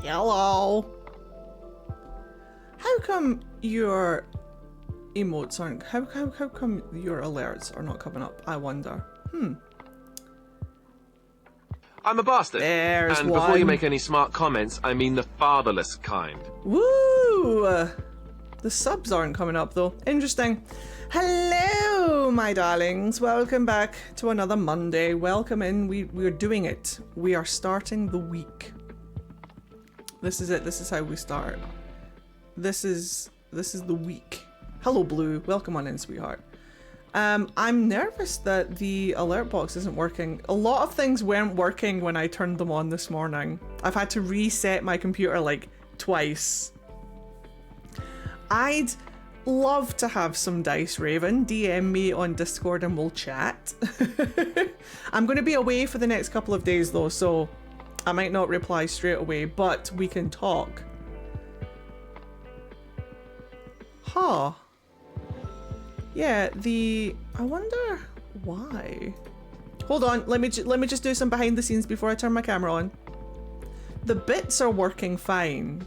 Hello. How come your emotes aren't... How come your alerts are not coming up? I wonder. I'm a bastard. There's and one. before you make any smart comments, I mean the fatherless kind. Woo! The subs aren't coming up though. Interesting. Hello, my darlings. Welcome back to another Monday. Welcome in. We're doing it. We are starting the week. This is it. This is how we start. This is the week. Hello, Blue. Welcome on in, sweetheart. I'm nervous that the alert box isn't working. A lot of things weren't working when I turned them on this morning. I've had to reset my computer like twice. I'd love to have some dice, Raven. DM me on Discord and we'll chat. I'm going to be away for the next couple of days though, so I might not reply straight away, but we can talk. Huh. Yeah, I wonder why. Hold on, let me just do some behind the scenes before I turn my camera on. The bits are working fine.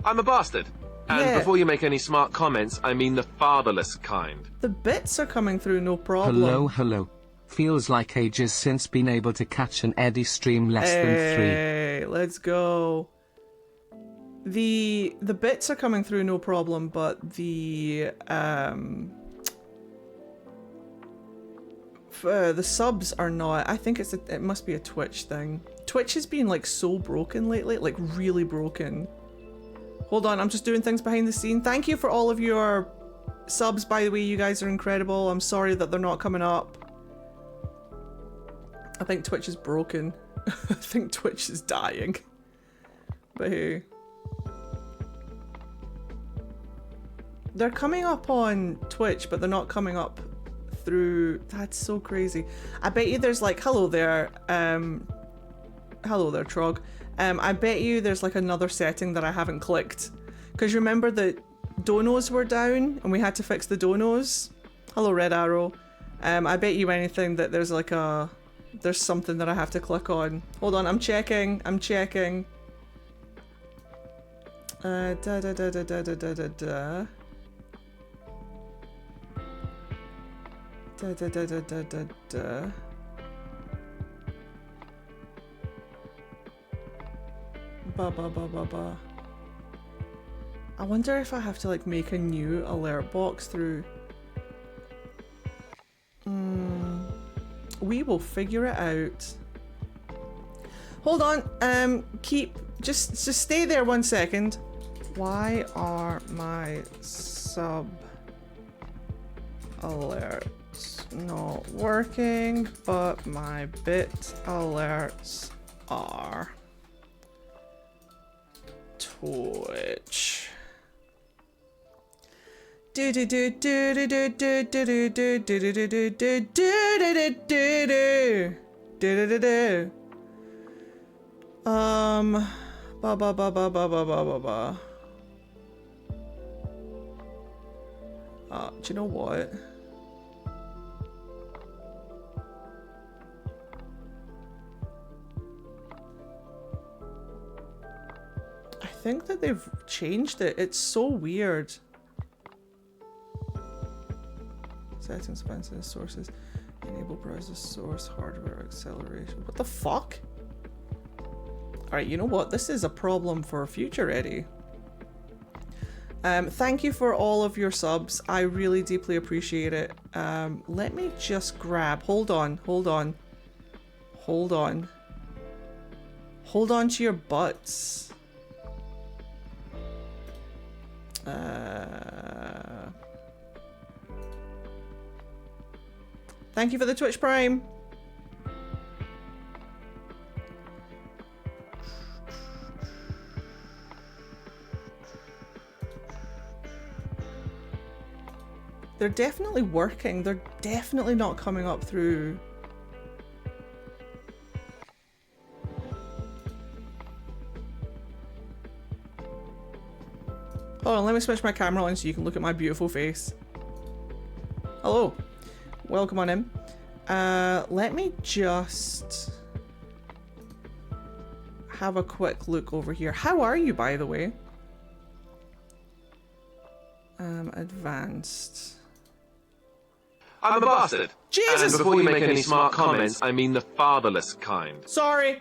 I'm a bastard. And Yeah. before you make any smart comments, I mean the fatherless kind. The bits are coming through, no problem. Hello. Feels like ages since been able to catch an Eddie stream less than 3. Hey, let's go. The bits are coming through, no problem, but the subs are not. I think it must be a Twitch thing. Twitch has been like so broken lately, like really broken. Hold on, I'm just doing things behind the scene. Thank you for all of your subs, by the way. You guys are incredible. I'm sorry that they're not coming up. I think Twitch is broken. I think Twitch is dying. But hey. They're coming up on Twitch, but they're not coming up through... That's so crazy. I bet you there's like... Hello there. Hello there, Trog. I bet you there's like another setting that I haven't clicked. Because remember that donos were down and we had to fix the donos? Hello, Red Arrow. I bet you anything that there's like a... There's something that I have to click on. Hold on, I'm checking. I'm checking. Da. Ba. I wonder if I have to like make a new alert box through. We will figure it out. Hold on. Just stay there 1 second. Why are my sub alerts not working, but my bit alerts are? Twitch. Do you know what? I think that they've changed it. It's so weird. Settings, expenses, sources, enable browser source, hardware acceleration. What the fuck? Alright, you know what? This is a problem for future Eddie. Thank you for all of your subs. I really deeply appreciate it. Let me just grab... Hold on. Hold on to your butts. Thank you for the Twitch Prime. They're definitely working. They're definitely not coming up through. Hold on, let me switch my camera on so you can look at my beautiful face. Hello. Welcome on in. Let me just have a quick look over here. How are you, by the way? Advanced. I'm a bastard. Jesus! And before you make any smart comments, I mean the fatherless kind. Sorry.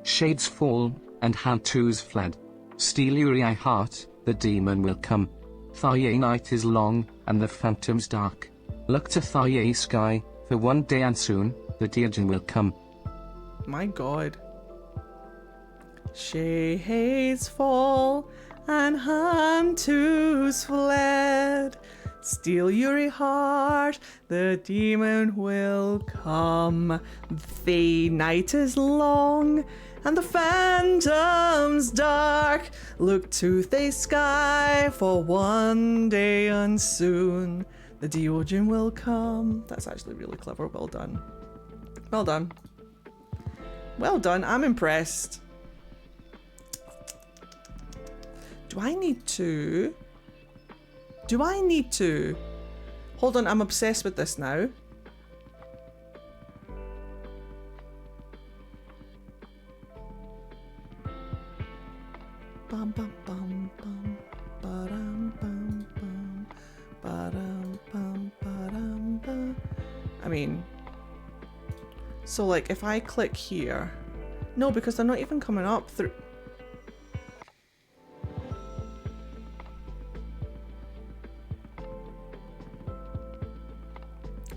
Shades fall, and how-tos fled. Steal your eye heart, the demon will come. Thaye night is long, and the phantom's dark. Look to Thaye sky, for one day and soon, the Deirdre will come. My god. Shades fall, and hunters fled. Steal your heart, the demon will come. The night is long, and the phantom's dark. Look to the sky, for one day and soon the Deirdre will come. That's actually really clever. Well done. Well done. Well done. I'm impressed. Do I need to? Hold on, I'm obsessed with this now. Bum bum bum bum ba-dum bum bum ba-dum bum ba-dum bum. I mean, so like if I click here, no, because they're not even coming up through.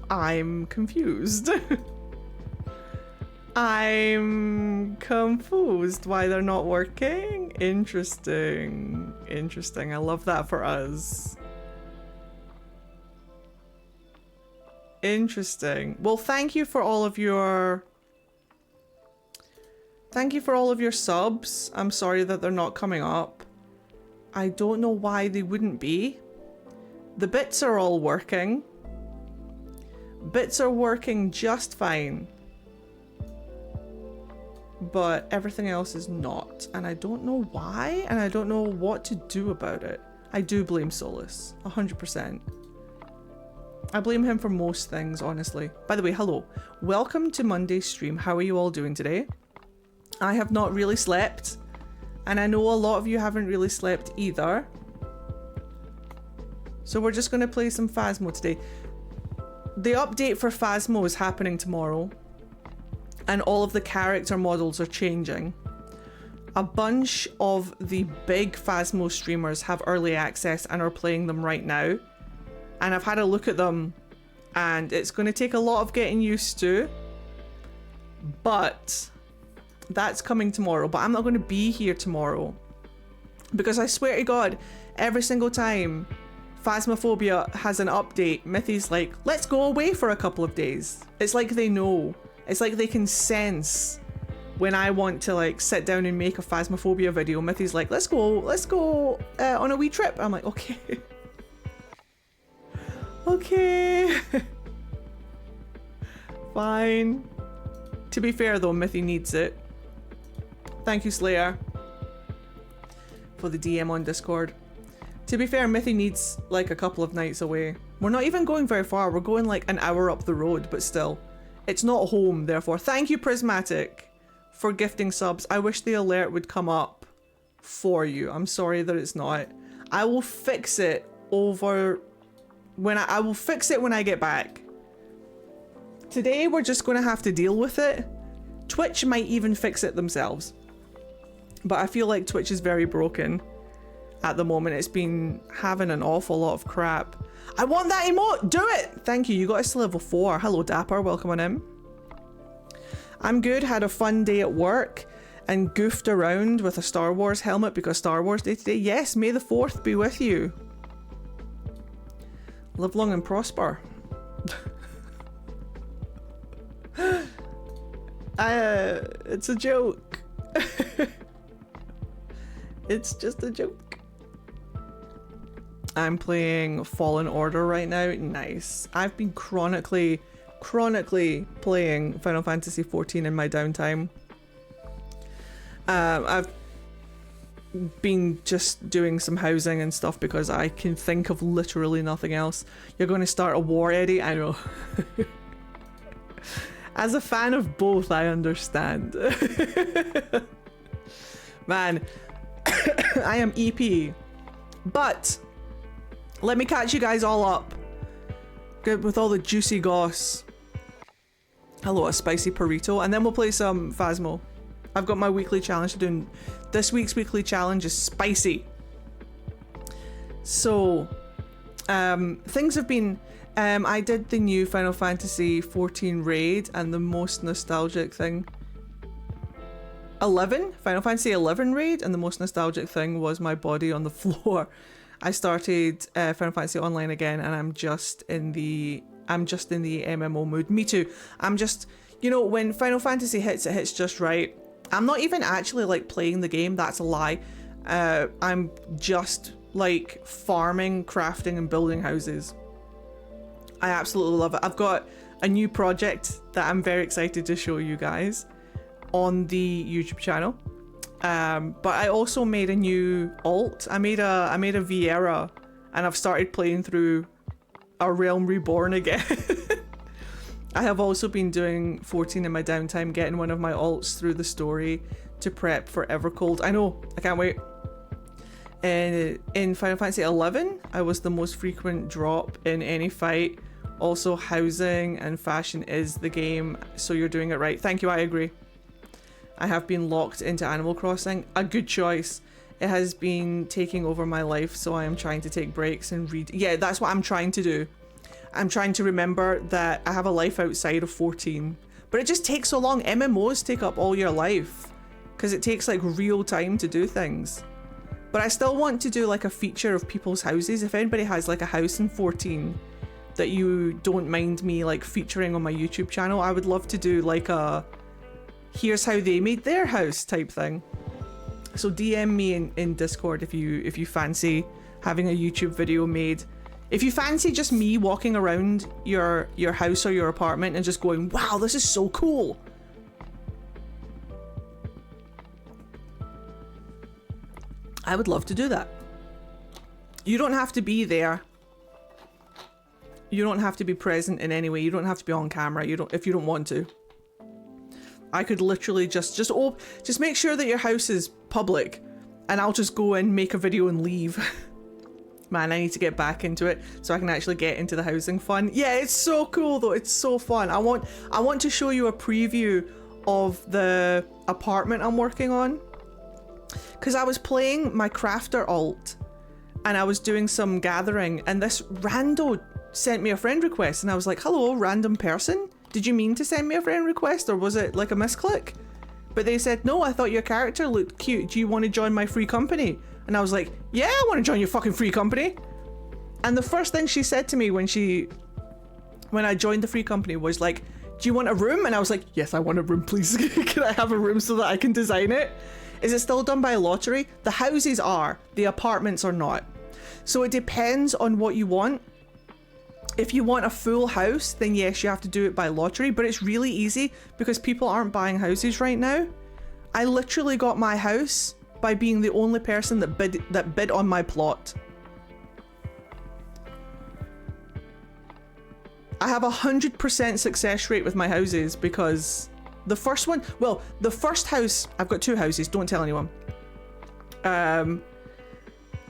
I'm confused. I'm confused why they're not working. Interesting. Interesting. I love that for us. Interesting. Well, thank you for all of your subs. I'm sorry that they're not coming up. I don't know why they wouldn't be. The bits are all working. Bits are working just fine. But everything else is not. And I don't know why, and I don't know what to do about it. I do blame Solus, 100%. I blame him for most things, honestly. By the way, hello. Welcome to Monday's stream. How are you all doing today? I have not really slept. And I know a lot of you haven't really slept either. So we're just going to play some Phasmo today. The update for Phasmo is happening tomorrow. And all of the character models are changing. A bunch of the big Phasmo streamers have early access and are playing them right now. And I've had a look at them, and it's going to take a lot of getting used to. But that's coming tomorrow. But I'm not going to be here tomorrow. Because I swear to God, every single time Phasmophobia has an update, Mithy's like, let's go away for a couple of days. It's like they know. It's like they can sense when I want to like sit down and make a Phasmophobia video. Mithy's like, let's go on a wee trip. I'm like, okay. Okay. Fine. To be fair though, Mithy needs it. Thank you, Slayer, for the DM on Discord. To be fair, Mithy needs like a couple of nights away. We're not even going very far. We're going like an hour up the road, but still. It's not home, therefore. Thank you, Prismatic, for gifting subs. I wish the alert would come up for you. I'm sorry that it's not. I will fix it over when I will fix it when I get back. Today, we're just going to have to deal with it. Twitch might even fix it themselves. But I feel like Twitch is very broken at the moment. It's been having an awful lot of crap. I want that emote! Do it! Thank you. You got us to level 4. Hello, Dapper. Welcome on in. I'm good. Had a fun day at work and goofed around with a Star Wars helmet because Star Wars Day today. Yes, may the 4th be with you. Live long and prosper. It's a joke. It's just a joke. I'm playing Fallen Order right now. Nice. I've been chronically playing Final Fantasy XIV in my downtime. I've been just doing some housing and stuff because I can think of literally nothing else. You're going to start a war, Eddie? I know. As a fan of both, I understand. Man, I am EP. But let me catch you guys all up. Good with all the juicy goss. Hello, a spicy burrito, and then we'll play some Phasmo. I've got my weekly challenge to do. This week's weekly challenge is spicy. So, things have been. I did the new Final Fantasy 14 raid, and the most nostalgic thing. 11? Final Fantasy 11 raid, and the most nostalgic thing was my body on the floor. I started Final Fantasy Online again, and I'm just in the MMO mood. Me too. I'm just, you know, when Final Fantasy hits, it hits just right. I'm not even actually like playing the game. That's a lie. I'm just like farming, crafting, and building houses. I absolutely love it. I've got a new project that I'm very excited to show you guys on the YouTube channel. But I also made a new alt. I made a Vieira, and I've started playing through A Realm Reborn again. I have also been doing 14 in my downtime, getting one of my alts through the story to prep for Evercold. I know, I can't wait. And in Final Fantasy 11, I was the most frequent drop in any fight. Also, housing and fashion is the game, so you're doing it right. Thank you, I agree. I have been locked into Animal Crossing. A good choice. It has been taking over my life, so I am trying to take breaks and read. Yeah, that's what I'm trying to do. I'm trying to remember that I have a life outside of 14. But it just takes so long. MMOs take up all your life because it takes like real time to do things. But I still want to do like a feature of people's houses. If anybody has like a house in 14 that you don't mind me like featuring on my YouTube channel, I would love to do like a here's how they made their house type thing. So DM me in Discord if you fancy having a YouTube video made. If you fancy just me walking around your house or your apartment and just going, wow, this is so cool. I would love to do that. You don't have to be there. You don't have to be present in any way. You don't have to be on camera. If you don't want to. I could literally just make sure that your house is public, and I'll just go and make a video and leave. Man, I need to get back into it so I can actually get into the housing fun. Yeah, it's so cool though. It's so fun. I want to show you a preview of the apartment I'm working on, because I was playing my crafter alt and I was doing some gathering, and this rando sent me a friend request, and I was like, hello, random person. Did you mean to send me a friend request, or was it like a misclick? But they said, no, I thought your character looked cute. Do you want to join my free company? And I was like, yeah, I want to join your fucking free company. And the first thing she said to me when I joined the free company was like, do you want a room? And I was like, yes, I want a room, please. Can I have a room so that I can design it? Is it still done by lottery? The houses are, the apartments are not. So it depends on what you want. If you want a full house, then yes, you have to do it by lottery, but it's really easy because people aren't buying houses right now. I literally got my house by being the only person that bid on my plot. I have 100% success rate with my houses because the first one, well, the first house, I've got two houses, don't tell anyone.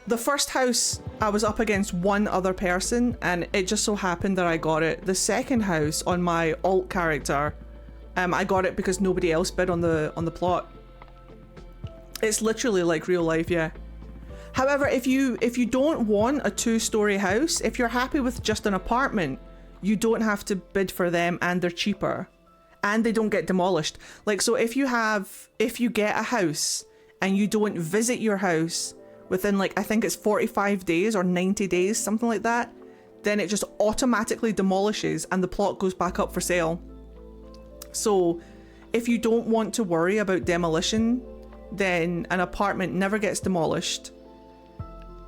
The first house, I was up against one other person, and it just so happened that I got it. The second house on my alt character, I got it because nobody else bid on the plot. It's literally like real life, yeah. However, if you don't want a 2-story house, if you're happy with just an apartment, you don't have to bid for them, and they're cheaper, and they don't get demolished. Like, so if you get a house and you don't visit your house within, like, I think it's 45 days or 90 days, something like that, then it just automatically demolishes and the plot goes back up for sale. So if you don't want to worry about demolition, then an apartment never gets demolished.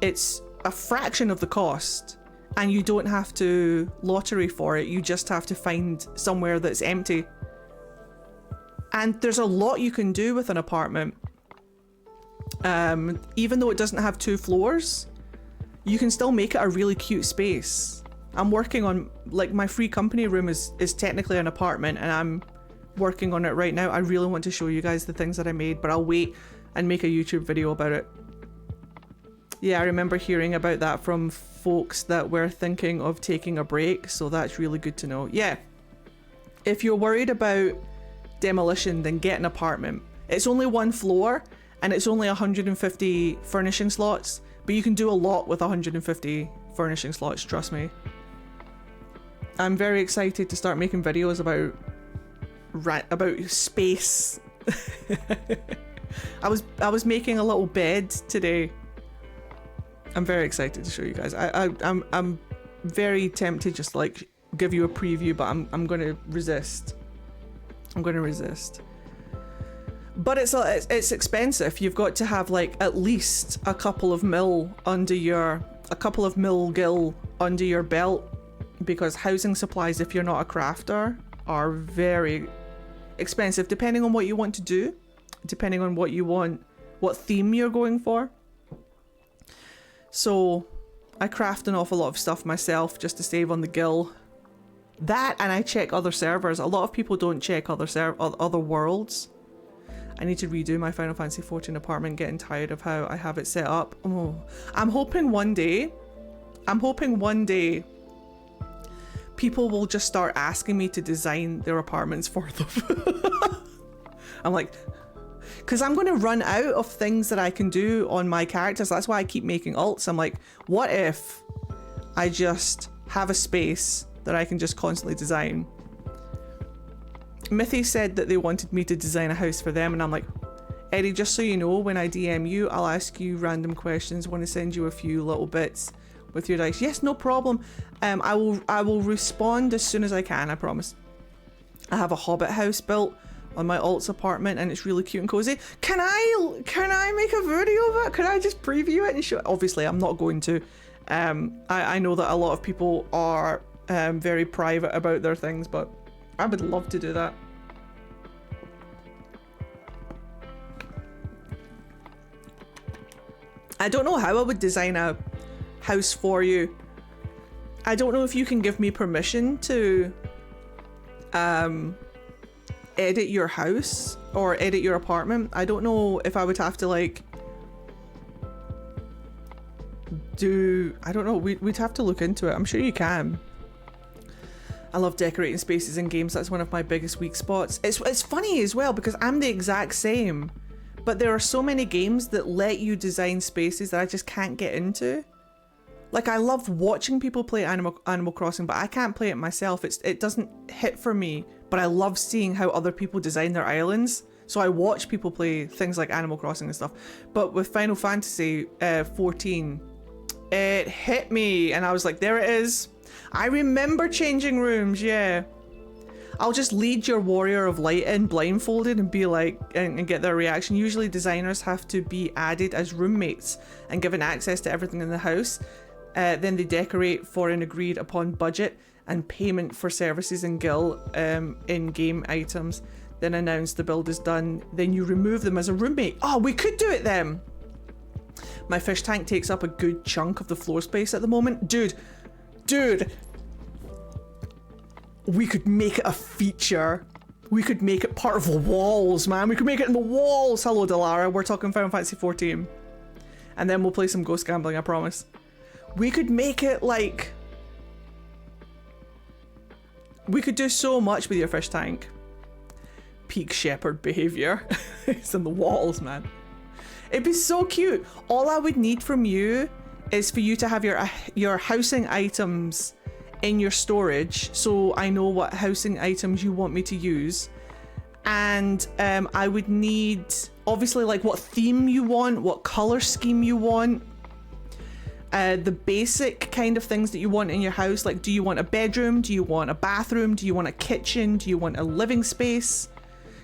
It's a fraction of the cost, and you don't have to lottery for it. You just have to find somewhere that's empty. And there's a lot you can do with an apartment. Even though it doesn't have 2 floors, you can still make it a really cute space. I'm working on, like, my free company room is technically an apartment, and I'm working on it right now. I really want to show you guys the things that I made, but I'll wait and make a YouTube video about it. Yeah, I remember hearing about that from folks that were thinking of taking a break, so that's really good to know. Yeah, if you're worried about demolition, then get an apartment. It's only one floor and it's only 150 furnishing slots, but you can do a lot with 150 furnishing slots, trust me. I'm very excited to start making videos about space. I was making a little bed today. I'm very excited to show you guys. I'm very tempted just to like give you a preview, but I'm gonna resist. I'm gonna resist. But it's expensive. You've got to have like at least a couple of mil gil under your belt, because housing supplies, if you're not a crafter, are very expensive depending on what you want to do, depending on what you want, what theme you're going for. So I craft an awful lot of stuff myself just to save on the gil. That, and I check other servers. A lot of people don't check other worlds. I need to redo my Final Fantasy XIV apartment, getting tired of how I have it set up. Oh, I'm hoping one day people will just start asking me to design their apartments for them. I'm like, because I'm going to run out of things that I can do on my characters. That's why I keep making alts. I'm like, what if I just have a space that I can just constantly design? Mithy said that they wanted me to design a house for them, and I'm like, Eddie, just so you know, when I DM you, I'll ask you random questions. Want to send you a few little bits with your dice. Yes, no problem. I will respond as soon as I can, I promise. I have a hobbit house built on my alt's apartment, and it's really cute and cozy. Can I make a video of it? Can I just preview it and show it? Obviously, I'm not going to. I know that a lot of people are very private about their things, but I would love to do that. I don't know how I would design a house for you. I don't know if you can give me permission to edit your house or edit your apartment. I don't know if I would have to like I don't know, we'd have to look into it. I'm sure you can. I love decorating spaces in games. That's one of my biggest weak spots. It's funny as well because I'm the exact same, but there are so many games that let you design spaces that I just can't get into. Like, I love watching people play Animal Crossing, but I can't play it myself. It doesn't hit for me, but I love seeing how other people design their islands. So I watch people play things like Animal Crossing and stuff. But with Final Fantasy 14, it hit me and I was like, there it is. I remember changing rooms, yeah. I'll just lead your warrior of light in blindfolded and be like, and get their reaction. Usually designers have to be added as roommates and given access to everything in the house. Then they decorate for an agreed upon budget and payment for services and gil in-game items. Then announce the build is done. Then you remove them as a roommate. Oh, we could do it then. My fish tank takes up a good chunk of the floor space at the moment. Dude, we could make it a feature. We could make it part of the walls, man. We could make it in the walls. Hello, Delara. We're talking Final Fantasy 14. And then we'll play some Ghost Gambling, I promise. We could make it like... We could do so much with your fish tank. Peak shepherd behavior. It's in the walls, man. It'd be so cute. All I would need from you is for you to have your housing items in your storage, so I know what housing items you want me to use. And I would need, obviously, like what theme you want, what color scheme you want, the basic kind of things that you want in your house. Like, do you want a bedroom? Do you want a bathroom? Do you want a kitchen? Do you want a living space?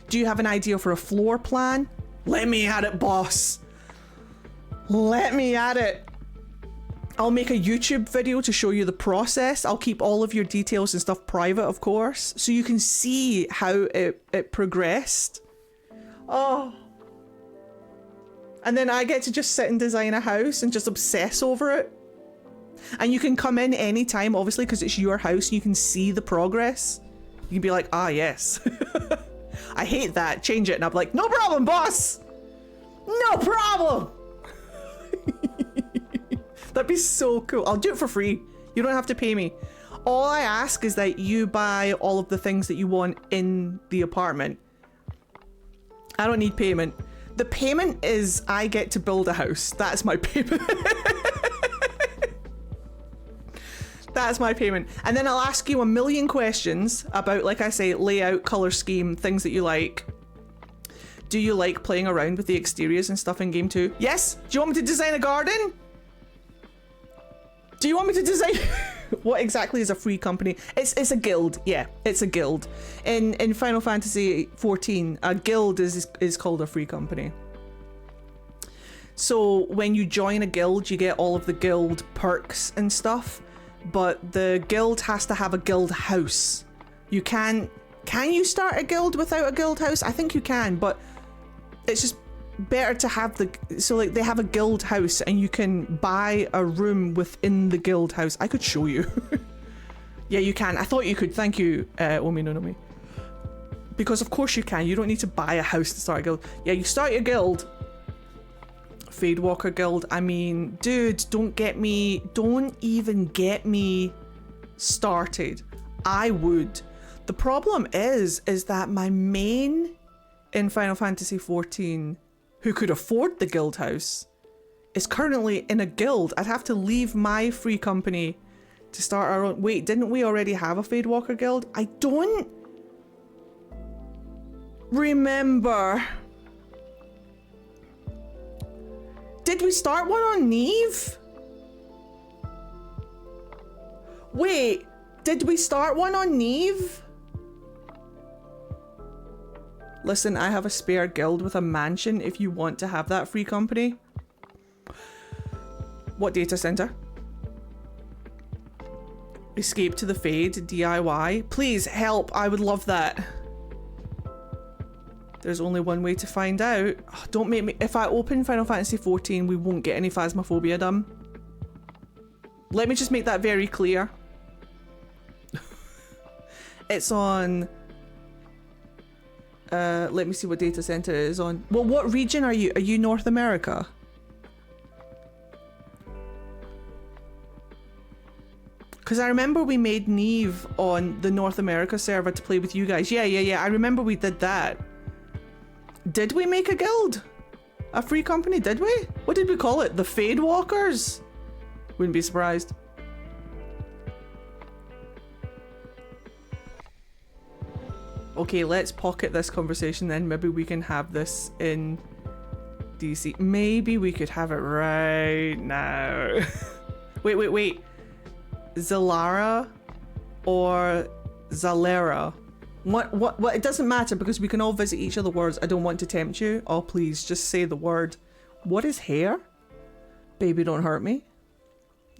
Do you have an idea for a floor plan? Let me at it, boss. Let me at it. I'll make a YouTube video to show you the process. I'll keep all of your details and stuff private, of course, so you can see how it progressed. Oh. And then I get to just sit and design a house and just obsess over it. And you can come in anytime, obviously, because it's your house and you can see the progress. You can be like, ah, yes. I hate that. Change it. And I'm like, no problem, boss. No problem! That'd be so cool. I'll do it for free. You don't have to pay me. All I ask is that you buy all of the things that you want in the apartment. I don't need payment. The payment is I get to build a house. That's my payment. That's my payment. And then I'll ask you a million questions about, like I say, layout, color scheme, things that you like. Do you like playing around with the exteriors and stuff in game 2? Yes? Do you want me to design a garden? Do you want me to design... What exactly is a free company? It's a guild. Yeah, it's a guild. In Final Fantasy 14, a guild is called a free company. So when you join a guild, you get all of the guild perks and stuff, but the guild has to have a guild house. You can you start a guild without a guild house? I think you can, but it's just better to have so like they have a guild house and you can buy a room within the guild house. I could show you. Yeah, you can. I thought you could. Thank you, Omi no Nomi. Because of course you can. You don't need to buy a house to start a guild. Yeah, you start your guild. Fade Walker Guild. I mean, dude, don't even get me started. I would. The problem is that my main in Final Fantasy 14, who could afford the guild house, is currently in a guild. I'd have to leave my free company to start our own. Wait, didn't we already have a Fade Walker Guild? I don't remember. Did we start one on Neve? Wait, did we start one on Neve? Listen, I have a spare guild with a mansion if you want to have that free company. What data center? Escape to the Fade, DIY. Please help, I would love that. There's only one way to find out. Oh, don't make me, if I open Final Fantasy 14, we won't get any phasmophobia done. Let me just make that very clear. It's on... let me see what data center it is on. Well, what region are you? Are you North America? Because I remember we made Neve on the North America server to play with you guys. Yeah. I remember we did that. Did we make a guild? A free company, did we? What did we call it? The Fade Walkers? Wouldn't be surprised. Okay, let's pocket this conversation then. Maybe we can have this in DC. Maybe we could have it right now. Wait. Zalara or Zalera? What? It doesn't matter because we can all visit each other words. I don't want to tempt you. Oh, please, just say the word. What is hair? Baby, don't hurt me.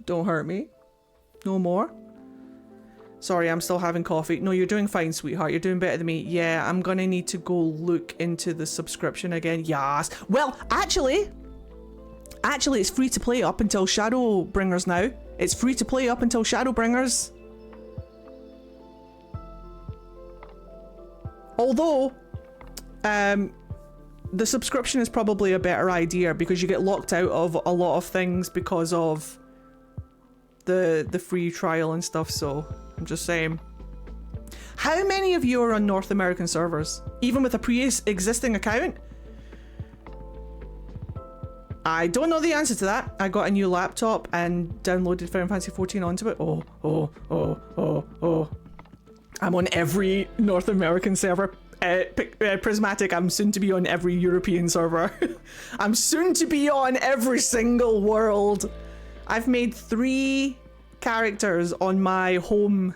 Don't hurt me. No more. Sorry, I'm still having coffee. No, you're doing fine, sweetheart. You're doing better than me. Yeah, I'm gonna need to go look into the subscription again. Yes. Well, actually, it's free to play up until Shadowbringers now. It's free to play up until Shadowbringers. Although, the subscription is probably a better idea because you get locked out of a lot of things because of the free trial and stuff, so I'm just saying. How many of you are on North American servers? Even with a pre-existing account? I don't know the answer to that. I got a new laptop and downloaded Final Fantasy 14 onto it. Oh. I'm on every North American server. Prismatic, I'm soon to be on every European server. I'm soon to be on every single world. I've made 3 characters on my home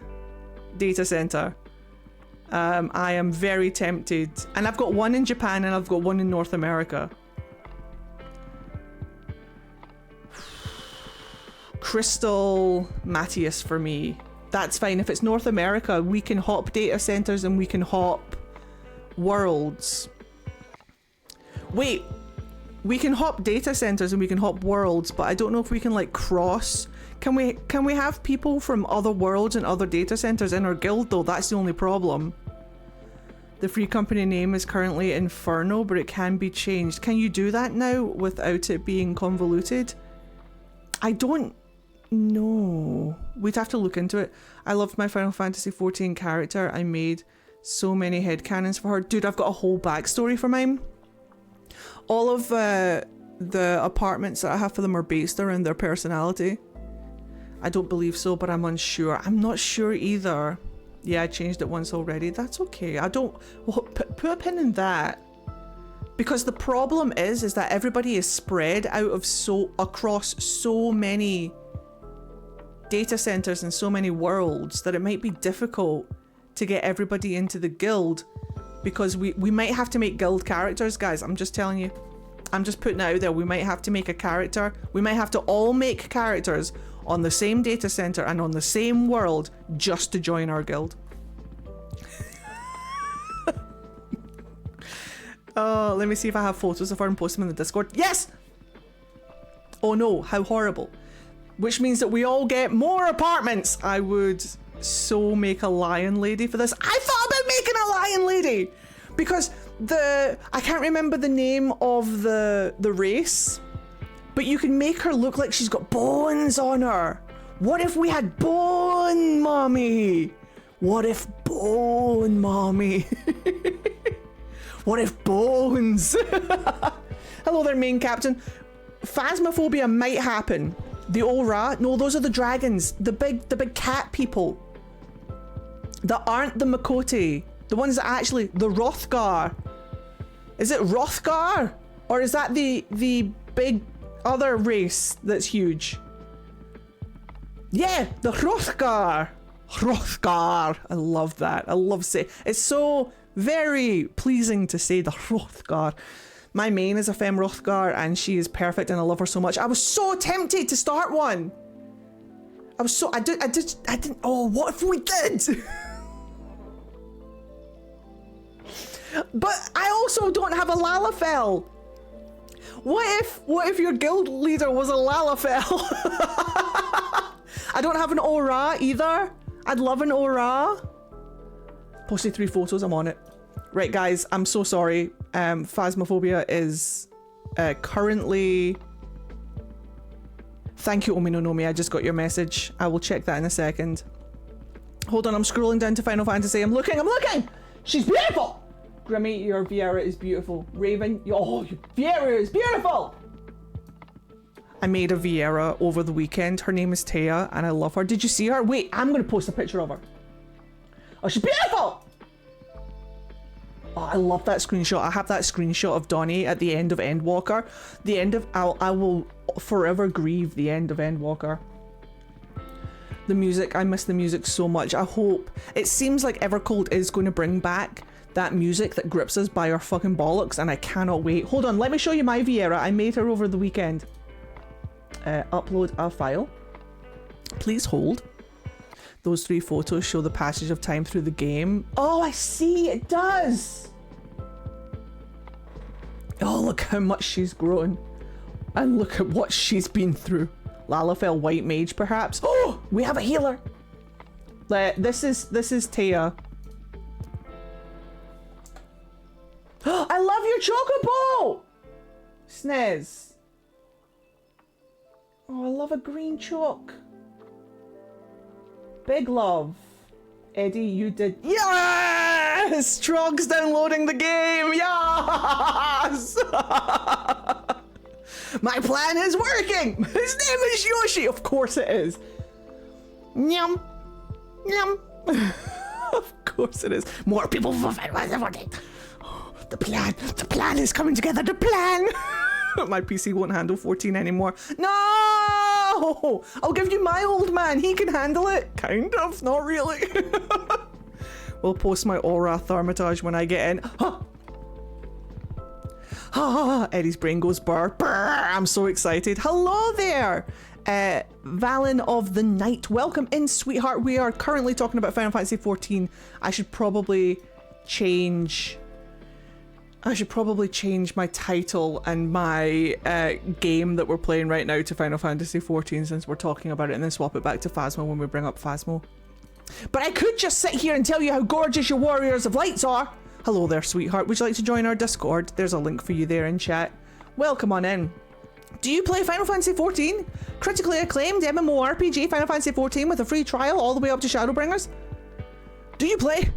data center. I am very tempted. And I've got one in Japan and I've got one in North America. Crystal Matthias for me. That's fine. If it's North America, we can hop data centers and we can hop worlds. Wait, we can hop data centers and we can hop worlds, but I don't know if we can like cross. Can we have people from other worlds and other data centers in our guild though? That's the only problem. The free company name is currently Inferno, but it can be changed. Can you do that now without it being convoluted? I don't know. We'd have to look into it. I loved my Final Fantasy XIV character. I made so many headcanons for her. Dude, I've got a whole backstory for mine. All of the apartments that I have for them are based around their personality. I don't believe so, but I'm unsure. I'm not sure either. Yeah, I changed it once already. That's okay. I don't... Well, put a pin in that. Because the problem is that everybody is spread out of across so many data centers and so many worlds that it might be difficult to get everybody into the guild, because we might have to make guild characters, guys. I'm just telling you. I'm just putting it out there. We might have to make a character. We might have to all make characters on the same data center and on the same world just to join our guild. Oh, let me see if I have photos of her and post them in the Discord. Yes! Oh no, how horrible. Which means that we all get more apartments. I would so make a lion lady for this. I thought about making a lion lady because I can't remember the name of the race, but you can make her look like she's got bones on her. What if we had Bone Mommy? What if Bone Mommy? What if Bones? Hello there, main captain. Phasmophobia might happen. The Aura? No, those are the dragons. The big cat people. That aren't the Makoti. The ones that actually... The Rothgar. Is it Rothgar? Or is that the big other race that's huge? Yeah, the Hrothgar. Hrothgar. I love that. I love saying... It's so very pleasing to say the Hrothgar. My main is a Femme Hrothgar and she is perfect and I love her so much. I was so tempted to start one. I was so... I didn't... Oh, what if we did? But I also don't have a Lalafell. What if your guild leader was a Lalafell? I don't have an Aura either. I'd love an Aura. Posted 3 photos, I'm on it. Right, guys, I'm so sorry. Phasmophobia is currently... Thank you, Ominonomi. I just got your message. I will check that in a second. Hold on, I'm scrolling down to Final Fantasy. I'm looking! She's beautiful! Grimmy, your Viera is beautiful. Raven, your Viera is beautiful! I made a Viera over the weekend. Her name is Taya, and I love her. Did you see her? Wait, I'm gonna post a picture of her. Oh, she's beautiful! Oh, I love that screenshot. I have that screenshot of Donnie at the end of Endwalker. The end of... I will forever grieve the end of Endwalker. The music, I miss the music so much. I hope... It seems like Evercold is going to bring back that music that grips us by our fucking bollocks, and I cannot wait. Hold on, let me show you my Viera. I made her over the weekend. Upload a file. Please hold. Those 3 photos show the passage of time through the game. Oh, I see, it does! Oh, look how much she's grown. And look at what she's been through. Lalafell White Mage, perhaps? Oh, we have a healer! This is Taya. I love your chocobo! Snez. Oh, I love a green choc. Big love. Eddie, you did... Yes! Trog's downloading the game! Yes! My plan is working! His name is Yoshi! Of course it is. Nyum. Nyum. Of course it is. More people for the plan is coming together. The plan! My PC won't handle 14 anymore. No! I'll give you my old man. He can handle it. Kind of. Not really. We'll post my Aura Thermitage when I get in. Eddie's brain goes burr. I'm so excited. Hello there. Valen of the Night. Welcome in, sweetheart. We are currently talking about Final Fantasy XIV. I should probably change my title and my game that we're playing right now to Final Fantasy XIV, since we're talking about it, and then swap it back to Phasmo when we bring up Phasmo. But I could just sit here and tell you how gorgeous your Warriors of Lights are. Hello there, sweetheart. Would you like to join our Discord? There's a link for you there in chat. Welcome on in. Do you play Final Fantasy XIV? Critically acclaimed MMORPG Final Fantasy XIV with a free trial all the way up to Shadowbringers? Do you play?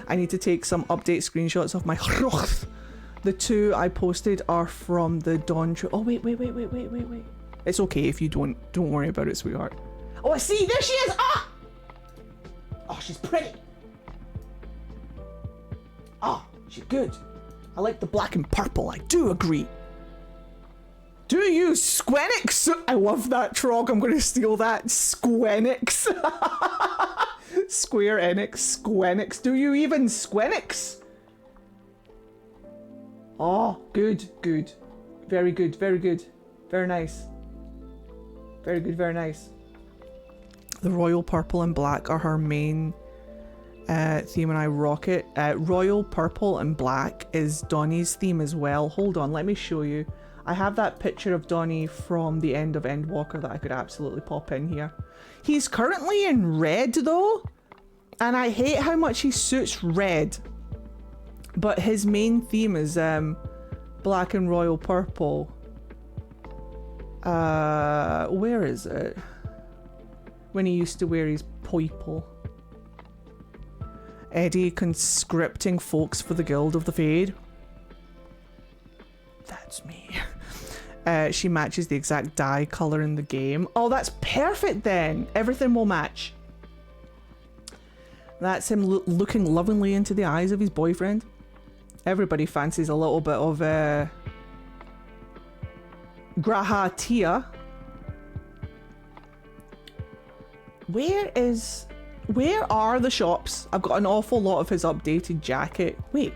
I need to take some update screenshots of my The two I posted are from the Dawn True. Oh, wait. It's okay if you don't worry about it, sweetheart. Oh, I see. There she is. Ah! Oh, she's pretty. Oh, she's good. I like the black and purple. I do agree. Do you, Squenix? I love that, Trog. I'm going to steal that. Squenix. Square Enix. Squenix. Do you even Squenix? Oh, good. Very good. Very nice. Very good, very nice. The royal purple and black are her main theme, and I rock it. Royal purple and black is Donnie's theme as well. Hold on, let me show you. I have that picture of Donnie from the end of Endwalker that I could absolutely pop in here. He's currently in red though, and I hate how much he suits red. But his main theme is black and royal purple. Where is it? When he used to wear his purple. Eddie conscripting folks for the Guild of the Fade. That's me. She matches the exact dye color in the game. Oh, that's perfect then. Everything will match. That's him looking lovingly into the eyes of his boyfriend. Everybody fancies a little bit of Grahatia. Where are the shops? I've got an awful lot of his updated jacket. Wait.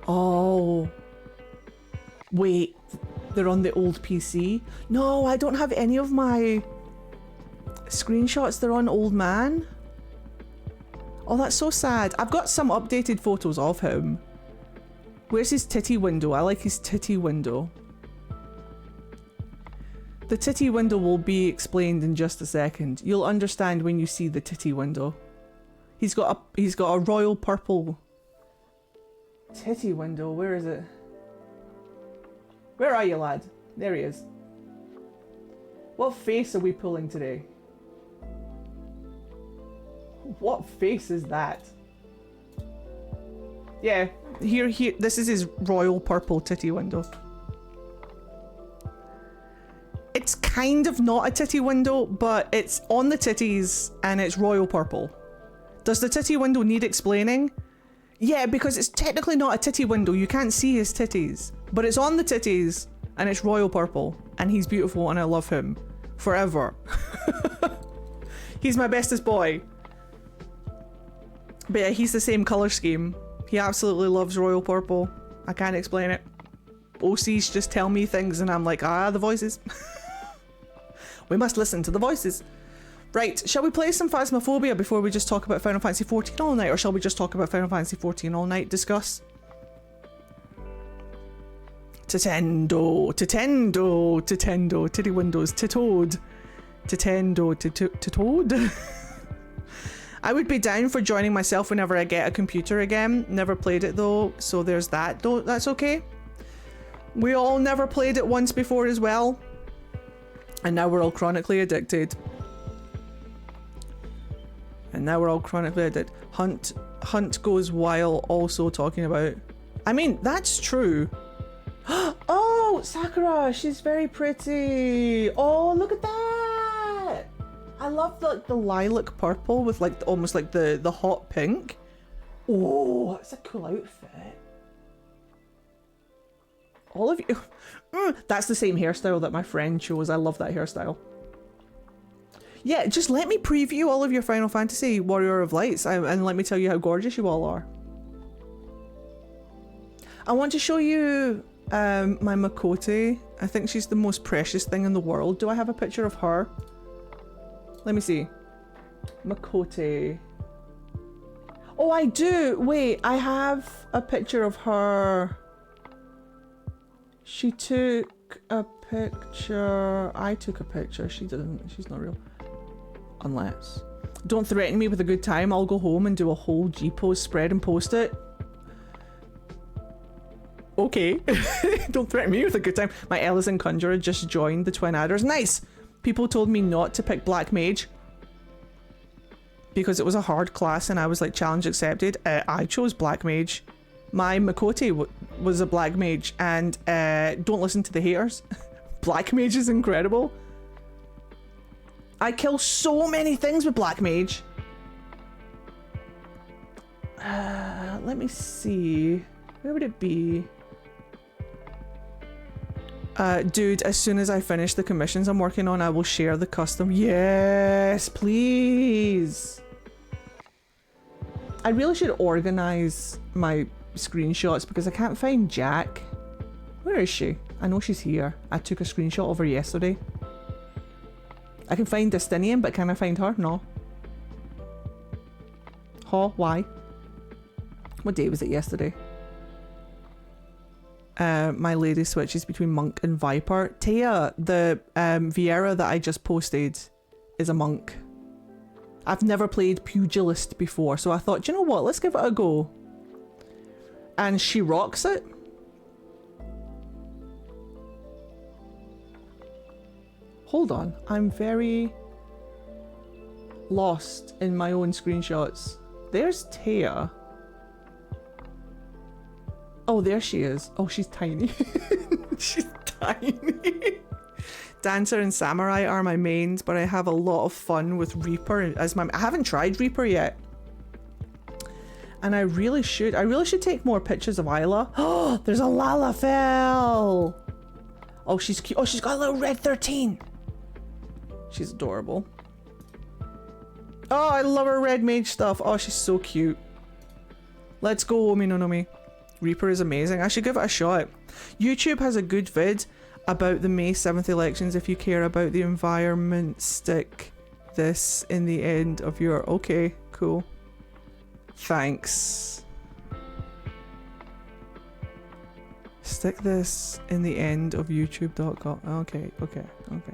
Oh. Wait. They're on the old PC? No, I don't have any of my screenshots. They're on Old Man. Oh, that's so sad. I've got some updated photos of him. Where's his titty window? I like his titty window. The titty window will be explained in just a second. You'll understand when you see the titty window. He's got a royal purple titty window. Where is it? Where are you, lad? There he is. What face are we pulling today? What face is that? Yeah, here, this is his royal purple titty window. It's kind of not a titty window, but it's on the titties and it's royal purple. Does the titty window need explaining? Yeah, because it's technically not a titty window. You can't see his titties, but it's on the titties and it's royal purple and he's beautiful and I love him forever. He's my bestest boy. But yeah, he's the same color scheme. He absolutely loves royal purple. I can't explain it. OCs just tell me things and I'm like, the voices. We must listen to the voices. Right, shall we play some Phasmophobia before we just talk about Final Fantasy XIV all night, or shall we just talk about Final Fantasy XIV all night? Discuss. Titendo, titty windows, titoad, titoad. I would be down for joining myself whenever I get a computer again. Never played it though, so there's that. Though that's okay. We all never played it once before as well, and now we're all chronically addicted. Hunt goes while also talking about. I mean, that's true. Oh, Sakura, she's very pretty. Oh, look at that. I love the lilac purple with like almost like the hot pink. Oh, that's a cool outfit. All of you. That's the same hairstyle that my friend chose. I love that hairstyle. Yeah, just let me preview all of your Final Fantasy Warrior of Lights and let me tell you how gorgeous you all are. I want to show you my Makote. I think she's the most precious thing in the world. Do I have a picture of her? Let me see. Makote. Oh, I do. Wait, I have a picture of her. She took a picture. I took a picture. She didn't. She's not real. Unless. Don't threaten me with a good time. I'll go home and do a whole G-pose spread and post it. okay. Don't threaten me with a good time. My Ellison Conjurer just joined the Twin Adders. Nice! People told me not to pick Black Mage because it was a hard class and I was like, challenge accepted. I chose Black Mage. My Makote was a Black Mage, and don't listen to the haters. Black Mage is incredible. I kill so many things with Black Mage. Let me see. Where would it be? Dude, as soon as I finish the commissions I'm working on, I will share the custom. Yes, please. I really should organize my screenshots because I can't find Jack. Where is she? I know she's here. I took a screenshot of her yesterday. I can find Destinian, but can I find her? No. Huh? Why? What day was it yesterday? My lady switches between monk and viper. Taya, the Vieira that I just posted is a monk. I've never played pugilist before, so I thought, do you know what? Let's give it a go. And she rocks it. Hold on, I'm very lost in my own screenshots. There's Taya. Oh, there she is. Oh, she's tiny. She's tiny. Dancer and Samurai are my mains, but I have a lot of fun with Reaper as my... I haven't tried Reaper yet. And I really should. I really should take more pictures of Isla. Oh, there's a Lalafell. Oh, she's cute. Oh, she's got a little red 13. She's adorable. Oh, I love her red mage stuff. Oh, she's so cute. Let's go, Omi no Nomi. Reaper is amazing. I should give it a shot. YouTube has a good vid about the May 7th elections. If you care about the environment, stick this in the end of your... Okay, cool. Thanks. Stick this in the end of youtube.com. Okay, okay, okay.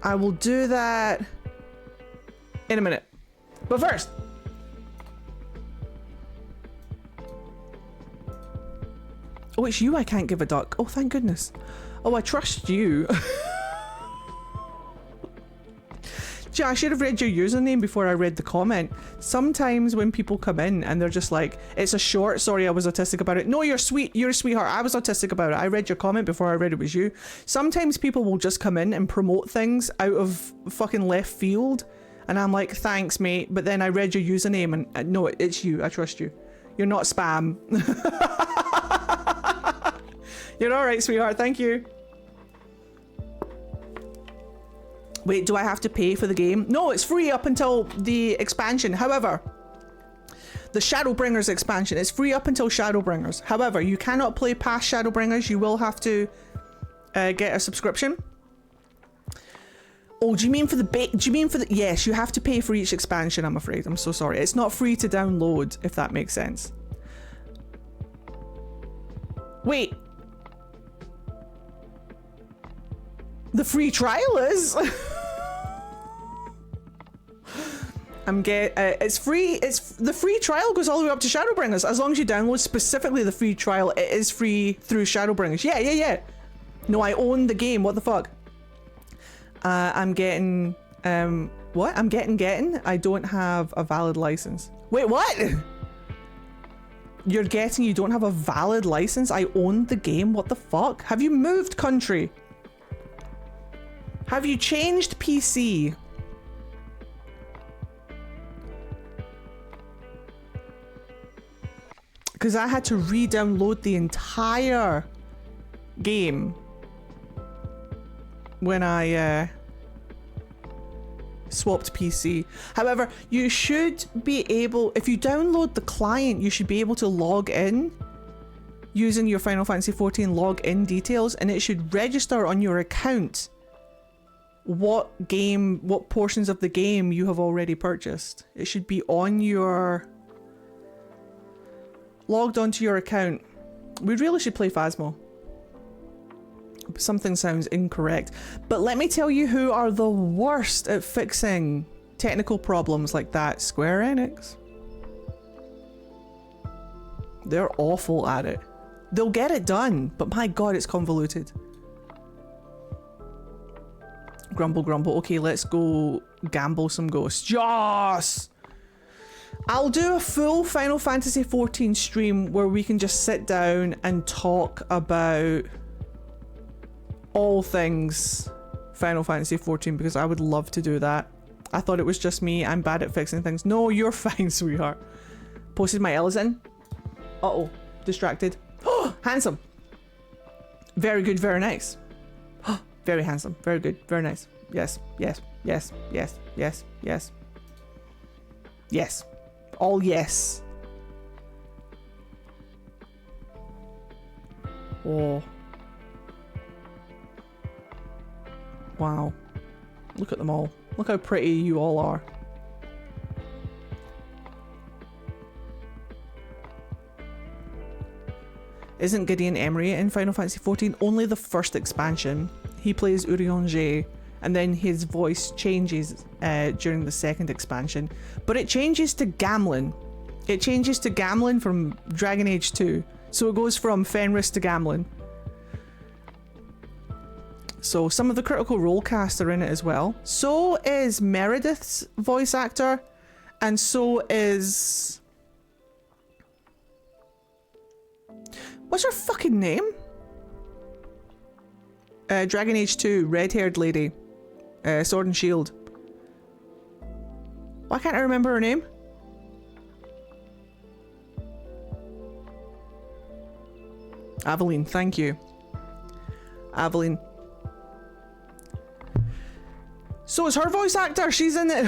I will do that in a minute. But first, oh, it's you I can't give a duck. Oh, thank goodness. Oh, I trust you. Gee, I should have read your username before I read the comment. Sometimes when people come in and they're just like, it's a short, sorry I was autistic about it. No, you're sweet, you're a sweetheart. I was autistic about it. I read your comment before I read it was you. Sometimes people will just come in and promote things out of fucking left field. And I'm like, thanks, mate. But then I read your username and no, it's you. I trust you. You're not spam. You're all right, sweetheart. Thank you. Wait, do I have to pay for the game? No, it's free up until the expansion. However, the Shadowbringers expansion is free up until Shadowbringers. However, you cannot play past Shadowbringers. You will have to get a subscription. Oh, do you mean for the yes, you have to pay for each expansion, I'm afraid. I'm so sorry. It's not free to download, if that makes sense. Wait. The free trial is? It's free. The free trial goes all the way up to Shadowbringers. As long as you download specifically the free trial, it is free through Shadowbringers. Yeah. No, I own the game. What the fuck? I'm getting, what? I'm getting? I don't have a valid license. Wait, what? You don't have a valid license? I own the game? What the fuck? Have you moved country? Have you changed PC? Because I had to re-download the entire game when I swapped PC. However, you should be able, if you download the client, you should be able to log in using your Final Fantasy XIV login details, and it should register on your account what portions of the game you have already purchased. It should be on your... logged onto your account. We really should play Phasmo. Something sounds incorrect. But let me tell you who are the worst at fixing technical problems like that, Square Enix, they're awful at it. They'll get it done, but my god, it's convoluted. Grumble, grumble. Okay, let's go gamble some ghosts. Yes! I'll do a full Final Fantasy XIV stream where we can just sit down and talk about all things Final Fantasy XIV, because I would love to do that. I thought it was just me. I'm bad at fixing things. No, you're fine, sweetheart. Posted my L's in. Uh-oh. Distracted. Oh, handsome. Very good, very nice. Very handsome. Very good. Very nice. Yes. Yes. Yes. Yes. Yes. Yes. Yes. All yes. Oh. Wow. Look at them all. Look how pretty you all are. Isn't Gideon Emery in Final Fantasy XIV? Only the first expansion. He plays Urianger, and then his voice changes during the second expansion. But it changes to Gamlen. It changes to Gamlen from Dragon Age 2. So it goes from Fenris to Gamlen. So some of the Critical Role cast are in it as well. So is Meredith's voice actor, and so is... What's her fucking name? Dragon Age 2, red-haired lady. Sword and Shield. Why can't I remember her name? Aveline, thank you. Aveline. So is her voice actor, she's in it.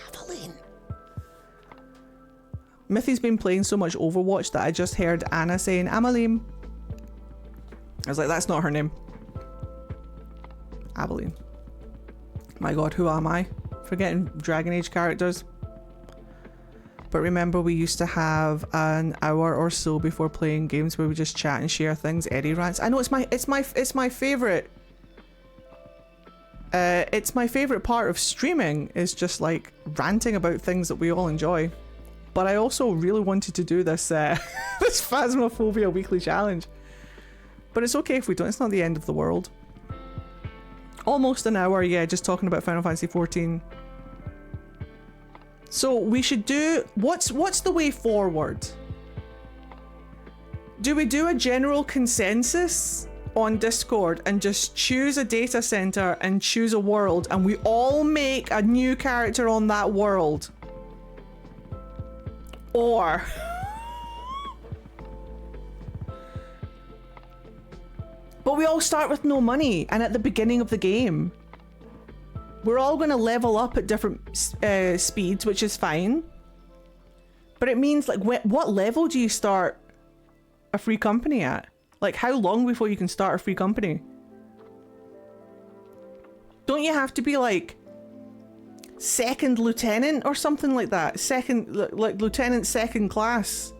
Aveline. Mithy's been playing so much Overwatch that I just heard Anna saying, Amaline. I was like, that's not her name. Aveline. My god, who am I? Forgetting Dragon Age characters. But remember, we used to have an hour or so before playing games where we just chat and share things. Eddie rants. I know it's my favorite. It's my favorite part of streaming, is just like ranting about things that we all enjoy. But I also really wanted to do this this phasmophobia weekly challenge. But it's okay if we don't. It's not the end of the world. Almost an hour, yeah, just talking about Final Fantasy XIV. So we should do... What's the way forward? Do we do a general consensus on Discord and just choose a data center and choose a world, and we all make a new character on that world? Or... But we all start with no money, and at the beginning of the game, we're all going to level up at different speeds, which is fine. But it means, like, what level do you start a free company at? Like, how long before you can start a free company? Don't you have to be, like, second lieutenant or something like that? Like, lieutenant second class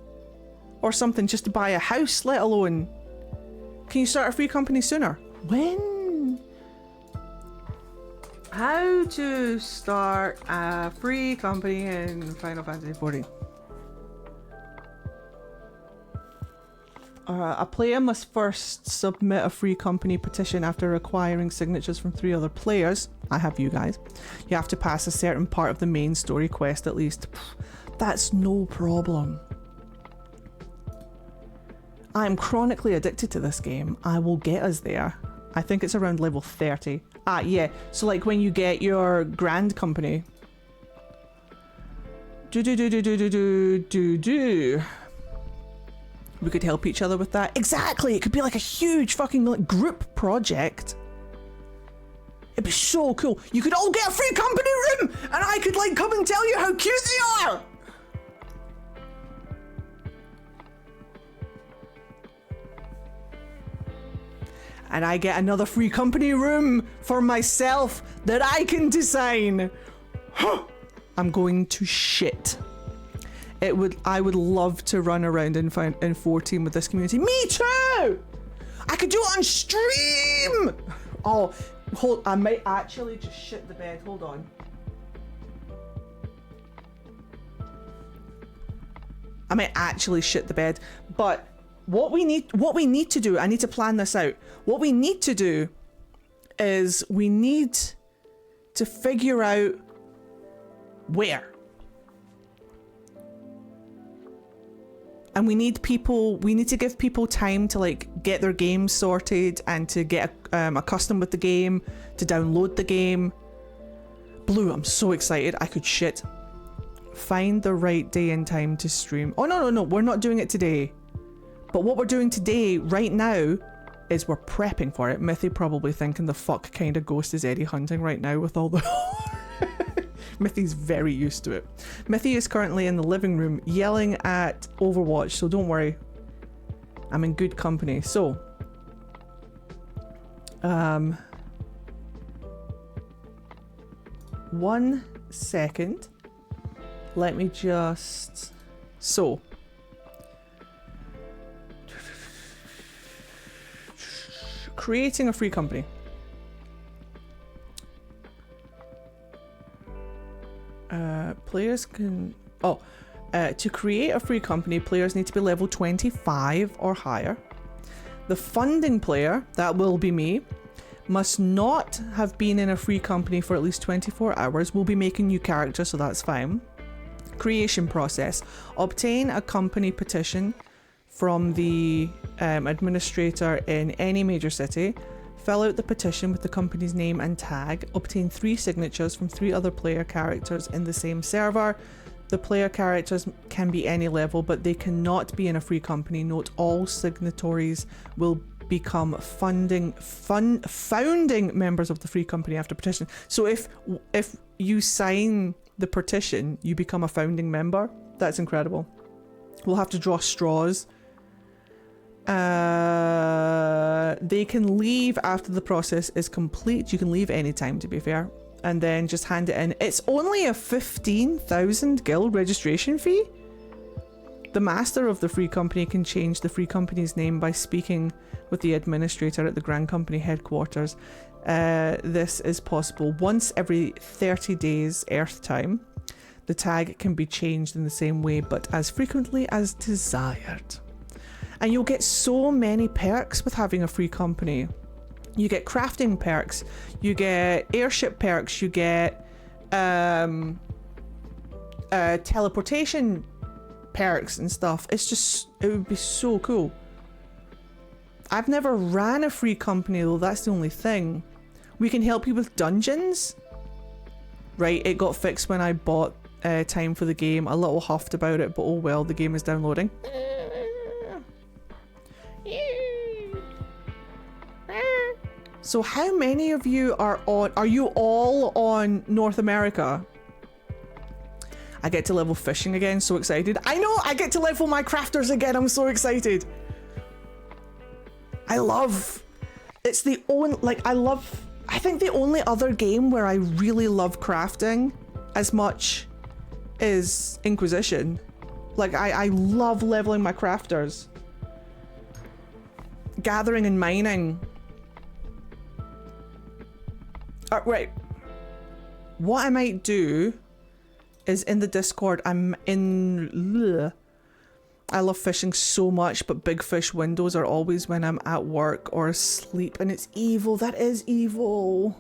or something, just to buy a house, let alone... Can you start a free company sooner? When? How to start a free company in Final Fantasy XIV. A player must first submit a free company petition after acquiring signatures from 3 other players. I have you guys. You have to pass a certain part of the main story quest at least. That's no problem. I'm chronically addicted to this game. I will get us there. I think it's around level 30. Ah, yeah. So like when you get your grand company. We could help each other with that. Exactly! It could be like a huge fucking like, group project. It'd be so cool. You could all get a free company room and I could like come and tell you how cute they are! And I get another free company room for myself that I can design. I'm going to shit. I would love to run around in 14 with this community. Me too! I could do it on stream! Oh, Hold, I might actually just shit the bed. Hold on. I might actually shit the bed. But what we need to do, I need to plan this out. What we need to do is we need to figure out where. And we need to give people time to like get their games sorted and to get accustomed with the game, to download the game. Blue, I'm so excited. I could shit. Find the right day and time to stream. Oh, no, we're not doing it today. But what we're doing today, right now, is we're prepping for it. Mithy probably thinking the fuck kind of ghost is Eddie hunting right now with all the... Mithy's very used to it. Mithy is currently in the living room yelling at Overwatch, so don't worry. I'm in good company. So, 1 second. Let me just... So. Creating a free company. Players can... to create a free company, players need to be level 25 or higher. The funding player, that will be me, must not have been in a free company for at least 24 hours. We'll be making new characters, so that's fine. Creation process. Obtain a company petition from the administrator in any major city. Fill out the petition with the company's name and tag. Obtain 3 signatures from 3 other player characters in the same server. The player characters can be any level, but they cannot be in a free company. Note all signatories will become founding members of the free company after petition. So if you sign the petition, you become a founding member. That's incredible. We'll have to draw straws. They can leave after the process is complete. You can leave anytime, to be fair, and then just hand it in. It's only a 15,000 guild registration fee. The master of the free company can change the free company's name by speaking with the administrator at the Grand Company headquarters. This is possible once every 30 days Earth time. The tag can be changed in the same way, but as frequently as desired. And you'll get so many perks with having a free company. You get crafting perks, you get airship perks, you get teleportation perks and stuff. It's just, it would be so cool. I've never ran a free company though, that's the only thing. We can help you with dungeons. Right, it got fixed when I bought time for the game. A little huffed about it, but oh well, the game is downloading. So how many of you are you all on North America? I get to level fishing again, so excited. I know, I get to level my crafters again, I'm so excited. It's the only, I think the only other game where I really love crafting as much is Inquisition. Like, I love leveling my crafters. Gathering and mining. Right. What I might do is in the Discord, I love fishing so much, but big fish windows are always when I'm at work or asleep, and it's evil. That is evil.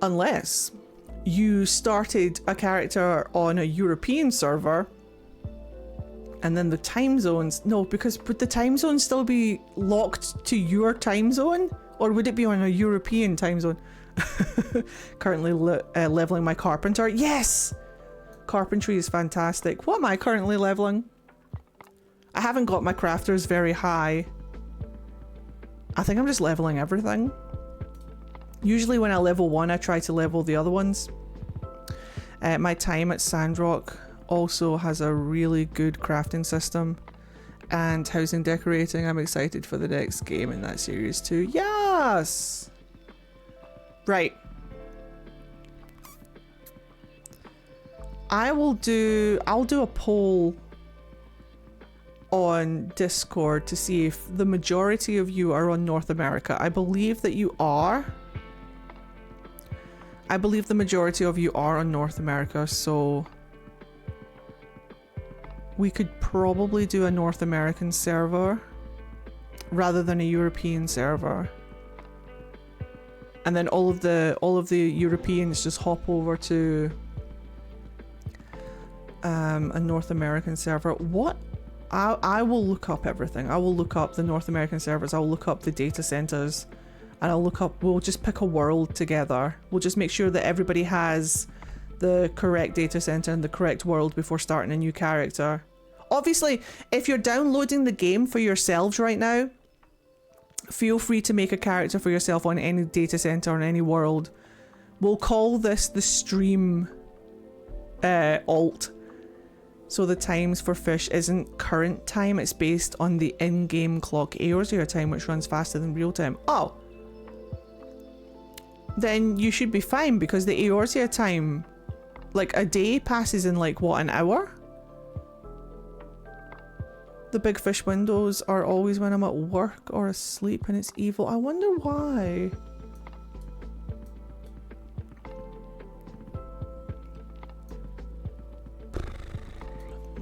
Unless you started a character on a European server and then the time zones, no, because would the time zone still be locked to your time zone, or would it be on a European time zone? Currently leveling my carpenter. Yes! Carpentry is fantastic. What am I currently leveling? I haven't got my crafters very high. I think I'm just leveling everything. Usually when I level one, I try to level the other ones. My time at Sandrock also has a really good crafting system. And housing decorating, I'm excited for the next game in that series too. Yes! Right. I'll do a poll on Discord to see if the majority of you are on North America. I believe that you are. I believe the majority of you are on North America, so we could probably do a North American server rather than a European server. And then all of the Europeans just hop over to a North American server. What? I will look up everything. I will look up the North American servers. I'll look up the data centers, and I'll look up. We'll just pick a world together. We'll just make sure that everybody has the correct data center and the correct world before starting a new character. Obviously, if you're downloading the game for yourselves right now, feel free to make a character for yourself on any data center or any world. We'll call this the stream alt. So the times for fish isn't current time, it's based on the in-game clock Eorzea time, which runs faster than real time. Oh! Then you should be fine, because the Eorzea time, like, a day passes in, like, what, an hour? The big fish windows are always when I'm at work or asleep, and it's evil. I wonder why.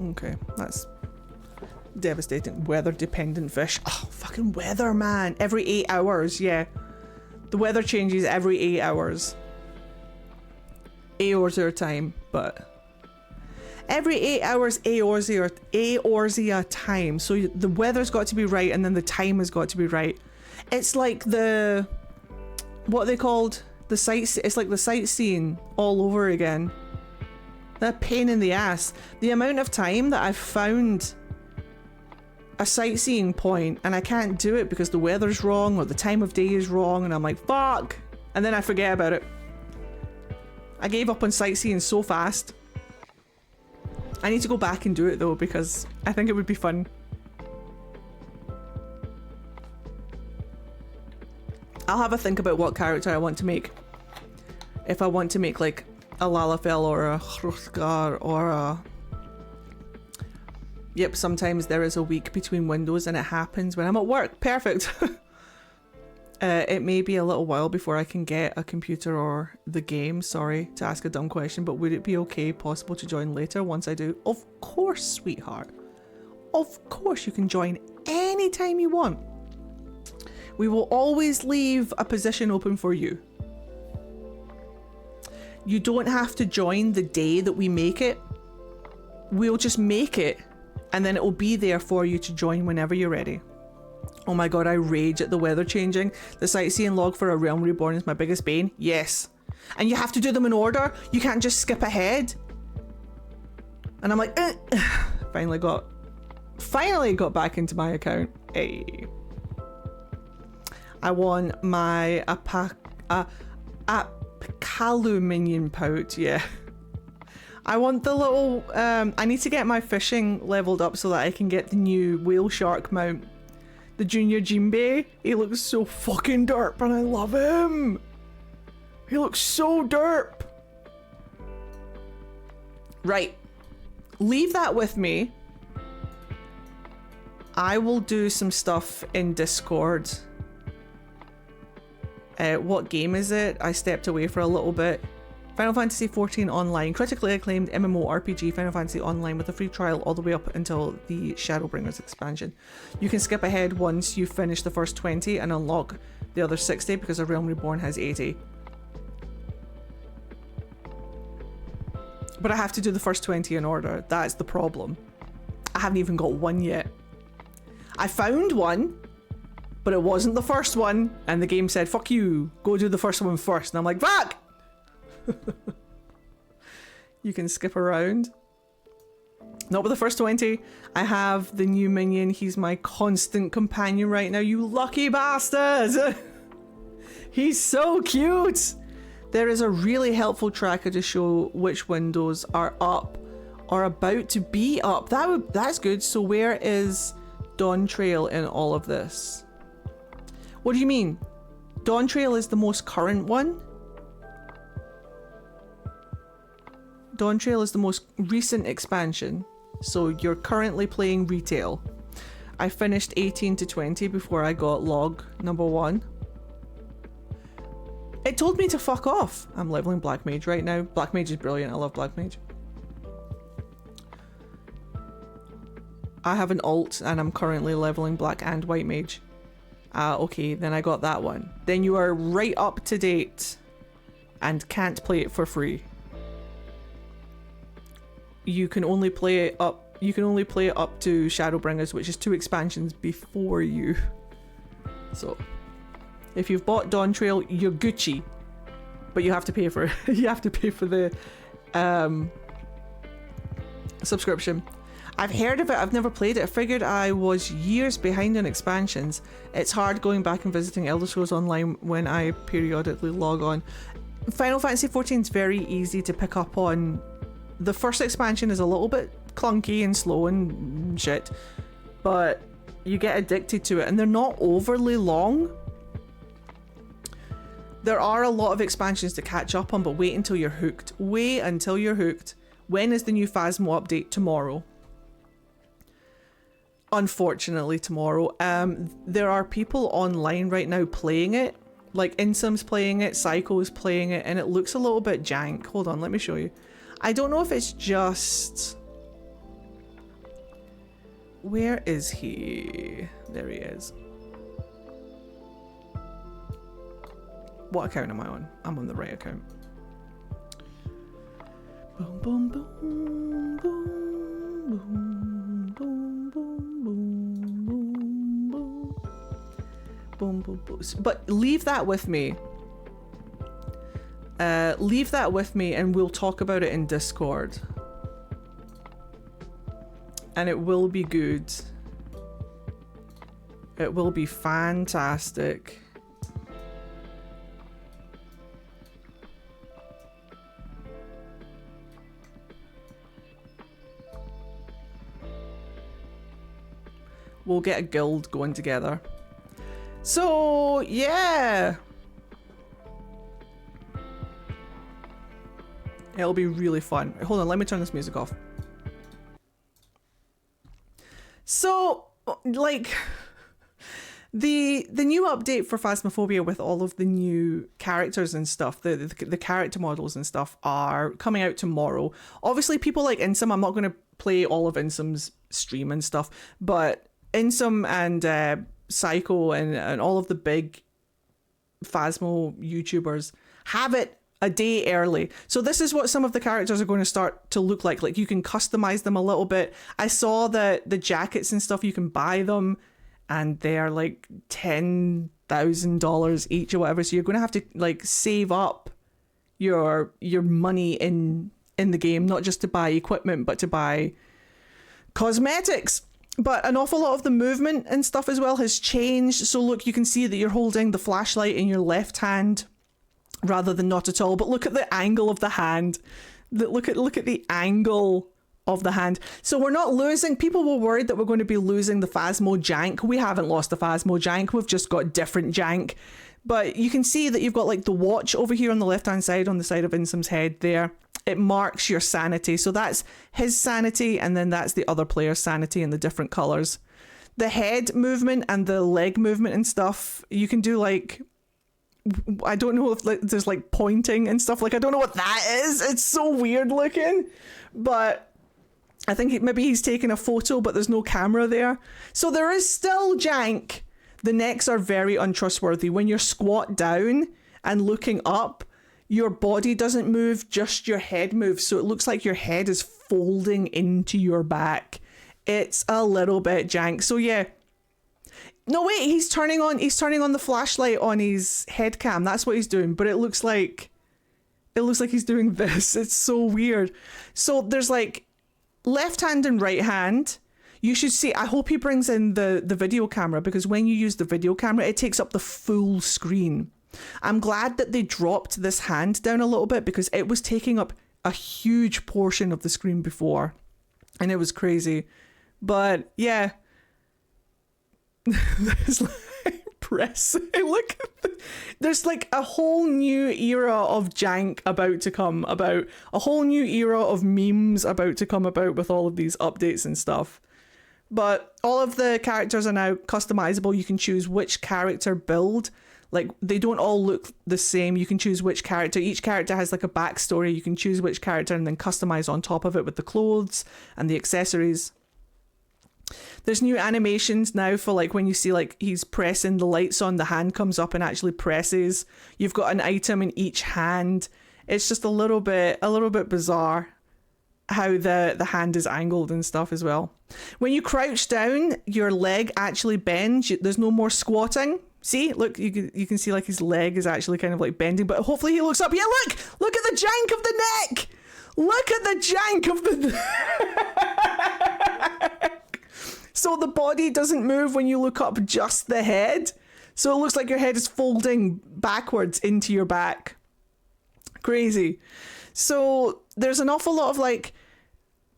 Okay, that's devastating. Weather dependent fish. Oh, fucking weather, man. Every 8 hours, yeah. The weather changes every 8 hours. Eorzea time, but every 8 hours Eorzea time. So the weather's got to be right, and then the time has got to be right. It's like the, what are they called? The sights. It's like the sightseeing all over again. That pain in the ass. The amount of time that I've found a sightseeing point and I can't do it because the weather's wrong or the time of day is wrong, and I'm like, fuck! And then I forget about it. I gave up on sightseeing so fast. I need to go back and do it though, because I think it would be fun. I'll have a think about what character I want to make. If I want to make like a Lalafell or a Hrothgar or a... Yep, sometimes there is a week between windows and it happens when I'm at work. Perfect. It may be a little while before I can get a computer or the game. Sorry to ask a dumb question, but would it be okay, possible to join later once I do? Of course, sweetheart. Of course you can join anytime you want. We will always leave a position open for you. You don't have to join the day that we make it. We'll just make it, and then it will be there for you to join whenever you're ready. Oh my god, I rage at the weather changing. The sightseeing log for A Realm Reborn is my biggest bane. Yes. And you have to do them in order. You can't just skip ahead. And I'm like, finally got back into my account. Hey. I want my Kalu minion pout, yeah. I want the little, I need to get my fishing leveled up so that I can get the new whale shark mount. The junior Jinbei, he looks so fucking derp and I love him. He looks so derp. Right, leave that with me. I will do some stuff in Discord. What game is it? I stepped away for a little bit. Final Fantasy XIV Online, critically acclaimed MMORPG Final Fantasy Online with a free trial all the way up until the Shadowbringers expansion. You can skip ahead once you finish the first 20 and unlock the other 60 because A Realm Reborn has 80. But I have to do the first 20 in order. That's the problem. I haven't even got one yet. I found one, but it wasn't the first one, and the game said, fuck you, go do the first one first. And I'm like, fuck! You can skip around. Not with the first 20. I have the new minion. He's my constant companion right now, you lucky bastard! He's so cute! There is a really helpful tracker to show which windows are up or about to be up. That's good. So where is Dawn Trail in all of this? What do you mean? Dawn Trail is the most current one? Dawn Trail is the most recent expansion. So you're currently playing retail. I finished 18 to 20 before I got log number 1. It told me to fuck off. I'm leveling Black Mage right now. Black Mage is brilliant. I love Black Mage. I have an alt and I'm currently leveling Black and White Mage. Okay, then I got that one. Then you are right up to date and can't play it for free. You can only play it up to Shadowbringers, which is 2 expansions before you. So if you've bought Dawn Trail, you're Gucci. But you have to pay for you have to pay for the subscription. I've heard of it, I've never played it. I figured I was years behind on expansions. It's hard going back and visiting Elder Scrolls Online when I periodically log on. Final Fantasy XIV is very easy to pick up on. The first expansion is a little bit clunky and slow and shit, but you get addicted to it, and they're not overly long. There are a lot of expansions to catch up on, but wait until you're hooked. Wait until you're hooked. When is the new Phasmo update? Tomorrow. Unfortunately, tomorrow. There are people online right now playing it. Like Insom's playing it, Psycho's playing it, and it looks a little bit jank. Hold on, let me show you. I don't know if it's just... Where is he? There he is. What account am I on? I'm on the right account. Boom, boom, boom, boom, boom, boom, boom, boom, boom, boom. Boom, boom, boom. But leave that with me. Leave that with me and we'll talk about it in Discord. And it will be good. It will be fantastic. We'll get a guild going together. So, yeah. It'll be really fun. Hold on, let me turn this music off. So, like, the new update for Phasmophobia with all of the new characters and stuff, the character models and stuff are coming out tomorrow. Obviously, people like Insom, I'm not going to play all of Insom's stream and stuff, but Insom and Psycho and all of the big Phasmo YouTubers have it a day early. So this is what some of the characters are going to start to look like. Like, you can customize them a little bit. I saw that the jackets and stuff, you can buy them and they're like $10,000 each or whatever. So you're going to have to like save up your money in the game, not just to buy equipment, but to buy cosmetics. But an awful lot of the movement and stuff as well has changed. So look, you can see that you're holding the flashlight in your left hand rather than not at all. But look at the angle of the hand. Look at the angle of the hand. So we're not losing. People were worried that we're going to be losing the Phasmo jank. We haven't lost the Phasmo jank. We've just got different jank. But you can see that you've got like the watch over here on the left hand side, on the side of Insom's head there. It marks your sanity. So that's his sanity, and then that's the other player's sanity in the different colours. The head movement and the leg movement and stuff, you can do like, I don't know if like, there's like pointing and stuff. Like, I don't know what that is. It's so weird looking. But I think maybe he's taking a photo, but there's no camera there. So there is still jank. The necks are very untrustworthy. When you're squat down and looking up, your body doesn't move, just your head moves. So it looks like your head is folding into your back. It's a little bit jank. So yeah. No, wait, he's turning on the flashlight on his head cam. That's what he's doing. But it looks like he's doing this. It's so weird. So there's like left hand and right hand. You should see, I hope he brings in the video camera, because when you use the video camera, it takes up the full screen. I'm glad that they dropped this hand down a little bit, because it was taking up a huge portion of the screen before, and it was crazy. But yeah, there's like press. Look, there's like a whole new era of jank about to come about, a whole new era of memes about to come about with all of these updates and stuff. But all of the characters are now customizable. You can choose which character build. Like, they don't all look the same. You can choose which character. Each character has like a backstory. You can choose which character and then customize on top of it with the clothes and the accessories. There's new animations now for like when you see like he's pressing the lights on, the hand comes up and actually presses. You've got an item in each hand. It's just a little bit bizarre how the hand is angled and stuff as well. When you crouch down, your leg actually bends. There's no more squatting. See, look, you can see like his leg is actually kind of like bending, but hopefully he looks up. Yeah, look at the jank of the neck. Look at the jank of the neck. So the body doesn't move when you look up, just the head. So it looks like your head is folding backwards into your back. Crazy. So there's an awful lot of like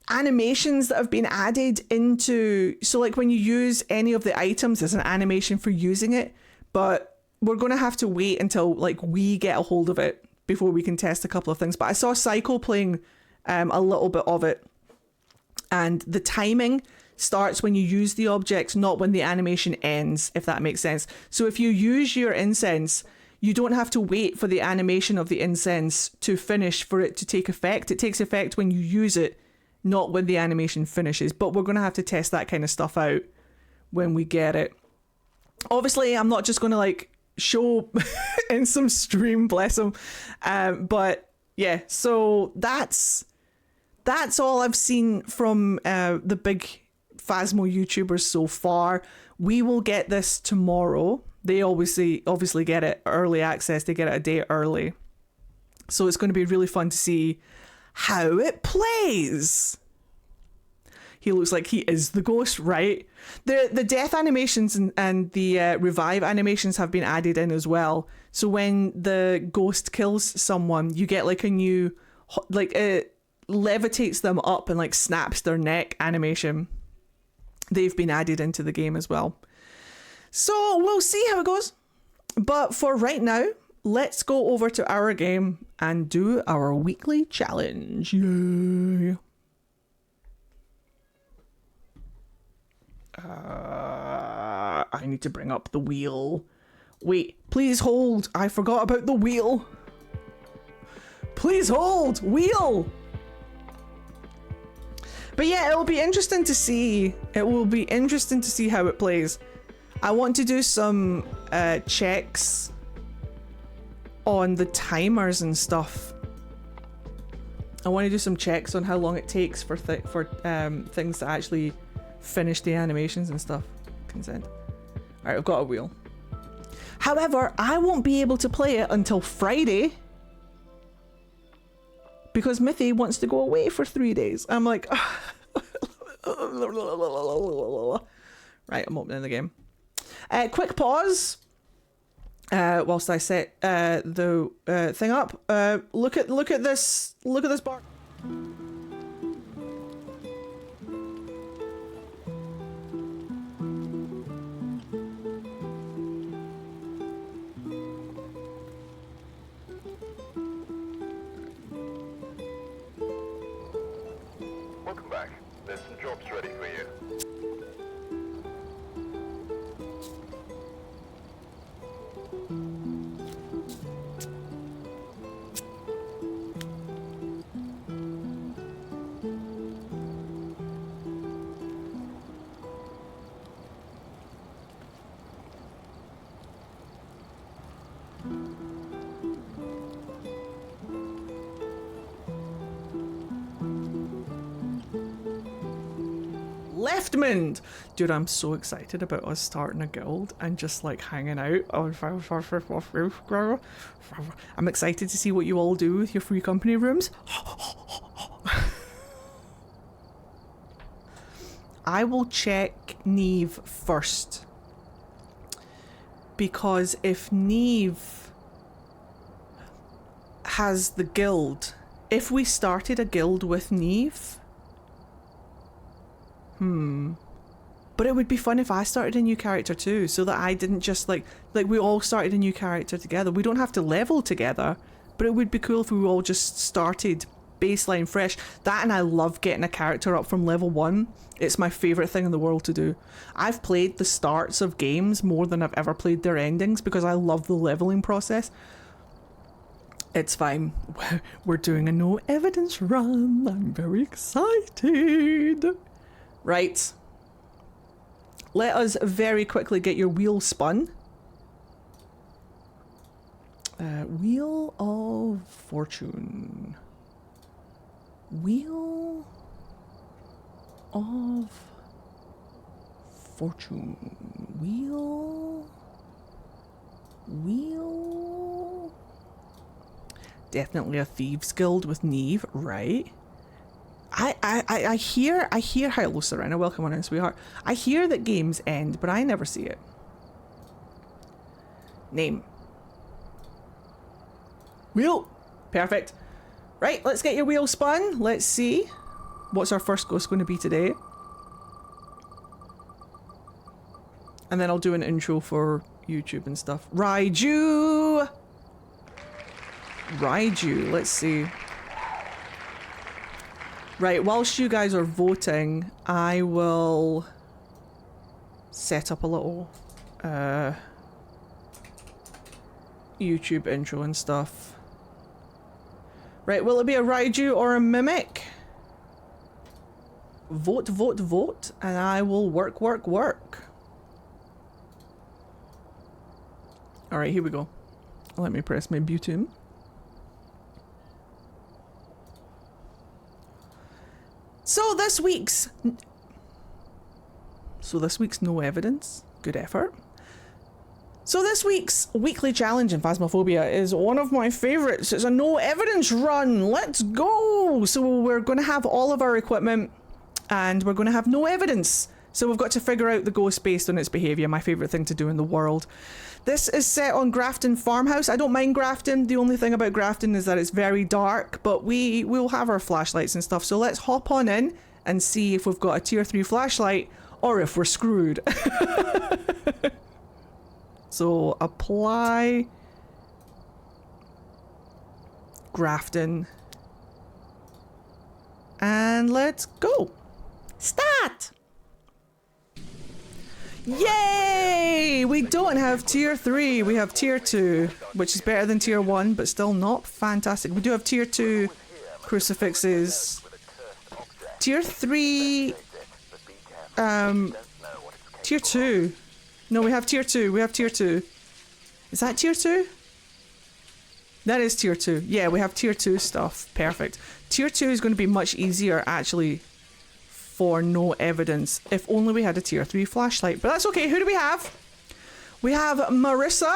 animations that have been added into, so like when you use any of the items, there's an animation for using it, but we're going to have to wait until like we get a hold of it before we can test a couple of things. But I saw Psycho playing a little bit of it, and the timing starts when you use the object, not when the animation ends, if that makes sense. So if you use your incense, you don't have to wait for the animation of the incense to finish for it to take effect. It takes effect when you use it, not when the animation finishes. But we're going to have to test that kind of stuff out when we get it. Obviously, I'm not just going to like show in some stream, bless them. But yeah, so that's all I've seen from the big Phasmo YouTubers so far. We will get this tomorrow. They obviously get it early access. They get it a day early. So it's going to be really fun to see how it plays. He looks like he is the ghost, right? The death animations and the revive animations have been added in as well. So when the ghost kills someone, you get like a new, like it levitates them up and like snaps their neck animation. They've been added into the game as well. So we'll see how it goes. But for right now, let's go over to our game and do our weekly challenge. Yay. I need to bring up the wheel. Wait, please hold. I forgot about the wheel. Please hold. Wheel. But yeah, it'll be interesting to see. It will be interesting to see how it plays. I want to do some checks on the timers and stuff. I want to do some checks on how long it takes for things to actually finish the animations and stuff. Consent. Alright, I've got a wheel. However, I won't be able to play it until Friday because Mithy wants to go away for 3 days. I'm like, right, I'm opening the game. Quick pause whilst I set the thing up. Look at this bar. Welcome back. There's some jobs ready for you. Leftman! Dude, I'm so excited about us starting a guild and just like hanging out. I'm excited to see what you all do with your free company rooms. I will check Neve first. Because if Neve has the guild, if we started a guild with Neve, but it would be fun if I started a new character too, so that I didn't just like we all started a new character together. We don't have to level together, but it would be cool if we all just started baseline fresh. That, and I love getting a character up from level 1. It's my favourite thing in the world to do. I've played the starts of games more than I've ever played their endings because I love the levelling process. It's fine. We're doing a no evidence run. I'm very excited. Right. Let us very quickly get your wheel spun. Wheel of Fortune. Wheel of Fortune. Wheel. Definitely a thieves guild with Neve, right? I hear hello Serena, welcome on in, sweetheart. I hear that games end, but I never see it. Name. Wheel. Perfect. Right, let's get your wheel spun. Let's see. What's our first ghost going to be today? And then I'll do an intro for YouTube and stuff. Raiju! Raiju, let's see. Right, whilst you guys are voting, I will set up a little YouTube intro and stuff. Right, will it be a Raiju or a Mimic? Vote, vote, vote, and I will work. Alright, here we go. Let me press my button. So this week's no evidence. Good effort. So this week's weekly challenge in Phasmophobia is one of my favourites. It's a no evidence run. Let's go! So we're going to have all of our equipment and we're going to have no evidence. So we've got to figure out the ghost based on its behaviour, my favourite thing to do in the world. This is set on Grafton Farmhouse. I don't mind Grafton. The only thing about Grafton is that it's very dark, but we'll have our flashlights and stuff. So let's hop on in and see if we've got a tier 3 flashlight or if we're screwed. So apply Grafton and let's go. Start! Yay! We don't have tier 3, we have tier 2, which is better than tier 1, but still not fantastic. We do have tier 2 crucifixes. Tier 3... tier 2. No, we have tier 2, we have tier 2. Is that tier 2? That is tier 2. Yeah, we have tier 2 stuff. Perfect. Tier 2 is going to be much easier, actually, for no evidence. If only we had a tier 3 flashlight. But that's okay. Who do we have? We have Marissa,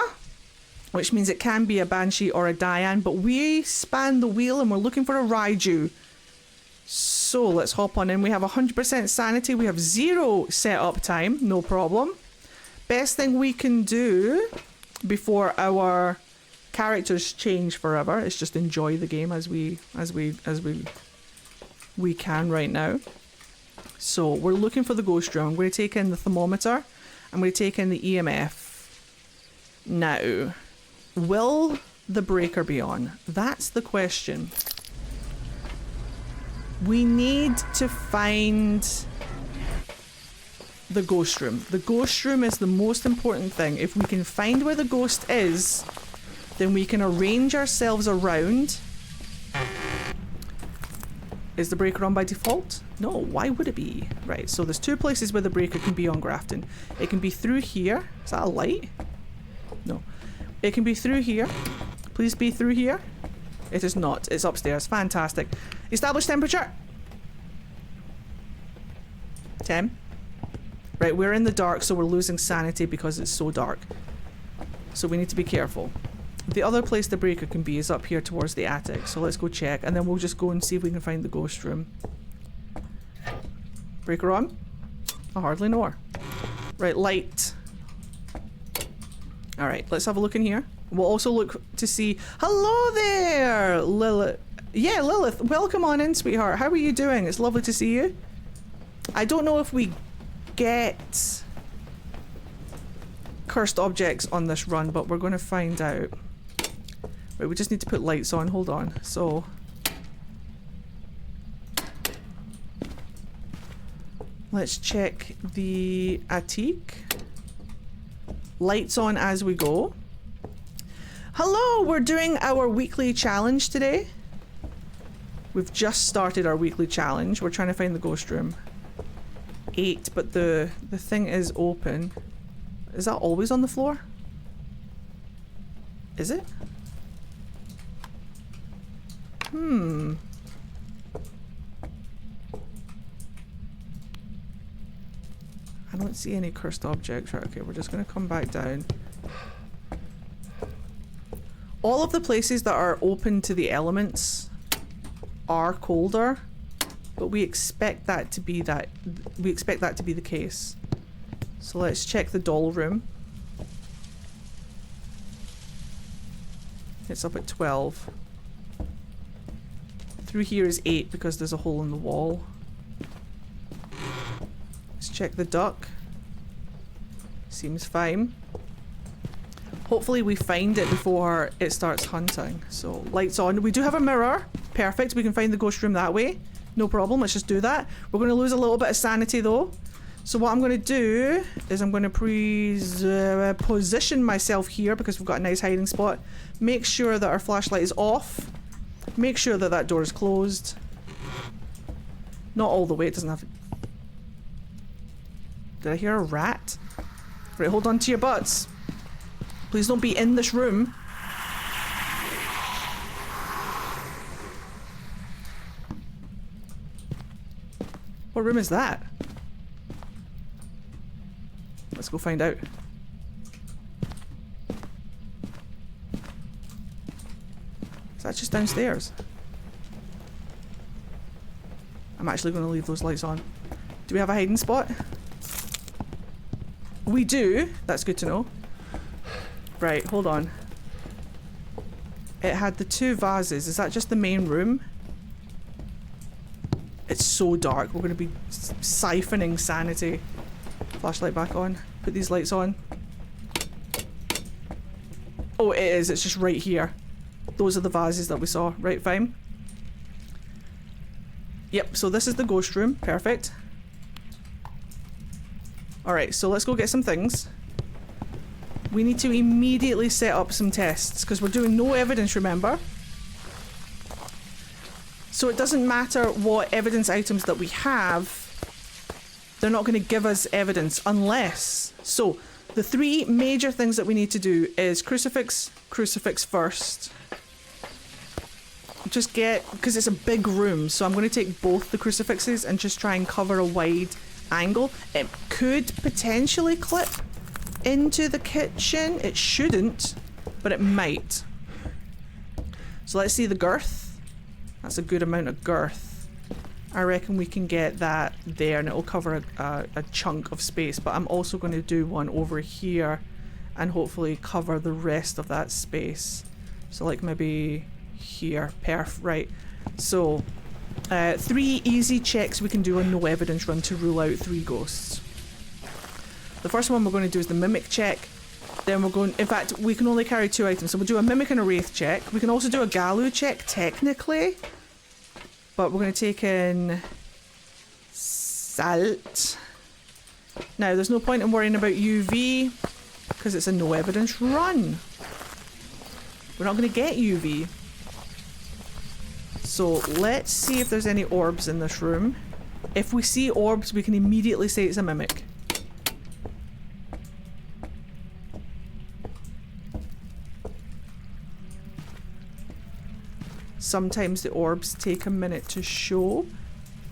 which means it can be a Banshee or a Diane, but we span the wheel and we're looking for a Raiju. So let's hop on in. We have 100% sanity. We have 0 setup time. No problem. Best thing we can do before our characters change forever is just enjoy the game as we can right now. So we're looking for the ghost room. I'm going to take in the thermometer. I'm going to take in the EMF. Now, will the breaker be on? That's the question. We need to find the ghost room. The ghost room is the most important thing. If we can find where the ghost is, then we can arrange ourselves around. Is the breaker on by default? No, why would it be? Right, so there's 2 places where the breaker can be on Grafton. It can be through here. Is that a light? No. It can be through here. Please be through here. It is not. It's upstairs. Fantastic. Establish temperature. 10. Right, we're in the dark, so we're losing sanity because it's so dark. So we need to be careful. The other place the breaker can be is up here towards the attic, so let's go check, and then we'll just go and see if we can find the ghost room. Breaker on? I hardly know her. Right, light. Alright, let's have a look in here. We'll also look to see... Hello there, Lilith. Yeah, Lilith, welcome on in, sweetheart. How are you doing? It's lovely to see you. I don't know if we get cursed objects on this run, but we're going to find out. Right, we just need to put lights on. Hold on. So, Let's check the attic. Lights on as we go. Hello, we're doing our weekly challenge today. We've just started our weekly challenge. We're trying to find the ghost room. 8, but the thing is open. Is that always on the floor? Is it? I don't see any cursed objects. Right, okay, we're just gonna come back down. All of the places that are open to the elements are colder, but we expect that to be the case. So let's check the doll room. It's up at 12. Through here is 8 because there's a hole in the wall. Let's check the duck. Seems fine. Hopefully we find it before it starts hunting. So lights on. We do have a mirror. Perfect. We can find the ghost room that way. No problem. Let's just do that. We're going to lose a little bit of sanity though. So what I'm going to do is I'm going to position myself here because we've got a nice hiding spot. Make sure that our flashlight is off. Make sure that that door is closed. Not all the way. It doesn't have to... Did I hear a rat? Right, hold on to your butts. Please don't be in this room. What room is that? Let's go find out. Is that just downstairs? I'm actually going to leave those lights on. Do we have a hiding spot? We do. That's good to know. Right, hold on. It had the 2 vases. Is that just the main room? It's so dark. We're going to be siphoning sanity. Flashlight back on. Put these lights on. Oh, it is. It's just right here. Those are the vases that we saw. Right, fine. Yep, so this is the ghost room. Perfect. Alright, so let's go get some things. We need to immediately set up some tests because we're doing no evidence, remember? So it doesn't matter what evidence items that we have, they're not going to give us evidence unless... So, the 3 major things that we need to do is crucifix first. Just get... Because it's a big room, so I'm going to take both the crucifixes and just try and cover a wide angle. It could potentially clip into the kitchen. It shouldn't, but it might. So let's see the girth. That's a good amount of girth. I reckon we can get that there and it'll cover a chunk of space, but I'm also going to do one over here and hopefully cover the rest of that space. So like maybe here. Right. So 3 easy checks we can do on no evidence run to rule out 3 ghosts. The first one we're going to do is the mimic check. Then we're going... In fact, we can only carry 2 items. So we'll do a mimic and a wraith check. We can also do a Galu check, technically. But we're going to take in... Salt. Now, there's no point in worrying about UV. Because it's a no evidence run. We're not going to get UV. So let's see if there's any orbs in this room. If we see orbs, we can immediately say it's a mimic. Sometimes the orbs take a minute to show.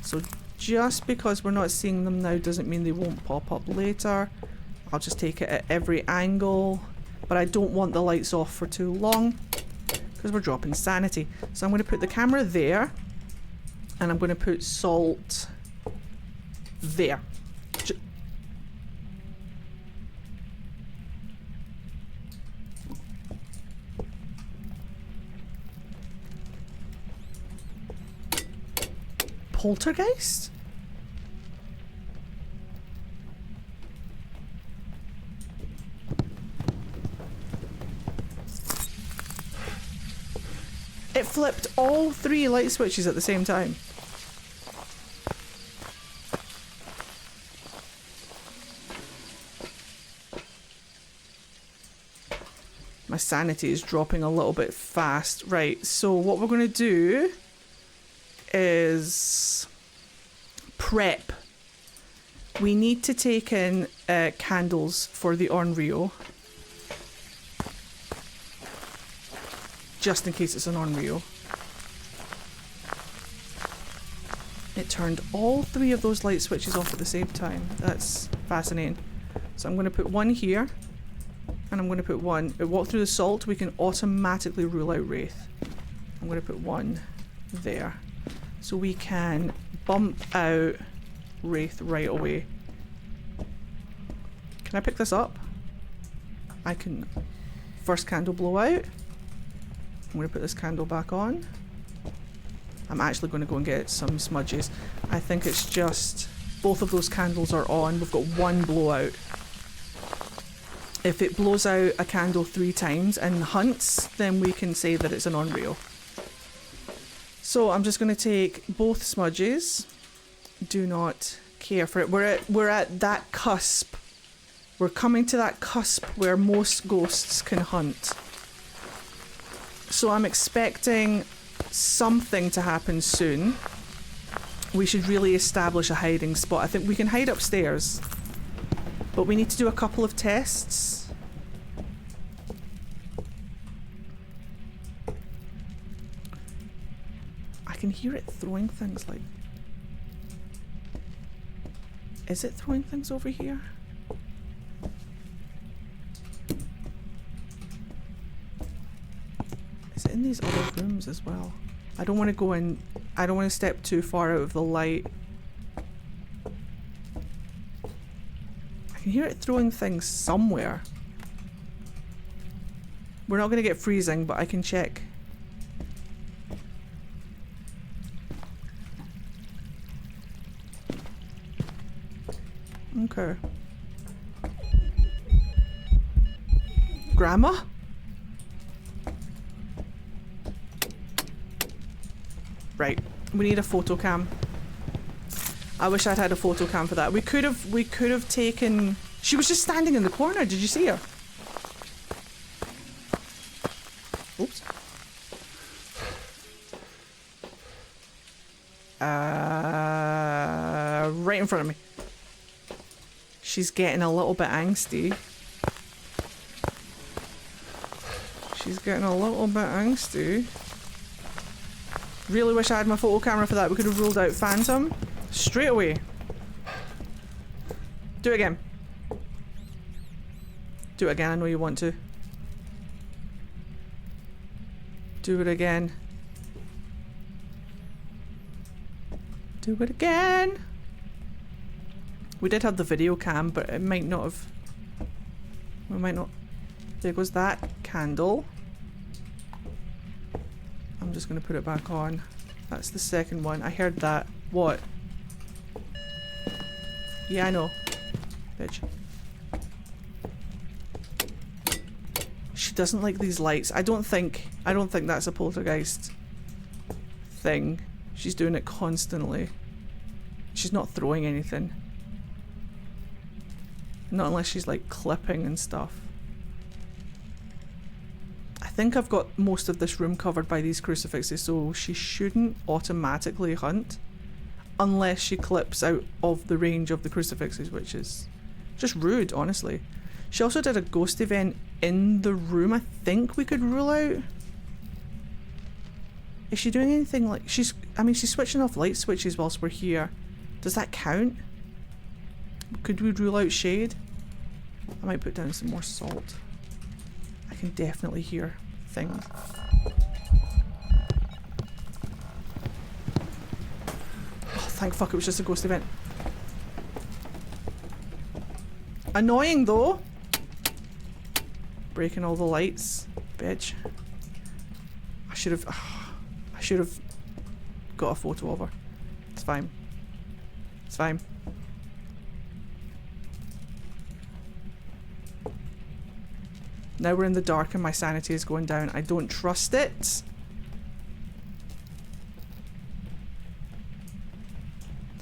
So just because we're not seeing them now doesn't mean they won't pop up later. I'll just take it at every angle. But I don't want the lights off for too long because we're dropping sanity. So I'm going to put the camera there and I'm going to put salt there. Poltergeist? It flipped all 3 light switches at the same time. sanity is dropping a little bit fast. Right, so what we're going to do is prep. We need to take in candles for the Unreal. Just in case it's an Unreal. It turned all 3 of those light switches off at the same time. That's fascinating. So I'm going to put one here. And I'm going to put one. Walk through the salt, we can automatically rule out Wraith. I'm going to put one there. So we can bump out Wraith right away. Can I pick this up? I can. First candle blow out. I'm going to put this candle back on. I'm actually going to go and get some smudges. I think it's just both of those candles are on. We've got one blowout. If it blows out a candle 3 times and hunts, then we can say that it's an Unreal. So I'm just going to take both smudges. Do not care for it. We're at that cusp. We're coming to that cusp where most ghosts can hunt. So I'm expecting something to happen soon. We should really establish a hiding spot. I think we can hide upstairs. But we need to do a couple of tests. I can hear it throwing things like... Is it throwing things over here? Is it in these other rooms as well? I don't want to go in... I don't want to step too far out of the light. I can hear it throwing things somewhere. We're not going to get freezing, but I can check. Okay. Grandma? Right. We need a photo cam. I wish I'd had a photo cam for that. We could have taken... She was just standing in the corner. Did you see her? Oops. Right in front of me. She's getting a little bit angsty. She's getting a little bit angsty. Really wish I had my photo camera for that. We could have ruled out Phantom. Straight away. Do it again. Do it again, I know you want to. Do it again. Do it again. We did have the video cam, but it might not have... We might not... There goes that candle. I'm just going to put it back on. That's the second one. I heard that. What? Yeah, I know. Bitch. She doesn't like these lights. I don't think that's a poltergeist thing. She's doing it constantly. She's not throwing anything. Not unless she's like clipping and stuff. I think I've got most of this room covered by these crucifixes, so she shouldn't automatically hunt unless she clips out of the range of the crucifixes, which is just rude, honestly. She also did a ghost event in the room. I think we could rule out. Is she doing anything like... she's switching off light switches whilst we're here. Does that count? Could we rule out shade? I might put down some more salt. I can definitely hear things. Oh, thank fuck it was just a ghost event. Annoying though. Breaking all the lights. Bitch. I should have got a photo of her. It's fine. It's fine. Now we're in the dark and my sanity is going down. I don't trust it.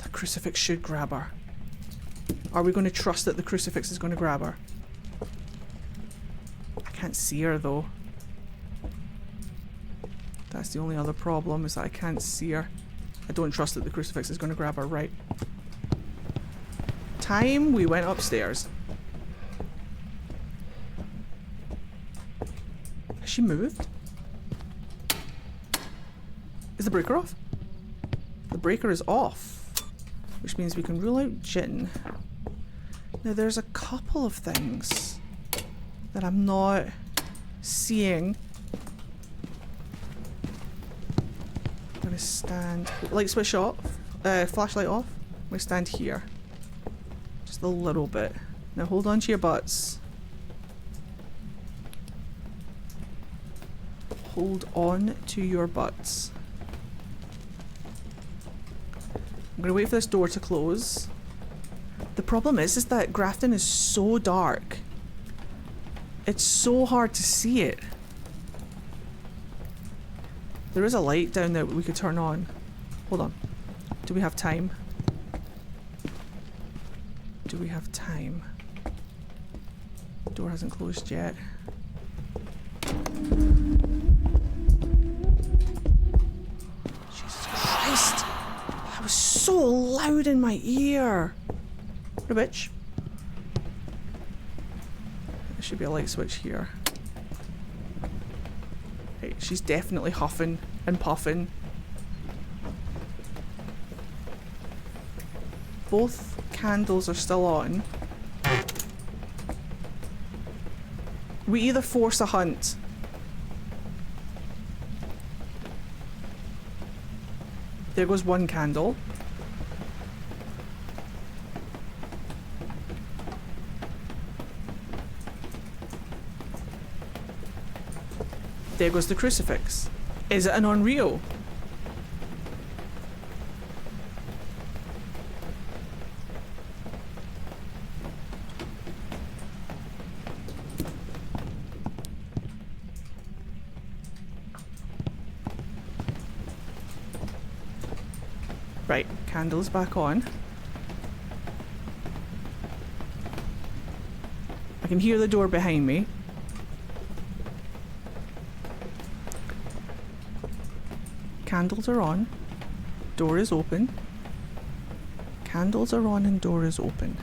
The crucifix should grab her. Are we going to trust that the crucifix is going to grab her? I can't see her though. That's the only other problem, is that I can't see her. I don't trust that the crucifix is going to grab her. Right. Time we went upstairs. Has she moved? Is the breaker off? The breaker is off, which means we can rule out Jinn. Now there's a couple of things that I'm not seeing. I'm gonna stand. Light switch off. Flashlight off. I'm gonna stand here. Just a little bit. Now hold on to your butts. Hold on to your butts. I'm gonna wait for this door to close. The problem is that Grafton is so dark. It's so hard to see it. There is a light down there we could turn on. Hold on. Do we have time? Do we have time? Door hasn't closed yet. Jesus Christ! That was so loud in my ear. What a bitch. There should be a light switch here. Right, she's definitely huffing and puffing. Both candles are still on. We either force a hunt. There goes one candle. There goes the crucifix. Is it an unreal? Right, candles back on. I can hear the door behind me. Candles are on. Door is open. Candles are on and door is open.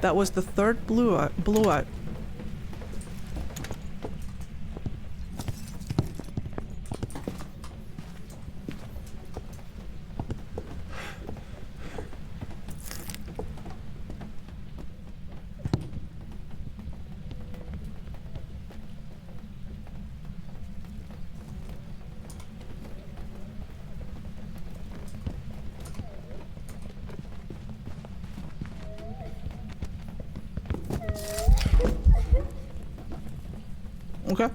That was the third blowout. Okay.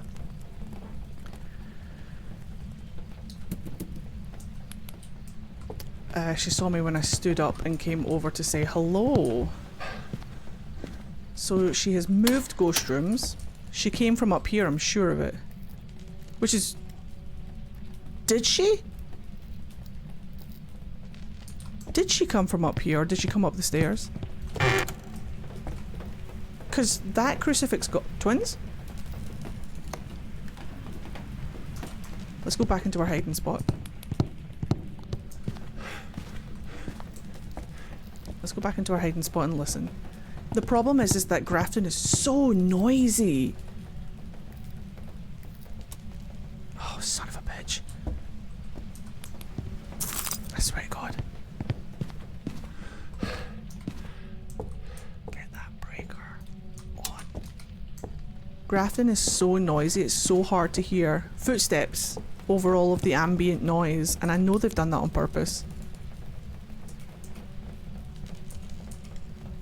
She saw me when I stood up and came over to say hello. So she has moved ghost rooms. She came from up here, I'm sure of it. Which is... Did she? Did she come from up here or did she come up the stairs? Because that crucifix got... Twins? Let's go back into our hiding spot. Let's go back into our hiding spot and listen. The problem is that Grafton is so noisy. Oh, son of a bitch. I swear to God. Get that breaker on. Grafton is so noisy, it's so hard to hear footsteps over all of the ambient noise, and I know they've done that on purpose.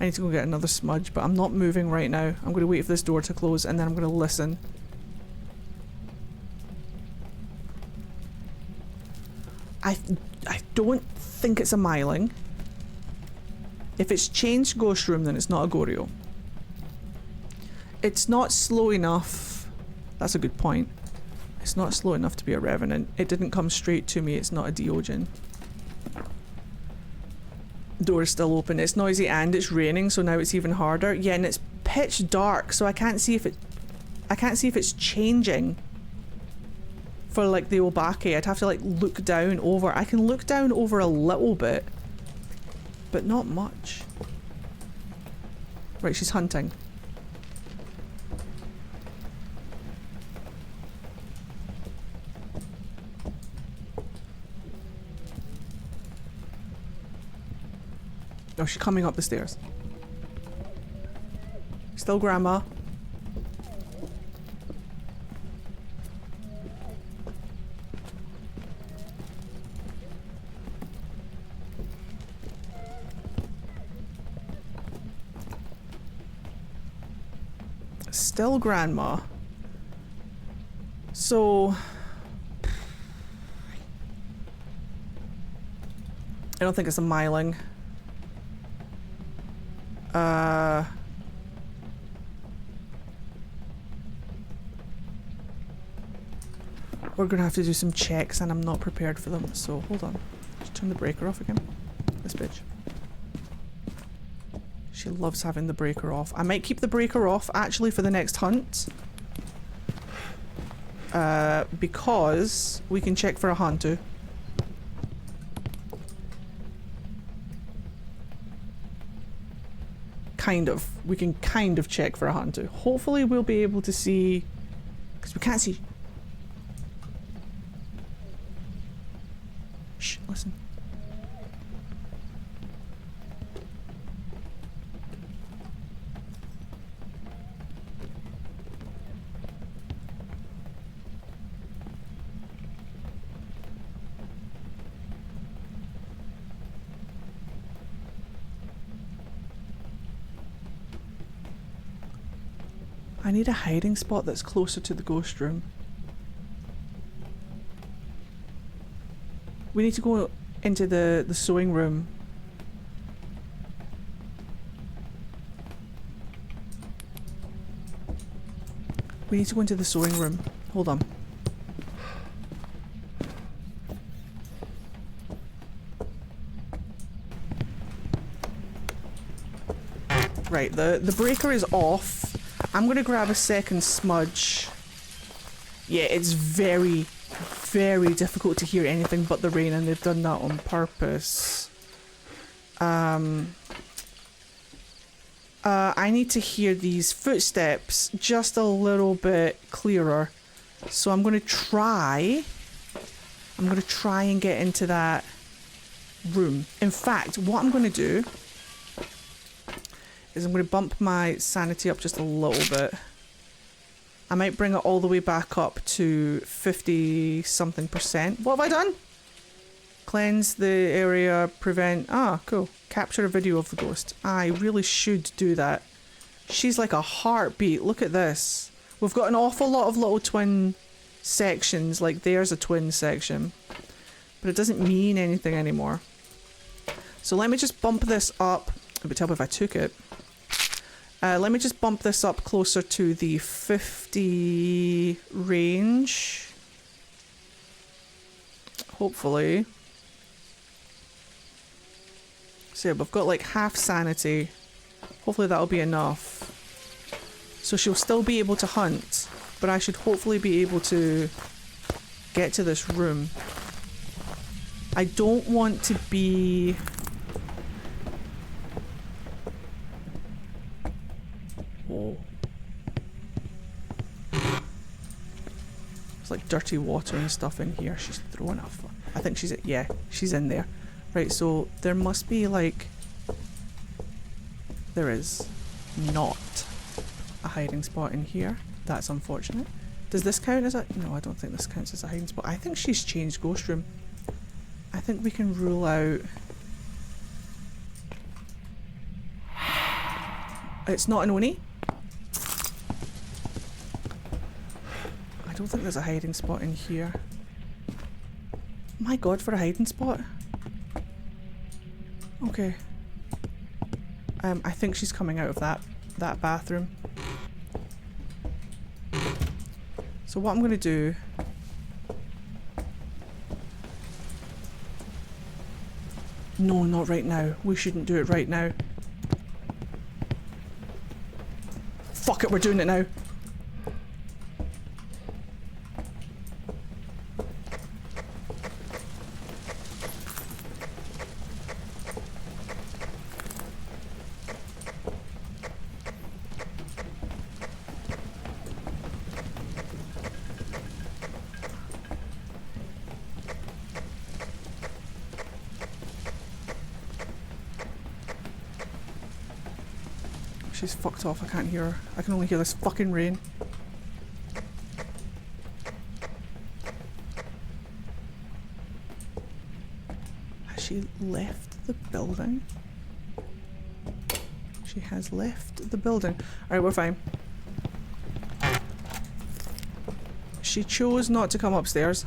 I need to go get another smudge, but I'm not moving right now. I'm going to wait for this door to close and then I'm going to listen. I don't think it's a myling. If it's changed ghost room, then it's not a Goryo. It's not slow enough. That's a good point. It's not slow enough to be a revenant. It didn't come straight to me. It's not a Deogen. Door's still open. It's noisy and it's raining, so now it's even harder. Yeah, and it's pitch dark, so I can't see if it's changing for like the Obake. I'd have to like look down over. I can look down over a little bit, but not much. Right, she's hunting. Oh, she's coming up the stairs. Still grandma. Still grandma. So I don't think it's a miling. We're gonna have to do some checks and I'm not prepared for them, so hold on. Just turn the breaker off again. This bitch. She loves having the breaker off. I might keep the breaker off actually for the next hunt. Because we can check for a Hantu. Kind of. We can kind of check for a Hantu. Hopefully we'll be able to see... Because we can't see... Shh, listen. I need a hiding spot that's closer to the ghost room. We need to go into the sewing room. We need to go into the sewing room. Hold on. Right, the breaker is off. I'm gonna grab a second smudge. Yeah, it's very, very difficult to hear anything but the rain, and they've done that on purpose. I need to hear these footsteps just a little bit clearer. So I'm gonna try and get into that room. In fact, what I'm gonna do is I'm going to bump my sanity up just a little bit. I might bring it all the way back up to 50 something %. What have I done? Cleanse the area, prevent... Ah, cool. Capture a video of the ghost. I really should do that. She's like a heartbeat. Look at this. We've got an awful lot of little twin sections. Like there's a twin section. But it doesn't mean anything anymore. So let me just bump this up. It would help if I took it. Let me just bump this up closer to the 50 range. Hopefully. So yeah, we've got like half sanity. Hopefully that'll be enough. So she'll still be able to hunt, but I should hopefully be able to get to this room. I don't want to be... Whoa. There's like dirty water and stuff in here. She's throwing up. I think she's... Yeah, she's in there. Right, so there must be like... There is not a hiding spot in here. That's unfortunate. Does this count as a... No, I don't think this counts as a hiding spot. I think she's changed ghost room. I think we can rule out... It's not an Oni. I don't think there's a hiding spot in here. My god, for a hiding spot. Okay. I think she's coming out of that bathroom. So what I'm going to do... No, not right now. We shouldn't do it right now. Fuck it, we're doing it now. She's fucked off, I can't hear her. I can only hear this fucking rain. Has she left the building? She has left the building. Alright, we're fine. She chose not to come upstairs.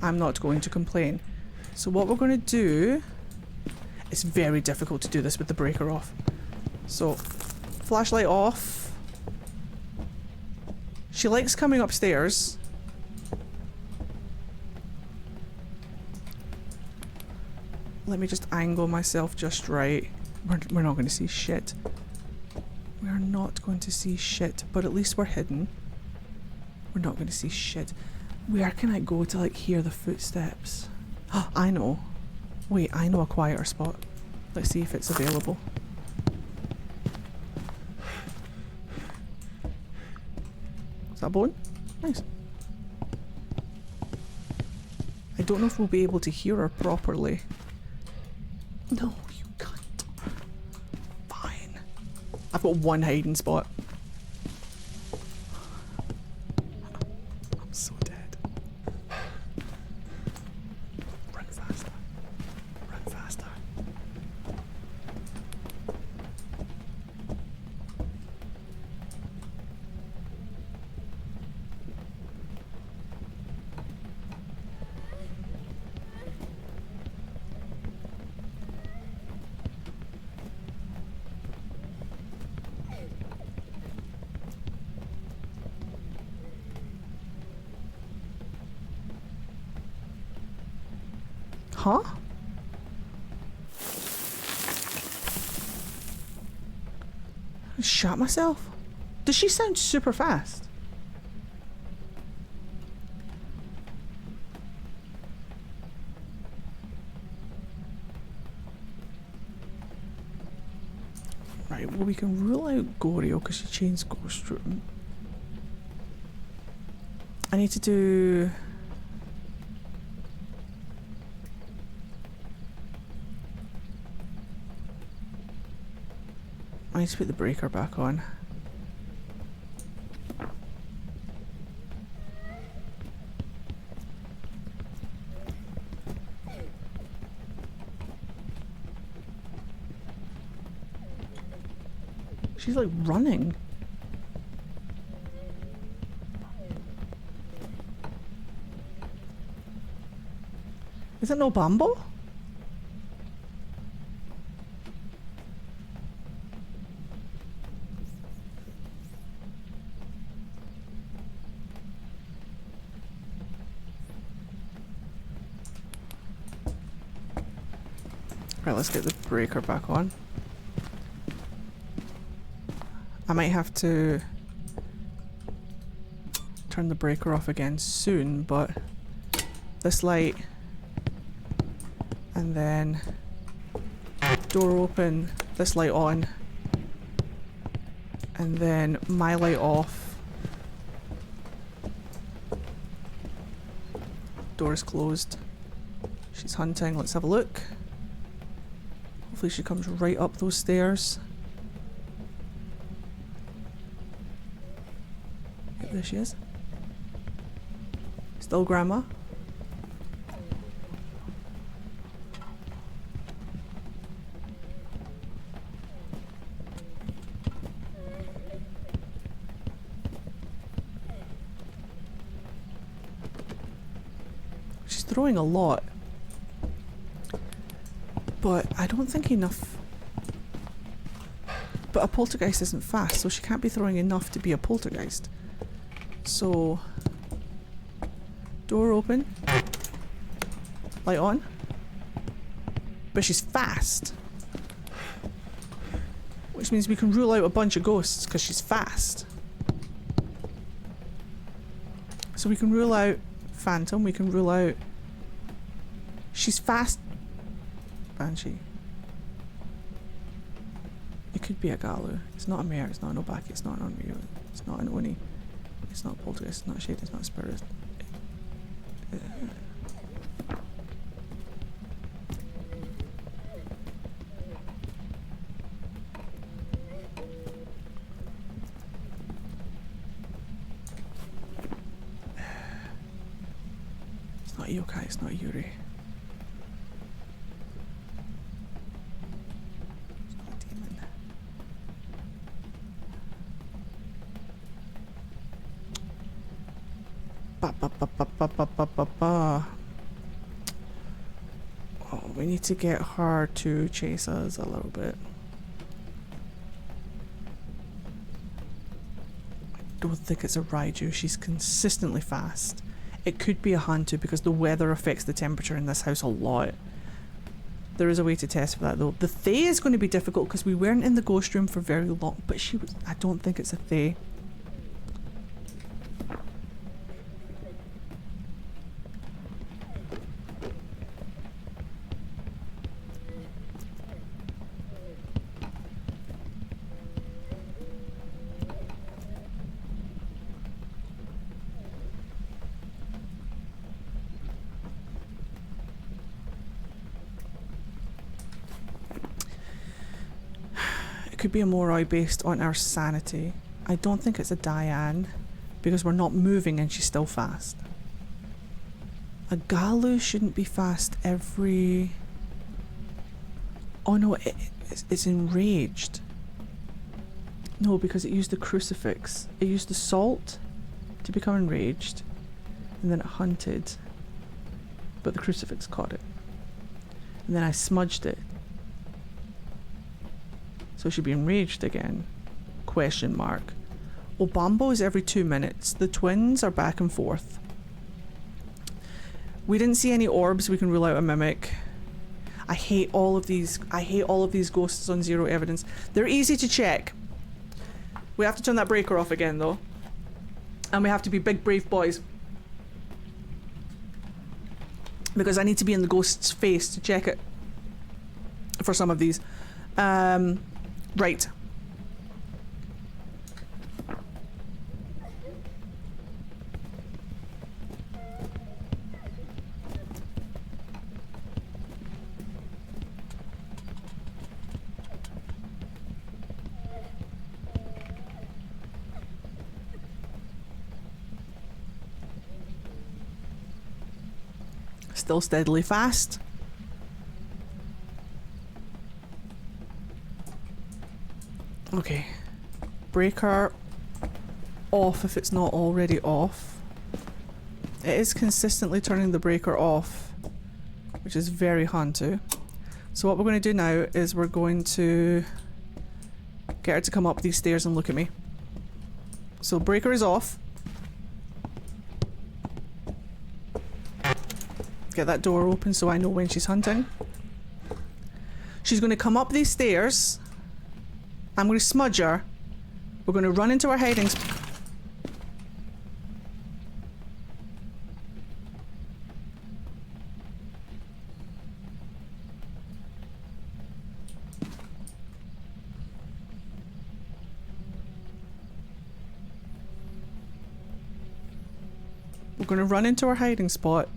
I'm not going to complain. So what we're going to do... It's very difficult to do this with the breaker off. So... Flashlight off. She likes coming upstairs. Let me just angle myself just right. We're not going to see shit. We're not going to see shit, but at least we're hidden. We're not going to see shit. Where can I go to like hear the footsteps? Oh, I know. Wait, I know a quieter spot. Let's see if it's available. Is that a bone? Nice. I don't know if we'll be able to hear her properly. No, you can't. Fine. I've got one hiding spot. I'm so dead. Run faster. Run faster. Huh? I shot myself? Does she sound super fast? Right, well we can rule out Gorio because she changed Ghost Room. I need to do... I need to put the breaker back on. She's like running. Is it no Bumble? Right, let's get the breaker back on. I might have to turn the breaker off again soon, but this light and then door open, this light on, and then my light off. Door is closed. She's hunting. Let's have a look. Hopefully she comes right up those stairs. Yep, there she is. Still grandma. She's throwing a lot. But I don't think enough. But a poltergeist isn't fast, so she can't be throwing enough to be a poltergeist. So... door open. Light on. But she's fast. Which means we can rule out a bunch of ghosts because she's fast. So we can rule out Phantom, we can rule out... She's fast. Banshee. It could be a Galu. It's not a mare, it's not an Obaki, it's not an Onryu, it's not an Oni. It's not Poltergeist, it's not a Shade, it's not a Spirit. It's not Yokai, it's not Yuri. It's not a demon. Oh, we need to get her to chase us a little bit. I don't think it's a Raiju. She's consistently fast. It could be a Hantu because the weather affects the temperature in this house a lot. There is a way to test for that though. The Fae is going to be difficult because we weren't in the ghost room for very long, but she was... I don't think it's a Fae. Could be a Moroi based on our sanity. I don't think it's a Diane because we're not moving and she's still fast. A Galu shouldn't be fast every... Oh no, it's enraged. No, because it used the crucifix. It used the salt to become enraged and then it hunted, but the crucifix caught it. And then I smudged it. So she'd be enraged again. Question mark. Obambo is every 2 minutes. The twins are back and forth. We didn't see any orbs. We can rule out a mimic. I hate all of these. I hate all of these ghosts on zero evidence. They're easy to check. We have to turn that breaker off again though. And we have to be big brave boys. Because I need to be in the ghost's face to check it. For some of these. Right. Still steadily fast. Okay, breaker off if it's not already off. It is consistently turning the breaker off, which is very Hantu. So what we're going to do now is we're going to get her to come up these stairs and look at me. So breaker is off. Get that door open so I know when she's hunting. She's going to come up these stairs. I'm going to smudge her. We're going to run into our hiding spot. We're going to run into our hiding spot.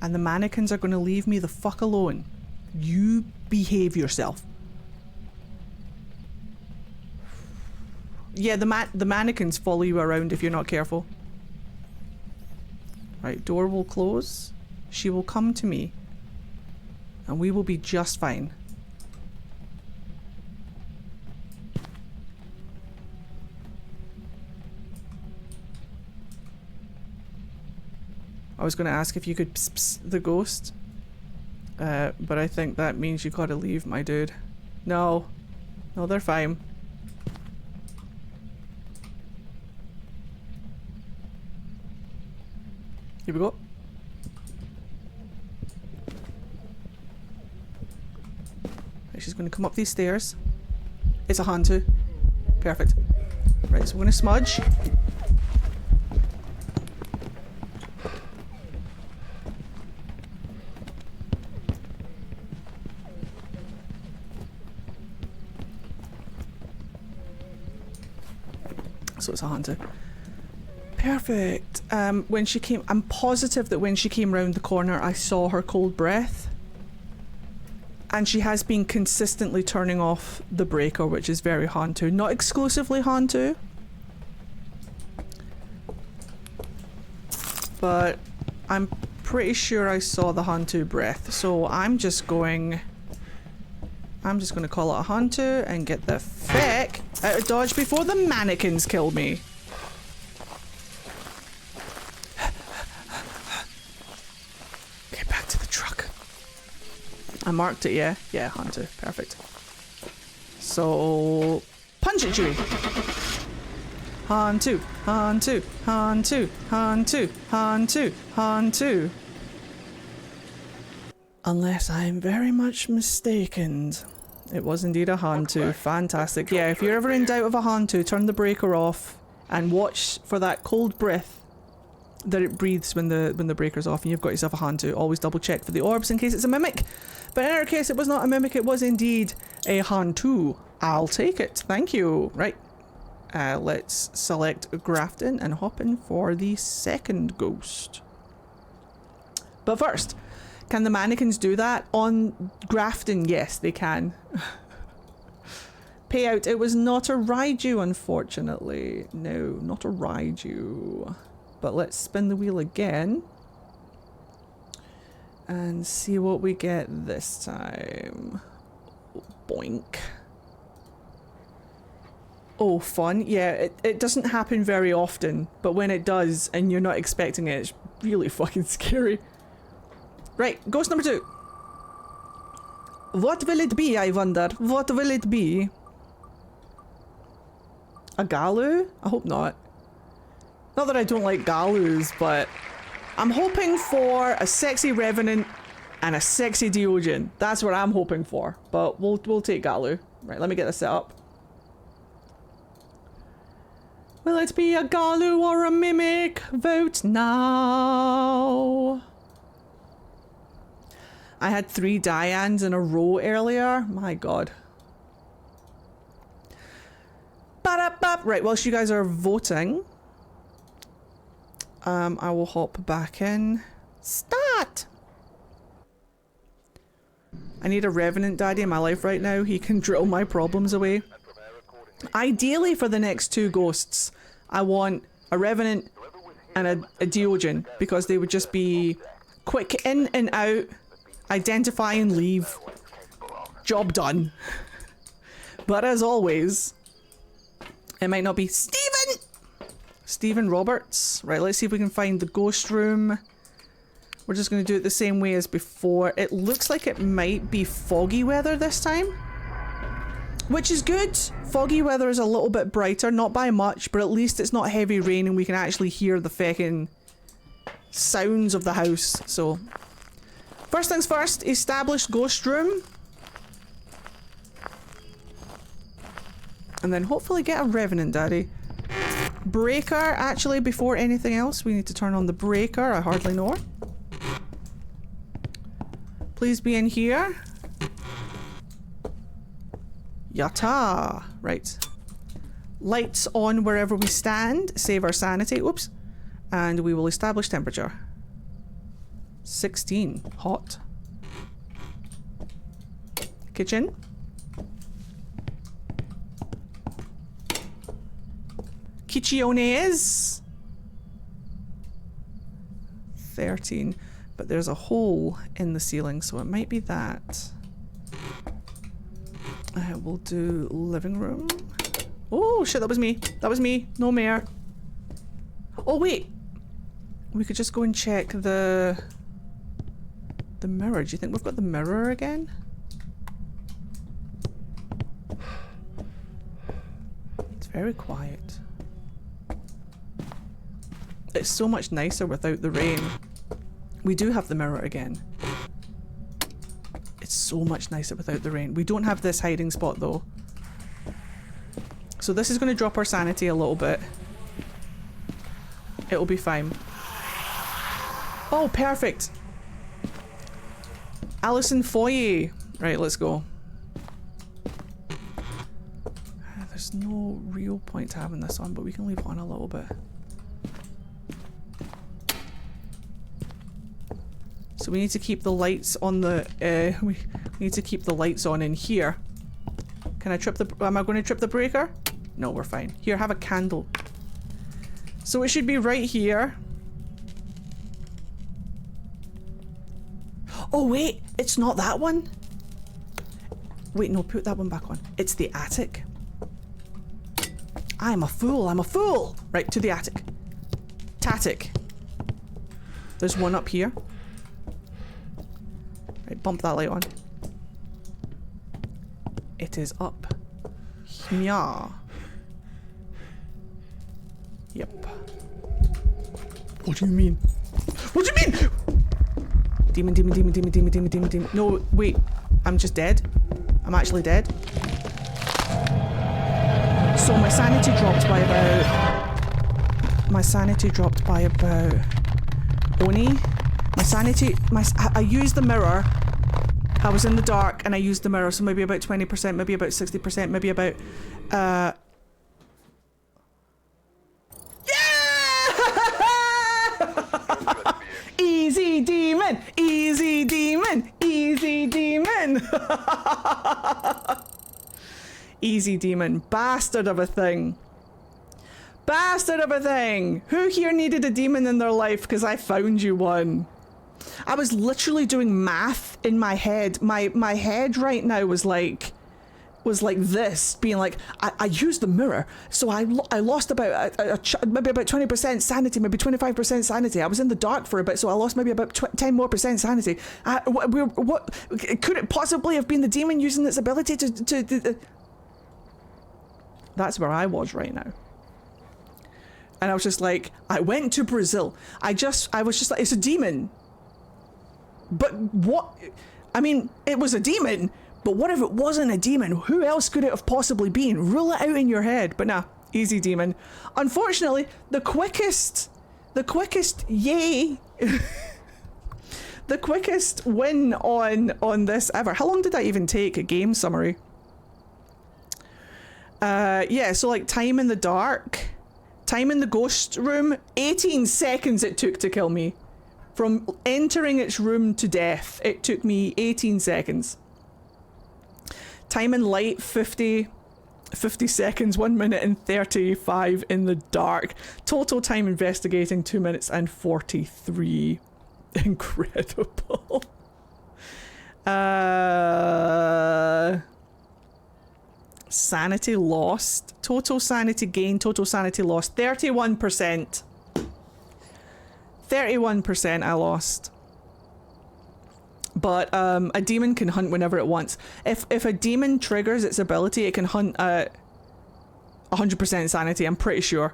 And the mannequins are going to leave me the fuck alone. You behave yourself. Yeah, the mannequins follow you around if you're not careful. Right, door will close. She will come to me. And we will be just fine. I was going to ask if you could pss, pss the ghost. But I think that means you gotta leave, my dude. No. No, they're fine. Here we go. she's going to come up these stairs. It's a Hantu. Perfect. Right, so we're going to smudge. So it's a Hantu. Perfect. When she came, I'm positive that when she came round the corner, I saw her cold breath. And she has been consistently turning off the breaker, which is very Hantu. Not exclusively Hantu. But I'm pretty sure I saw the Hantu breath. So I'm just going to call it a Hantu and get the feck out of dodge before the mannequins kill me. Get back to the truck. I marked it, yeah? Yeah, Hantu. Perfect. So... punch it, Chewie! Hantu, Hantu, Hantu, Hantu, Hantu, Hantu. Unless I'm very much mistaken. It was indeed a Hantu. Fantastic. Yeah, if you're ever in doubt of a Hantu, turn the breaker off and watch for that cold breath that it breathes when the breaker's off and you've got yourself a Hantu. Always double check for the orbs in case it's a mimic. But in our case, it was not a mimic, it was indeed a Hantu. I'll take it. Thank you. Right. Let's select Grafton and hop in for the second ghost. But first, can the mannequins do that? On Grafton, yes, they can. Payout, it was not a Raiju, unfortunately. No, not a Raiju. But let's spin the wheel again. And see what we get this time. Boink. Oh, fun. Yeah, it doesn't happen very often, but when it does and you're not expecting it, it's really fucking scary. Right, ghost number 2. What will it be, I wonder? What will it be? A Galu? I hope not. Not that I don't like Galus, but I'm hoping for a sexy Revenant and a sexy Deogen. That's what I'm hoping for, but we'll take Galu. Right, let me get this set up. Will it be a Galu or a Mimic? Vote now. I had 3 Dians in a row earlier. My god. Right, whilst you guys are voting, I will hop back in. Start! I need a Revenant daddy in my life right now. He can drill my problems away. Ideally, for the next 2 ghosts, I want a Revenant and a Deogen, because they would just be quick in and out, identify and leave. Job done. But as always, it might not be Stephen Roberts. Right, let's see if we can find the ghost room. We're just going to do it the same way as before. It looks like it might be foggy weather this time, which is good. Foggy weather is a little bit brighter, not by much, but at least it's not heavy rain and we can actually hear the feckin' sounds of the house. So, first things first, establish ghost room. And then hopefully get a Revenant daddy. Breaker, actually, before anything else, we need to turn on the breaker. I hardly know her. Please be in here. Yatta! Right. Lights on wherever we stand. Save our sanity. Oops. And we will establish temperature. 16. Hot. Kitchen. Kitcheones. 13. But there's a hole in the ceiling, so it might be that. We'll do living room. Oh shit, that was me. That was me. No mare. Oh wait. We could just go and check the mirror. Do you think we've got the mirror again? It's very quiet. It's so much nicer without the rain. We do have the mirror again. It's It's so much nicer without the rain. We don't have this hiding spot though. So this is going to drop our sanity a little bit. It'll be fine. Oh, perfect. Alison Foyer. Right, let's go. There's no real point to having this on, but we can leave it on a little bit. So we need to keep the lights on the, we need to keep the lights on in here. Can I trip the, am I going to trip the breaker? No, we're fine. Here, have a candle. So it should be right here. Oh wait, it's not that one. Wait, no, put that one back on. It's the attic. I'm a fool, I'm a fool! Right, to the attic. Tattic. There's one up here. Right, bump that light on. It is up. Yeah. Yep. What do you mean? What do you mean? Demon, demon, demon, demon, demon, demon, demon, demon. No, wait. I'm just dead. I'm actually dead. So my sanity dropped by about... My sanity dropped by about... Oni? My sanity... I used the mirror. I was in the dark and I used the mirror, so maybe about 20%, maybe about 60%, maybe about... Easy demon! Easy demon! Easy demon! Easy demon. Bastard of a thing. Bastard of a thing! Who here needed a demon in their life? Because I found you one. I was literally doing math in my head. My head right now was like this, being like, I used the mirror, so I lost about maybe about 20% sanity, maybe 25% sanity. I was in the dark for a bit, so I lost maybe about 10% more sanity. What could it possibly have been? The demon using its ability to That's where I was right now. And I was just like, I went to Brazil. I was just like, it's a demon. But what? I mean, it was a demon. But what if it wasn't a demon? Who else could it have possibly been? Rule it out in your head. But nah, easy demon. Unfortunately, the quickest, yay, the quickest win on this ever. How long did that even take? A game summary. Yeah, so like time in the dark, time in the ghost room, 18 seconds it took to kill me. From entering its room to death, it took me 18 seconds. Time in light, 50 seconds, 1 minute and 35 in the dark. Total time investigating, 2 minutes and 43. Incredible. Sanity lost. Total sanity gain, total sanity lost. 31%. 31% I lost. But a demon can hunt whenever it wants. If a demon triggers its ability, it can hunt 100% sanity, I'm pretty sure.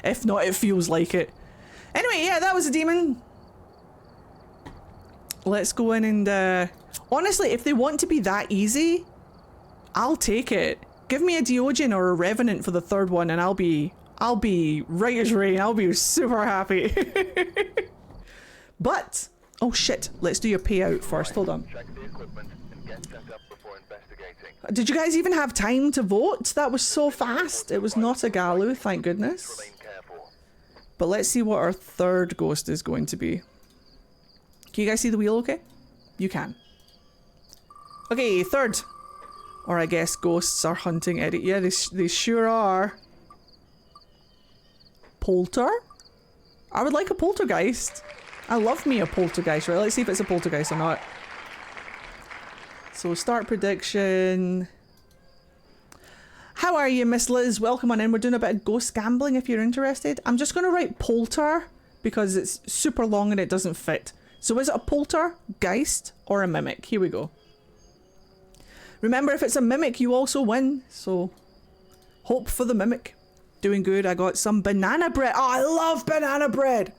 If not, it feels like it. Anyway, yeah, that was a demon. Let's go in and... honestly, if they want to be that easy, I'll take it. Give me a Diogen or a Revenant for the third one and I'll be right as rain. I'll be super happy. But... oh shit, let's do your payout first. Hold on. Check the equipment and get set up before investigating. Did you guys even have time to vote? That was so fast. It was not a Galu, thank goodness. Remain careful. But let's see what our third ghost is going to be. Can you guys see the wheel okay? You can. Okay, third. Or I guess ghosts are hunting Eddie. Yeah, they sure are. Polter? I would like a poltergeist. I love me a poltergeist, right? Let's see if it's a poltergeist or not. So start prediction. How are you, Miss Liz? Welcome on in. We're doing a bit of ghost gambling if you're interested. I'm just going to write polter because it's super long and it doesn't fit. So is it a poltergeist or a mimic? Here we go. Remember, if it's a mimic, you also win. So hope for the mimic. Doing good. I got some banana bread. Oh, I love banana bread.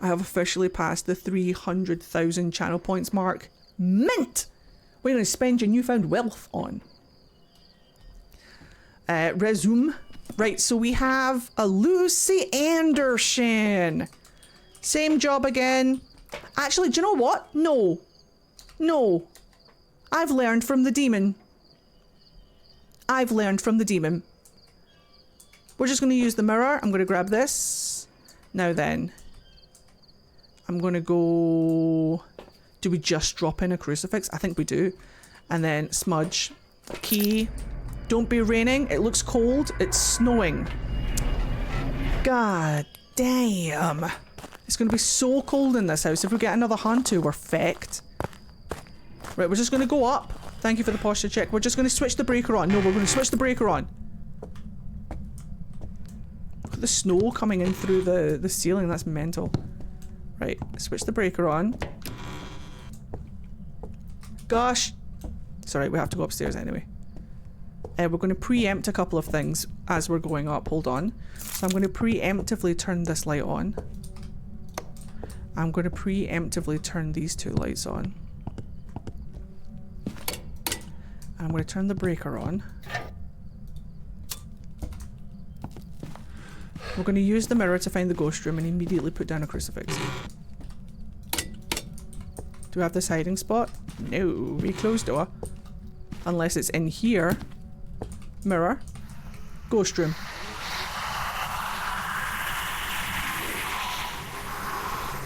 I have officially passed the 300,000 channel points mark. Mint! What are you going to spend your newfound wealth on? Resume. Right, so we have a Lucy Anderson. Same job again. Actually, do you know what? No. No. I've learned from the demon. I've learned from the demon. We're just going to use the mirror. I'm going to grab this. Now then. I'm going to go... Do we just drop in a crucifix? I think we do. And then smudge. Key. Don't be raining. It looks cold. It's snowing. God damn. It's going to be so cold in this house. If we get another Hantu, we're fecked. Right, we're just going to go up. Thank you for the posture check. We're just going to switch the breaker on. No, we're going to switch the breaker on. Look at the snow coming in through the ceiling. That's mental. Right, switch the breaker on. Gosh. It's alright, we have to go upstairs anyway. We're going to preempt a couple of things as we're going up. Hold on. So I'm going to preemptively turn this light on. I'm going to preemptively turn these two lights on. I'm going to turn the breaker on. We're going to use the mirror to find the ghost room and immediately put down a crucifix. Do we have this hiding spot? No. We close door. Unless it's in here. Mirror. Ghost room.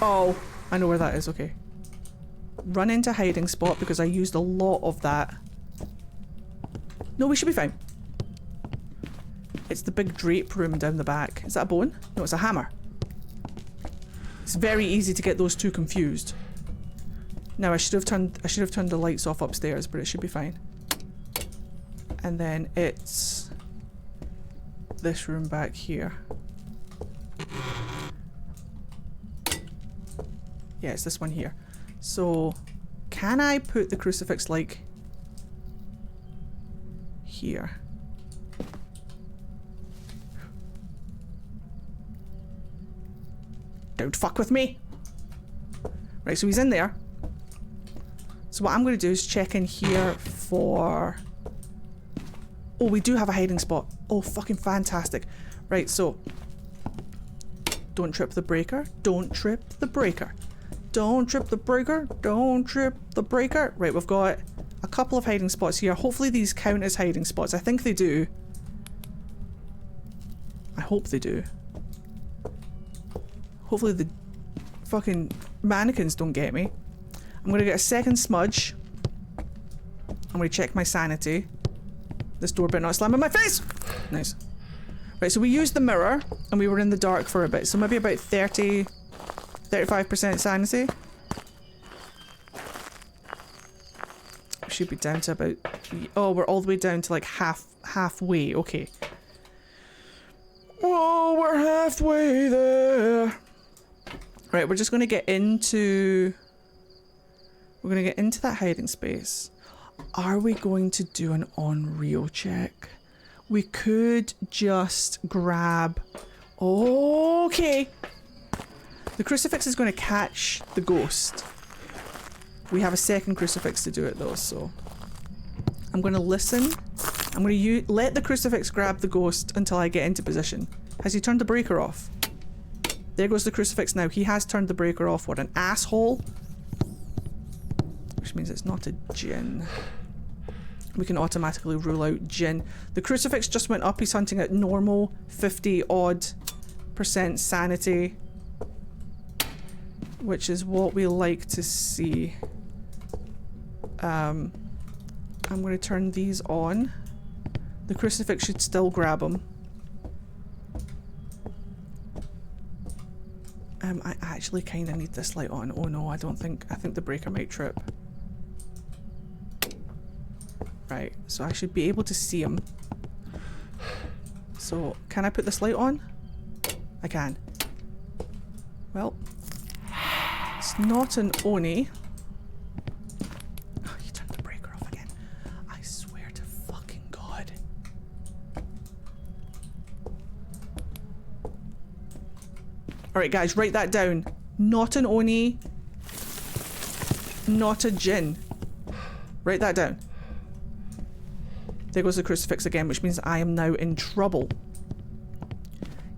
Oh, I know where that is. Okay. Run into hiding spot because I used a lot of that. No, we should be fine. It's the big drape room down the back. Is that a bone? No, it's a hammer. It's very easy to get those two confused. Now I should have turned the lights off upstairs, but it should be fine. And then it's this room back here. Yeah, it's this one here. So, can I put the crucifix like here? Don't fuck with me! Right, so he's in there. So what I'm going to do is check in here for... Oh, we do have a hiding spot. Oh, fucking fantastic. Right, so... Don't trip the breaker. Don't trip the breaker. Don't trip the breaker. Don't trip the breaker. Right, we've got a couple of hiding spots here. Hopefully these count as hiding spots. I think they do. I hope they do. Hopefully the fucking mannequins don't get me. I'm going to get a second smudge. I'm going to check my sanity. This door better not slam in my face! Nice. Right, so we used the mirror and we were in the dark for a bit. So maybe about 35% sanity. We should be down to about... Oh, we're all the way down to like halfway. Okay. Oh, we're halfway there. Right, we're just going to get into... We're going to get into that hiding space. Are we going to do an on-reel check? We could just grab... Okay. The crucifix is going to catch the ghost. We have a second crucifix to do it though, so... I'm going to listen. I'm going to let the crucifix grab the ghost until I get into position. Has he turned the breaker off? There goes the crucifix now. He has turned the breaker off. What an asshole. Which means it's not a djinn. We can automatically rule out djinn. The crucifix just went up. He's hunting at normal 50-odd% sanity. Which is what we like to see. I'm going to turn these on. The crucifix should still grab him. I actually kind of need this light on. Oh no, I think the breaker might trip. Right, so I should be able to see him. So, can I put this light on? I can. Well, it's not an Oni. Oh, you turned the breaker off again. I swear to fucking God. Alright guys, write that down. Not an Oni. not a djinn. Write that down. There goes the crucifix again, which means I am now in trouble.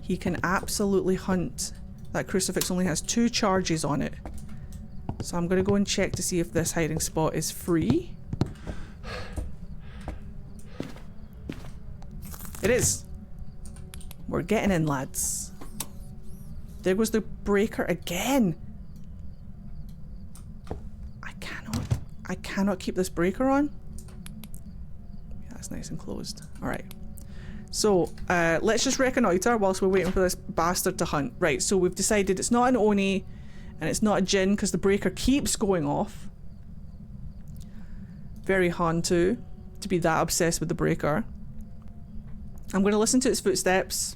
He can absolutely hunt. That crucifix only has 2 charges on it. So I'm going to go and check to see if this hiding spot is free. It is. We're getting in, lads. There goes the breaker again. I cannot keep this breaker on. Yeah, that's nice and closed. Alright. So, let's just reconnoiter whilst we're waiting for this bastard to hunt. Right, so we've decided it's not an Oni and it's not a djinn because the breaker keeps going off. Very Hantu to be that obsessed with the breaker. I'm going to listen to its footsteps.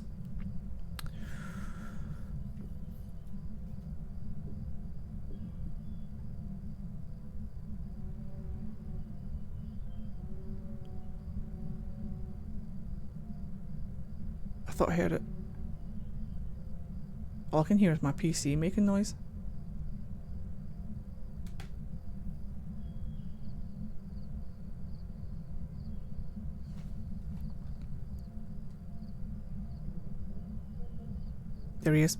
I thought I heard it. All I can hear is my PC making noise. There he is.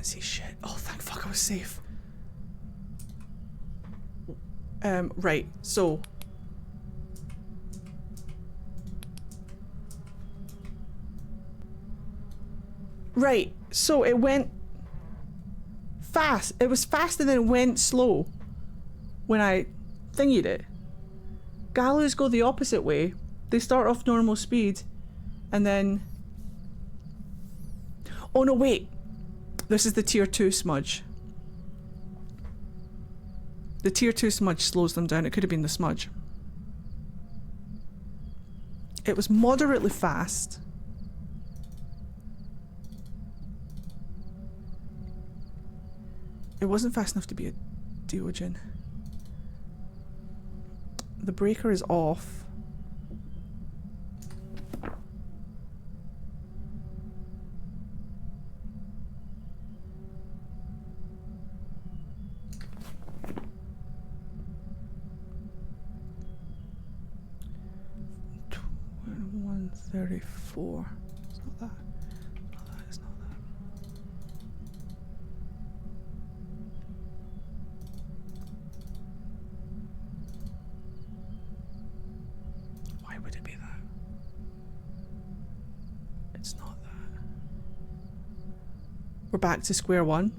See shit. Oh, thank fuck I was safe. Right, so it went fast. It was fast and then it went slow when I thingied it. Gallows go the opposite way. They start off normal speed and then... Oh no, wait. This is the tier 2 smudge. The tier 2 smudge slows them down. It could have been the smudge. It was moderately fast. It wasn't fast enough to be a Deogen. The breaker is off. It's not that. It's not that. Why would it be that? It's not that. We're back to square one.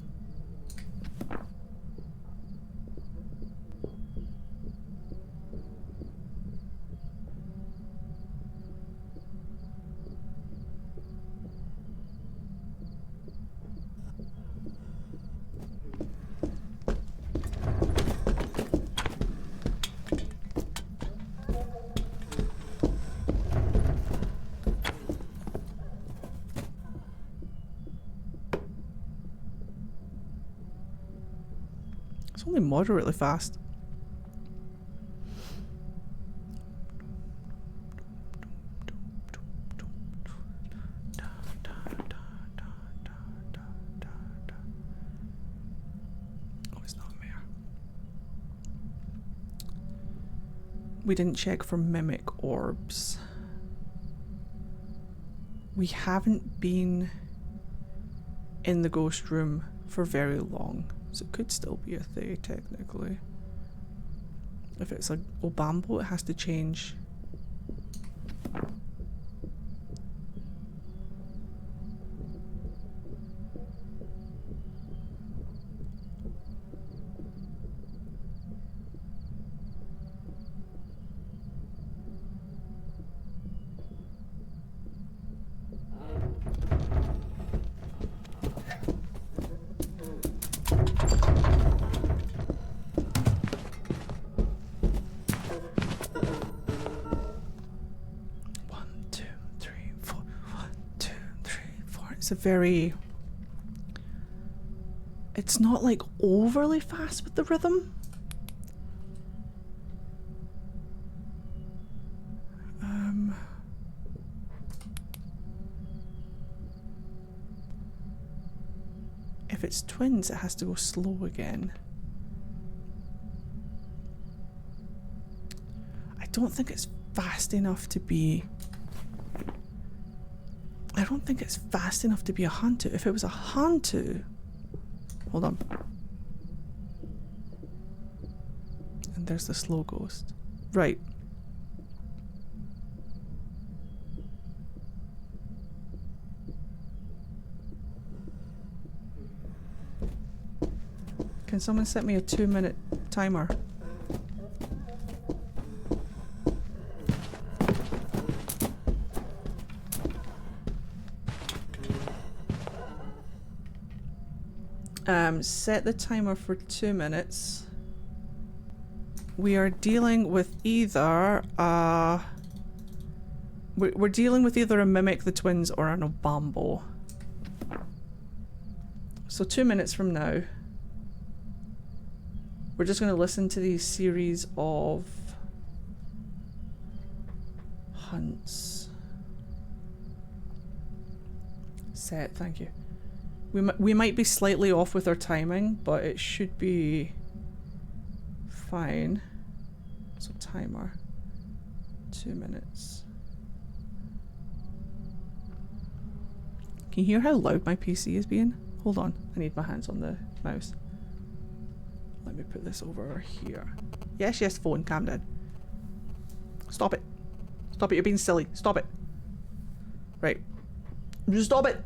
Only moderately fast. Oh, it's not there. We didn't check for mimic orbs. We haven't been in the ghost room for very long. So it could still be a Thay, technically. If it's a Obambo, it has to change. It's a very... It's not like overly fast with the rhythm. If it's twins, it has to go slow again. I don't think it's fast enough to be... I don't think it's fast enough to be a Hantu. If it was a Hantu... Hold on. And there's the slow ghost. Right. Can someone set me a 2-minute timer? Set the timer for 2 minutes. We are dealing with either we're dealing with either a Mimic the Twins or an Obambo. So 2 minutes from now, we're just going to listen to these series of hunts. Set, thank you. We might be slightly off with our timing, but it should be fine. So timer, 2 minutes. Can you hear how loud my PC is being? Hold on, I need my hands on the mouse. Let me put this over here. Yes, yes, phone, calm down. Stop it. Stop it, you're being silly. Stop it. Right. Just stop it.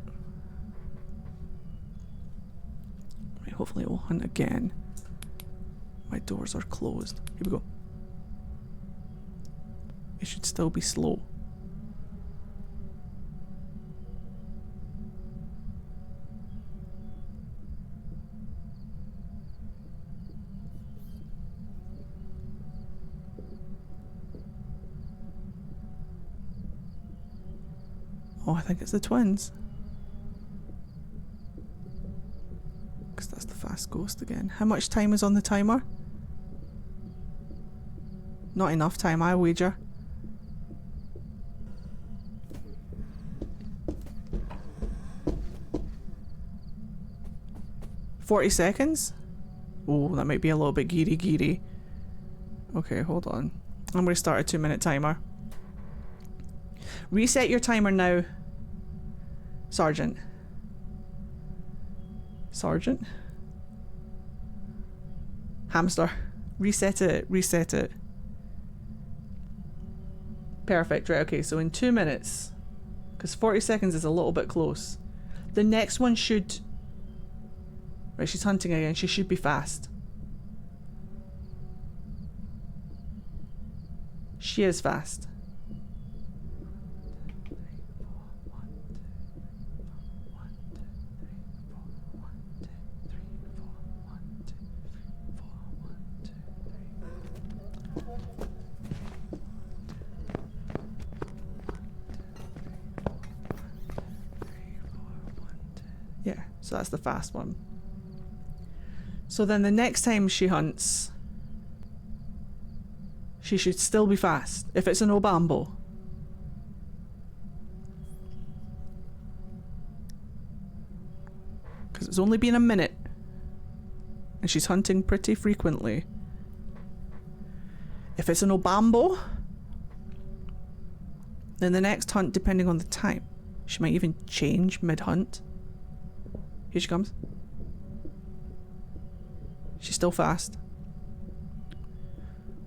Right, hopefully it will hunt again. My doors are closed. Here we go. It should still be slow. Oh, I think it's the twins. Because that's the fast ghost again. How much time is on the timer? Not enough time, I wager. $40? Oh, that might be a little bit geary. Okay, hold on. I'm going to start a 2-minute timer. Reset your timer now, Sergeant. Sergeant? Hamster. Reset it. Reset it. Perfect. Right, okay, so in 2 minutes, because 40 seconds is a little bit close. The next one should... Right, she's hunting again. She should be fast. She is fast. Yeah, so that's the fast one. So then the next time she hunts, she should still be fast. If it's an Obambo. Because it's only been a minute. And she's hunting pretty frequently. If it's an Obambo, then the next hunt, depending on the time, she might even change mid-hunt. Here she comes. She's still fast.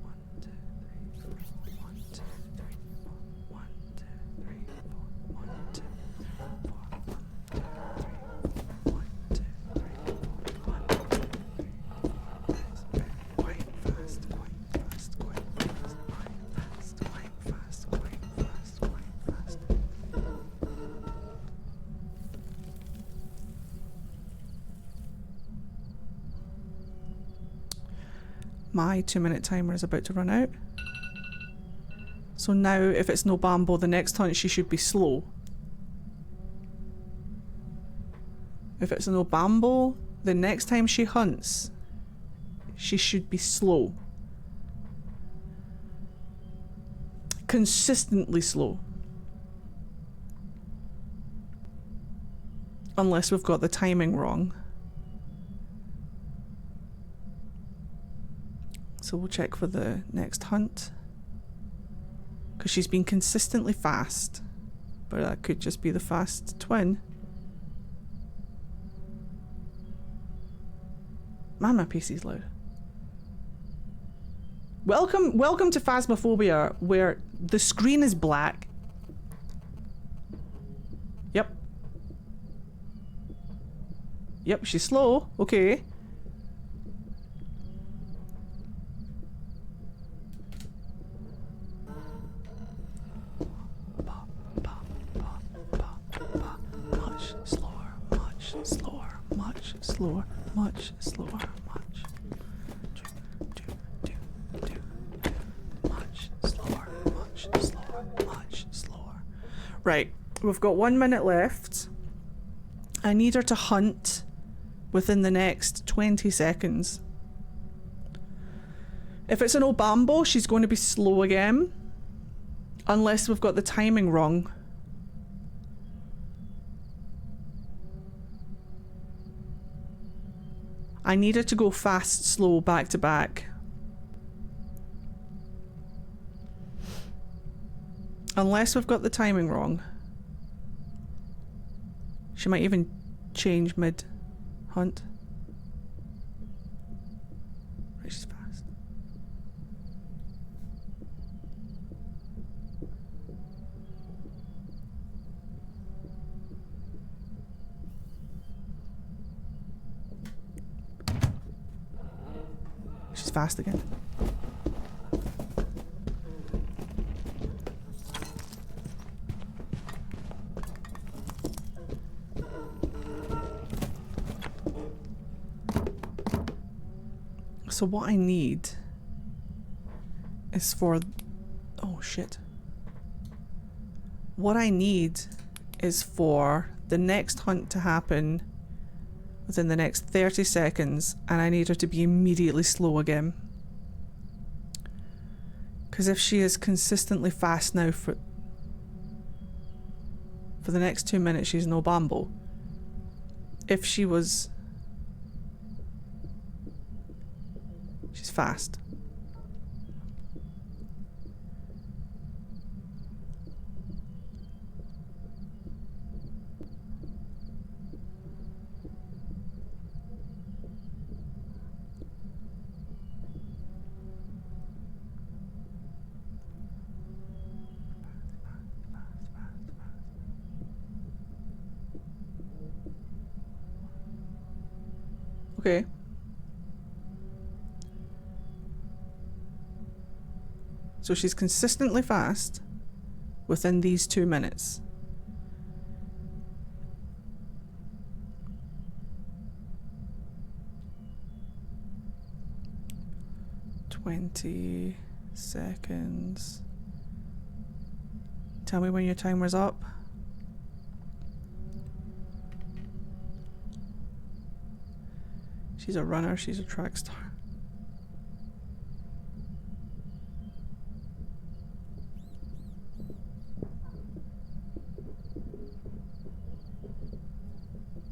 1, 2, 3, 4. 1, 2, 3, 4. 1, 2, 3, 4. 1, 2, 4. 1, 2, 3, 4. 1, 2, 3, 4. Quite fast, quite fast, quite fast, quite fast, quite fast, quite fast, quite fast. My 2-minute timer is about to run out. So now, if it's no Bambo, the next hunt she should be slow. If it's an Obambo, the next time she hunts, she should be slow. Consistently slow. Unless we've got the timing wrong. So we'll check for the next hunt. Because she's been consistently fast. But that could just be the fast twin. Man, my PC's loud. Welcome to Phasmophobia, where the screen is black. Yep. Yep, she's slow. Okay. Much slower, much slower, much slower, much slower, much. Much slower, much slower, much slower. Right, we've got 1 minute left. I need her to hunt within the next 20 seconds. If it's an Obambo, she's going to be slow again. Unless we've got the timing wrong. I need her to go fast, slow, back to back. Unless we've got the timing wrong. She might even change mid-hunt. Right, she's fast. She's fast again. So what I need is for... Oh shit. What I need is for the next hunt to happen within the next 30 seconds, and I need her to be immediately slow again. Because if she is consistently fast now for the next 2 minutes, she's no Bambo. If she was... She's fast. Okay. So she's consistently fast within these 2 minutes. "20 seconds. Tell me when your timer's up." She's a runner, she's a track star.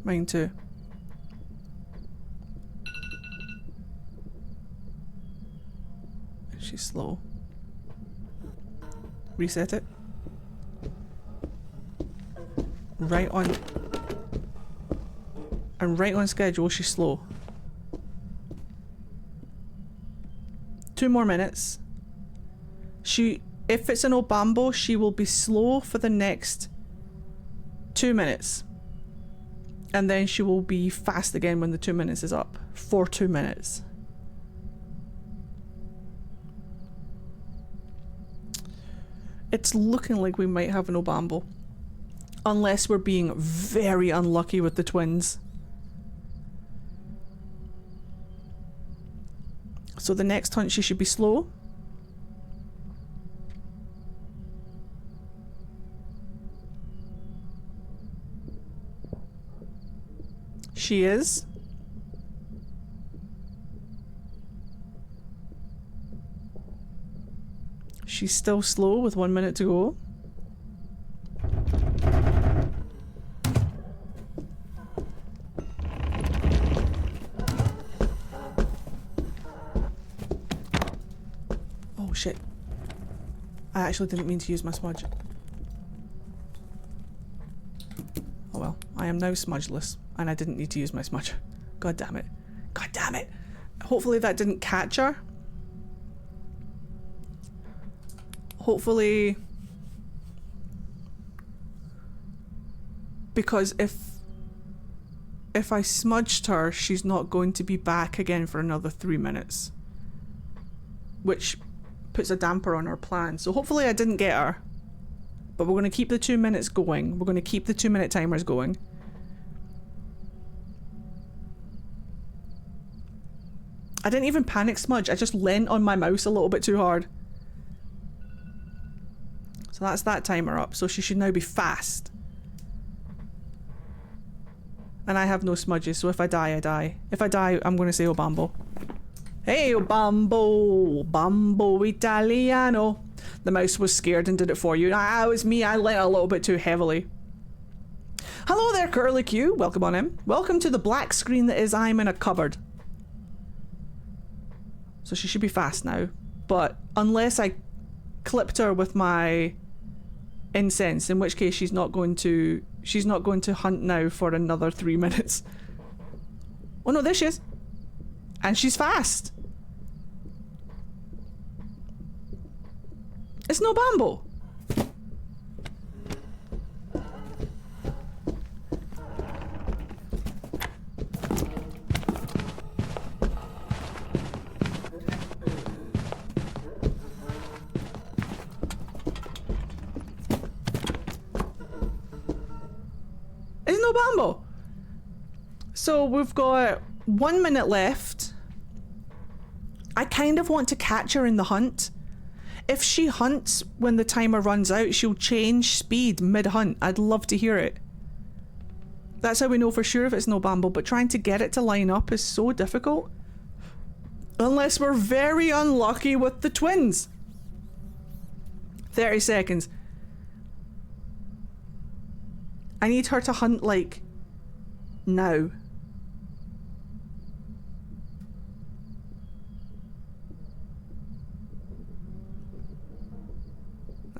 Mine too. She's slow. Reset it. Right on. And right on schedule, she's slow. 2 more minutes. If it's an Obambo, she will be slow for the next 2 minutes. And then she will be fast again when the 2 minutes is up. For 2 minutes. It's looking like we might have an Obambo. Unless we're being very unlucky with the twins. So the next hunt she should be slow. She is. She's still slow with 1 minute to go. Oh shit. I actually didn't mean to use my smudge. Oh well, I am now smudgeless, and I didn't need to use my smudge. God damn it. God damn it! Hopefully that didn't catch her. Hopefully... Because if I smudged her, she's not going to be back again for another 3 minutes. Which puts a damper on our plan. So hopefully I didn't get her. But we're going to keep the 2 minutes going. We're going to keep the 2 minute timers going. I didn't even panic smudge. I just leant on my mouse a little bit too hard. So that's that timer up. So she should now be fast. And I have no smudges, so if I die, I die. If I die, I'm going to say Obambo. Hey, Obambo, Bambo Italiano. The mouse was scared and did it for you. Ah, it was me. I leant a little bit too heavily. Hello there, Curly Q. Welcome on in. Welcome to the black screen that is I'm in a cupboard. So she should be fast now. But unless I clipped her with my incense, in which case she's not going to hunt now for another 3 minutes. Oh no, there she is. And she's fast. It's no Bambo. It's no Bambo. So we've got 1 minute left. I kind of want to catch her in the hunt. If she hunts when the timer runs out, she'll change speed mid-hunt. I'd love to hear it. That's how we know for sure if it's no Bambo, but trying to get it to line up is so difficult. Unless we're very unlucky with the twins. 30 seconds. I need her to hunt, like, now.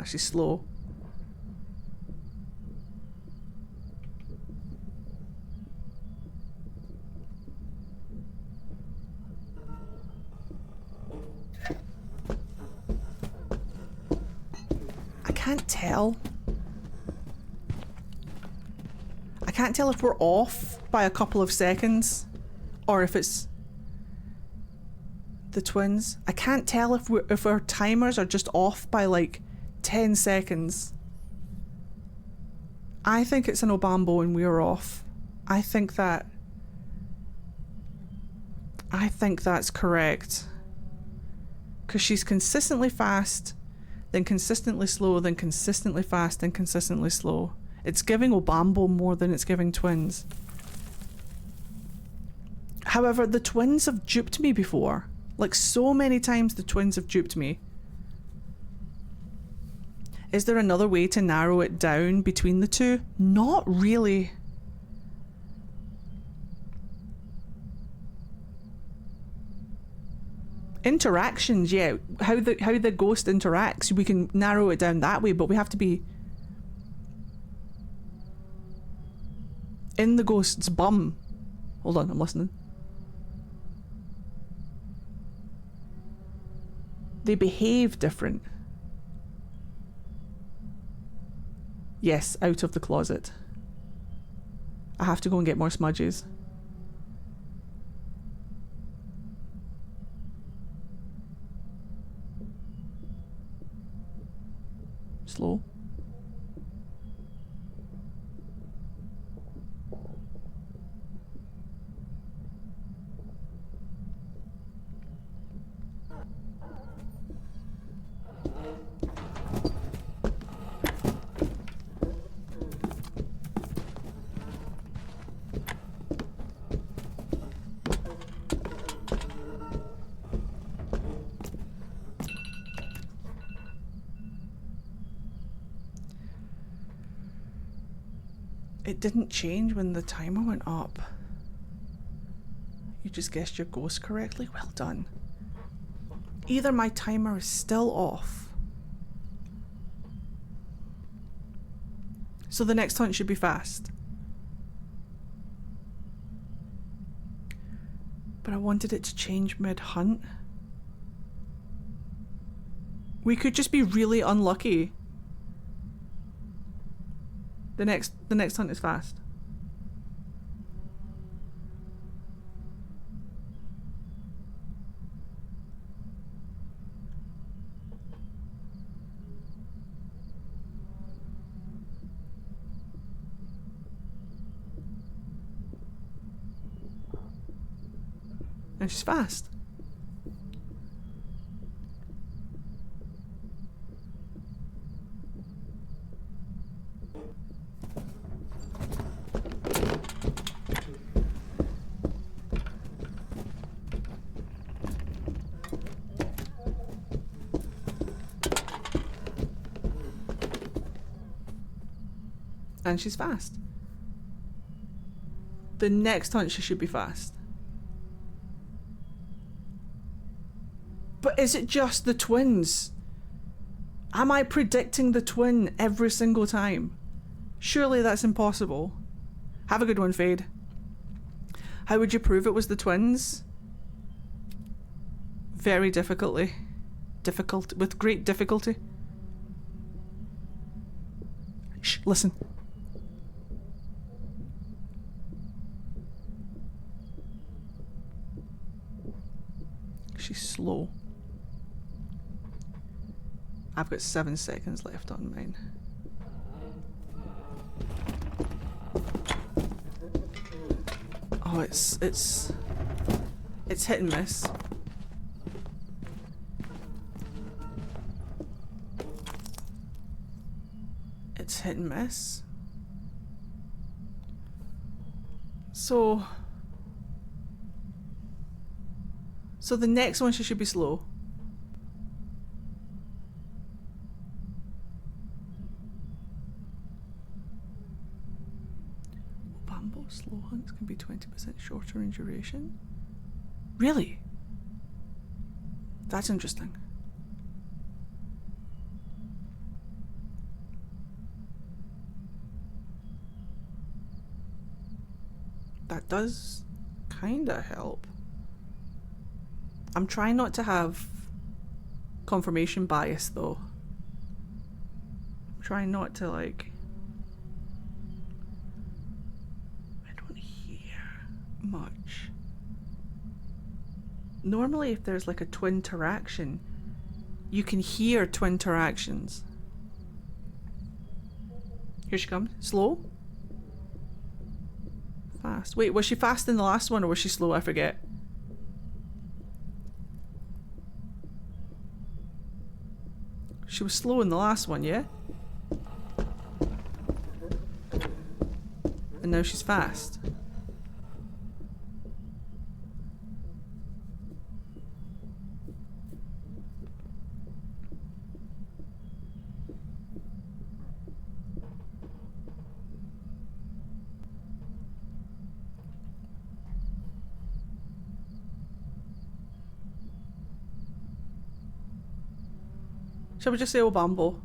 She's slow. I can't tell. I can't tell if we're off by a couple of seconds or if it's the twins. I can't tell if our timers are just off by like 10 seconds. I think it's an Obambo and we're off. I think that's correct. Because she's consistently fast, then consistently slow, then consistently fast, then consistently slow. It's giving Obambo more than it's giving twins. However, the twins have duped me before. Like, so many times the twins have duped me. Is there another way to narrow it down between the two? Not really. Interactions, yeah. How the ghost interacts, we can narrow it down that way, but we have to be in the ghost's bum. Hold on, I'm listening. They behave different. Yes, out of the closet. I have to go and get more smudges. Slow. It didn't change when the timer went up. You just guessed your ghost correctly. Well done. Either my timer is still off. So the next hunt should be fast. But I wanted it to change mid-hunt. We could just be really unlucky. The next hunt is fast. And she's fast. And she's fast. The next hunt she should be fast. But is it just the twins? Am I predicting the twin every single time? Surely that's impossible. Have a good one, Fade. How would you prove it was the twins? Very difficultly. With great difficulty. Shh, listen. She's slow. I've got 7 seconds left on mine. Oh, it's hit and miss. It's hit and miss. So the next one she should be slow. Bamboo slow hunts can be 20% shorter in duration. Really? That's interesting. That does kinda help. I'm trying not to have confirmation bias though. I'm trying not to I don't hear much. Normally if there's like a twin interaction, you can hear twin interactions. Here she comes. Slow? Fast. Wait, was she fast in the last one or was she slow? I forget. She was slow in the last one, yeah? And now she's fast. Shall we just say Obambo?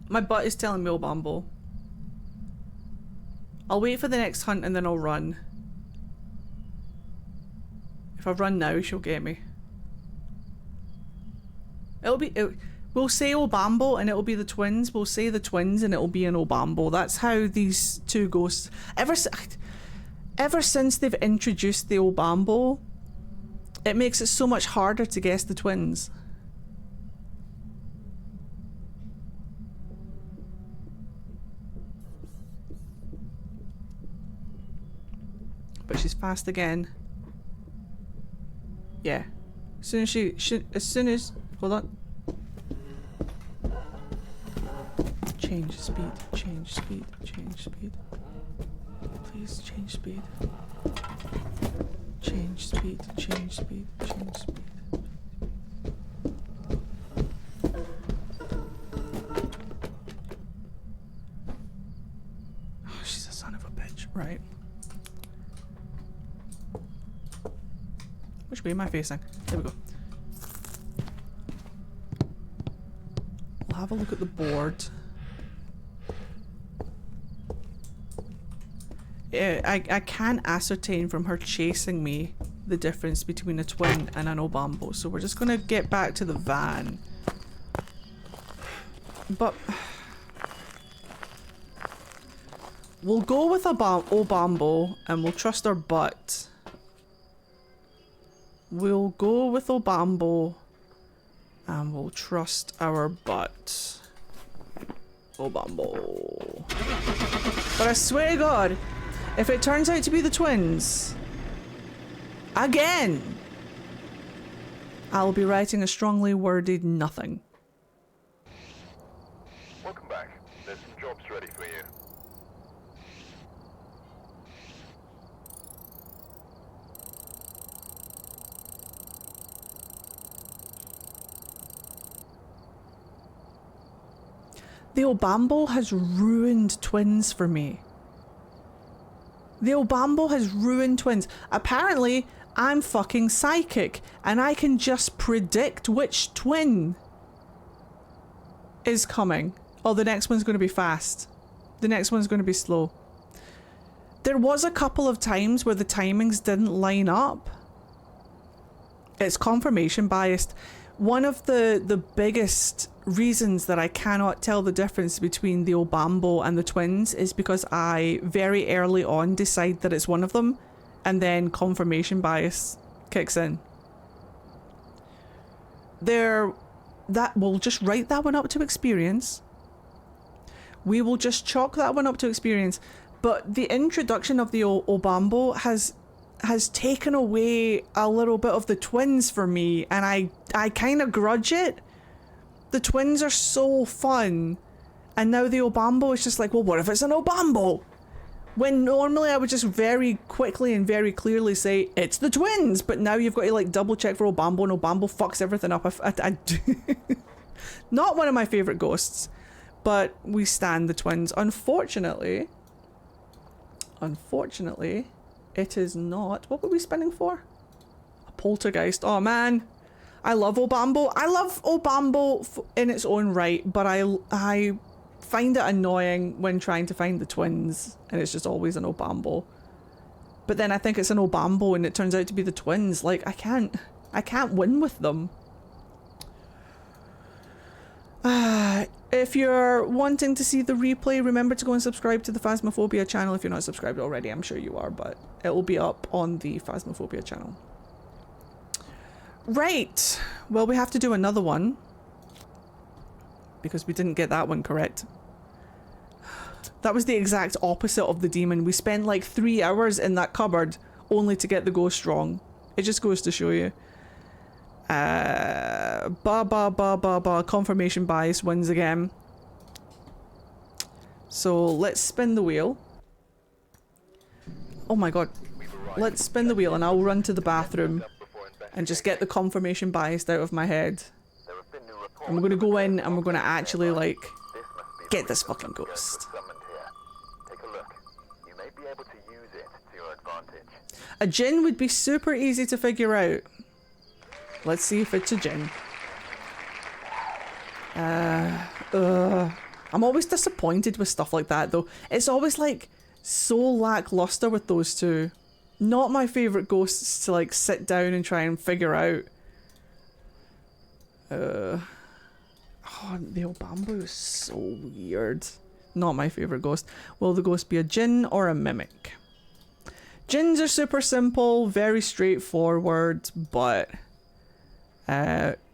My butt is telling me Obambo. I'll wait for the next hunt and then I'll run. If I run now, she'll get me. We'll say Obambo and it'll be the twins. We'll say the twins and it'll be an Obambo. That's how these two ghosts... Ever since they've introduced the Obambo, it makes it so much harder to guess the twins. But she's fast again. Yeah. As soon as hold on. Change speed, change speed, change speed. Please change speed. Change speed, change speed, change speed. bitch. Right. Which way am I facing? There we go. We'll have a look at the board. I can't ascertain from her chasing me the difference between a twin and an Obambo, so we're just gonna get back to the van. But we'll go with Obambo and we'll trust our butt. We'll go with Obambo and we'll trust our butt. Obambo. But I swear to God, if it turns out to be the twins, again, I'll be writing a strongly worded nothing. Welcome back. There's some jobs ready for you. The Obambo has ruined twins for me. The Obambo has ruined twins. Apparently, I'm fucking psychic and I can just predict which twin is coming. Oh, the next one's going to be fast. The next one's going to be slow. There was a couple of times where the timings didn't line up. It's confirmation biased. One of the biggest reasons that I cannot tell the difference between the Obambo and the twins is because I very early on decide that it's one of them and then confirmation bias kicks in. We'll just write that one up to experience. We will just chalk that one up to experience. But the introduction of the Obambo has taken away a little bit of the twins for me, and I kind of grudge it. The twins are so fun, and now the Obambo is just like, well, what if it's an Obambo? When normally I would just very quickly and very clearly say, it's the twins, but now you've got to like double check for Obambo, and Obambo fucks everything up. Not one of my favourite ghosts, but we stand the twins. Unfortunately, it is not. What were we spinning for? A poltergeist. Oh man, I love Obambo. I love Obambo in its own right, but I find it annoying when trying to find the twins and it's just always an Obambo. But then I think it's an Obambo and it turns out to be the twins. Like I can't win with them. If you're wanting to see the replay, remember to go and subscribe to the Phasmophobia channel. If you're not subscribed already, I'm sure you are, but it will be up on the Phasmophobia channel. Right, well, we have to do another one because we didn't get that one correct. That was the exact opposite of the demon. We spent like 3 hours in that cupboard only to get the ghost wrong. It just goes to show you. Confirmation bias wins again. So let's spin the wheel. Oh my god. Let's spin the wheel and I'll run to the bathroom and just get the confirmation bias out of my head. And we're gonna go in and we're gonna actually like get this fucking ghost. Take a look. You may be able to use it to your advantage. A djinn would be super easy to figure out. Let's see if it's a djinn. I'm always disappointed with stuff like that though. It's always like so lackluster with those two. Not my favourite ghosts to like sit down and try and figure out. Oh, the Obambo is so weird. Not my favourite ghost. Will the ghost be a djinn or a mimic? Djinns are super simple, very straightforward, but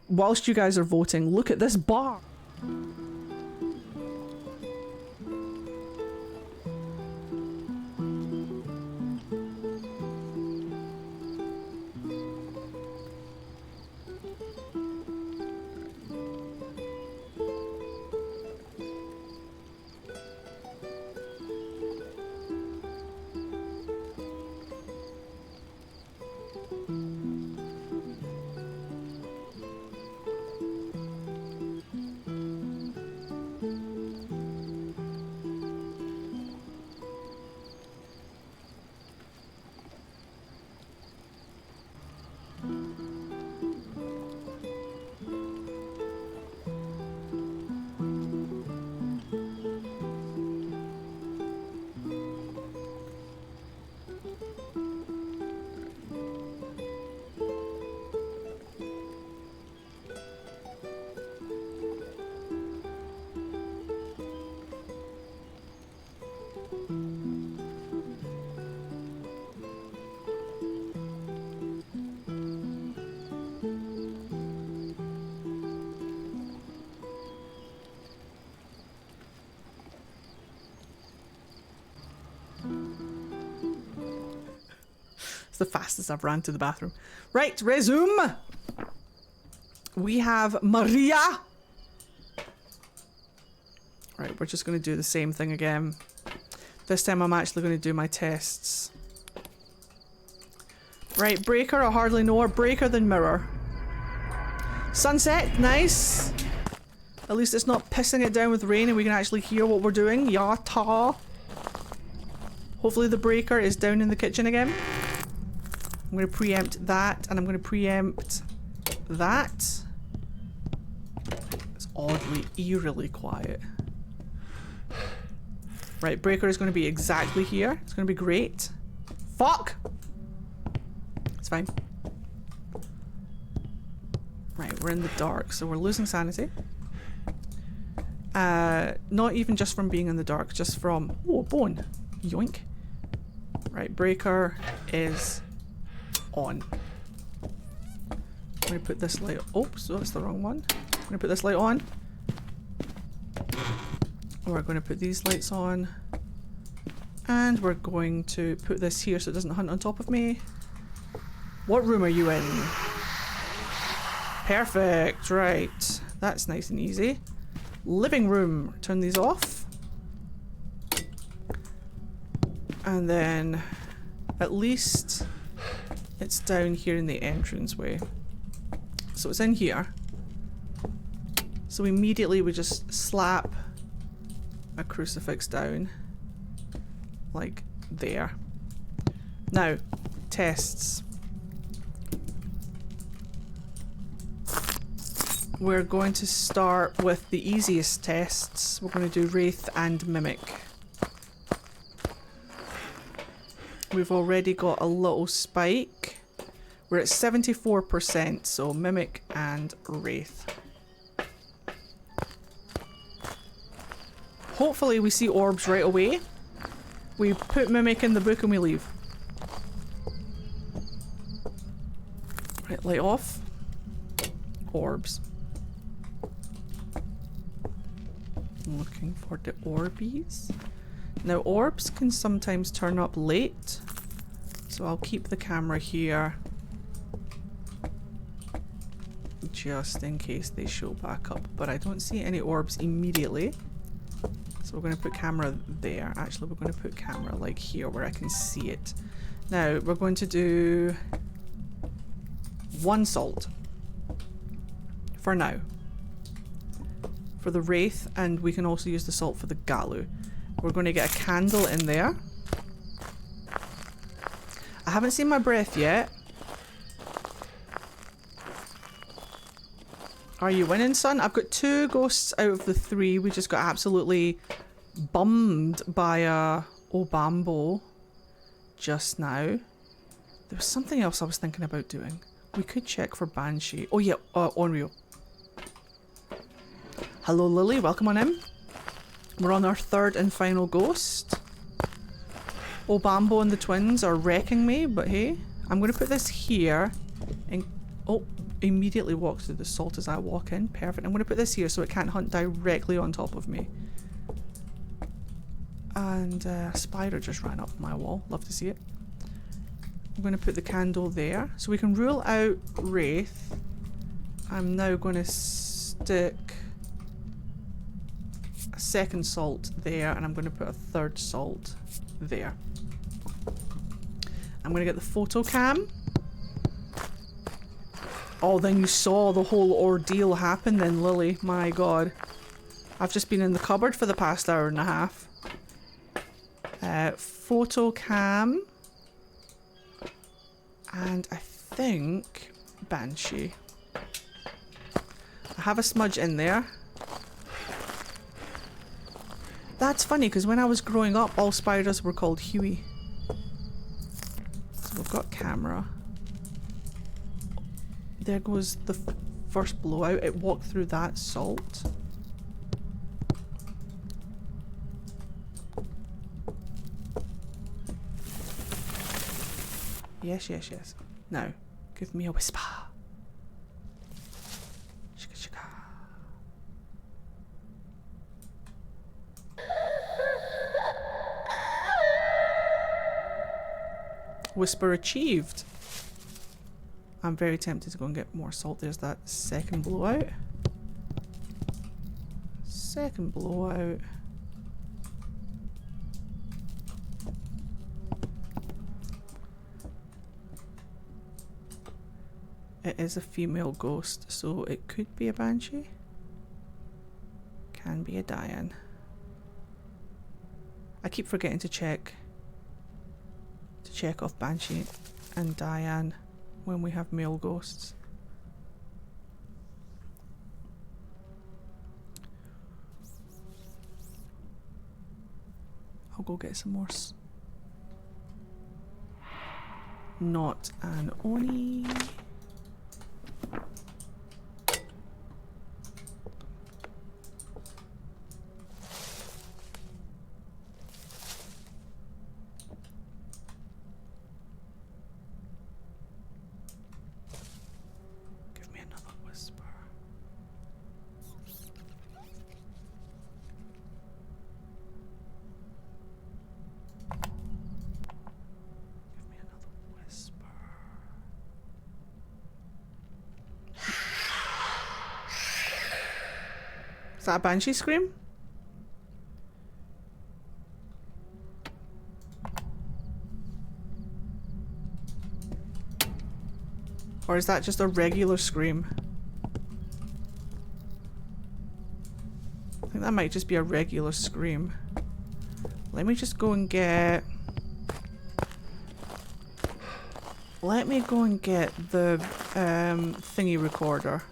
whilst you guys are voting, look at this bar. It's the fastest I've ran to the bathroom. Right, resume. We have Maria. Right, we're just going to do the same thing again. This time I'm actually going to do my tests. Right, breaker, I hardly know her. Breaker than mirror. Sunset, nice. At least it's not pissing it down with rain and we can actually hear what we're doing. Yata. Hopefully the breaker is down in the kitchen again. I'm going to preempt that and I'm going to preempt that. It's oddly, eerily quiet. Right, breaker is going to be exactly here. It's going to be great. Fuck! It's fine. Right, we're in the dark, so we're losing sanity. Not even just from being in the dark, just from... Oh, a bone. Yoink. Right, breaker is on. I'm going to put this light... Oops, that's the wrong one. I'm going to put this light on. We're going to put these lights on. And we're going to put this here so it doesn't hunt on top of me. What room are you in? Perfect, right. That's nice and easy. Living room. Turn these off. And then at least it's down here in the entranceway. So it's in here. So immediately we just slap a crucifix down like there. Now, tests. We're going to start with the easiest tests. We're going to do Wraith and Mimic. We've already got a little spike. We're at 74%, so Mimic and Wraith. Hopefully we see orbs right away. We put Mimic in the book and we leave. Right, light off. Orbs. I'm looking for the Orbies. Now orbs can sometimes turn up late, so I'll keep the camera here just in case they show back up, but I don't see any orbs immediately. So we're going to put camera there. Actually, we're going to put camera like here where I can see it. Now, we're going to do 1 salt for now. For the Wraith, and we can also use the salt for the Galu. We're going to get a candle in there. I haven't seen my breath yet. Are you winning, son? I've got 2 ghosts out of the 3. We just got absolutely bummed by a Obambo just now. There was something else I was thinking about doing. We could check for Banshee. Oh yeah, Onryo. Hello Lily, welcome on in. We're on our 3rd and final ghost. Obambo and the twins are wrecking me, but hey. I'm going to put this here and... Oh, immediately walks through the salt as I walk in. Perfect. I'm going to put this here so it can't hunt directly on top of me. And a spider just ran up my wall. Love to see it. I'm going to put the candle there. So we can rule out Wraith. I'm now going to stick a 2nd salt there, and I'm going to put a 3rd salt there. I'm going to get the photo cam. Oh, then you saw the whole ordeal happen then, Lily. My god. I've just been in the cupboard for the past hour and a half. Photo cam. And I think Banshee. I have a smudge in there. That's funny, because when I was growing up, all spiders were called Huey. So we've got camera. There goes the first blowout. It walked through that salt. Yes, yes, yes. Now, give me a whisper. Shika shika. Whisper achieved. I'm very tempted to go and get more salt. There's that second blowout. Second blowout. It is a female ghost, so it could be a banshee. Can be a Diane. I keep forgetting to check off Banshee and Diane when we have male ghosts. I'll go get some more. Not an Oni. Is that a banshee scream? Or is that just a regular scream? I think that might just be a regular scream. Let me just go and get... Let me go and get the thingy recorder.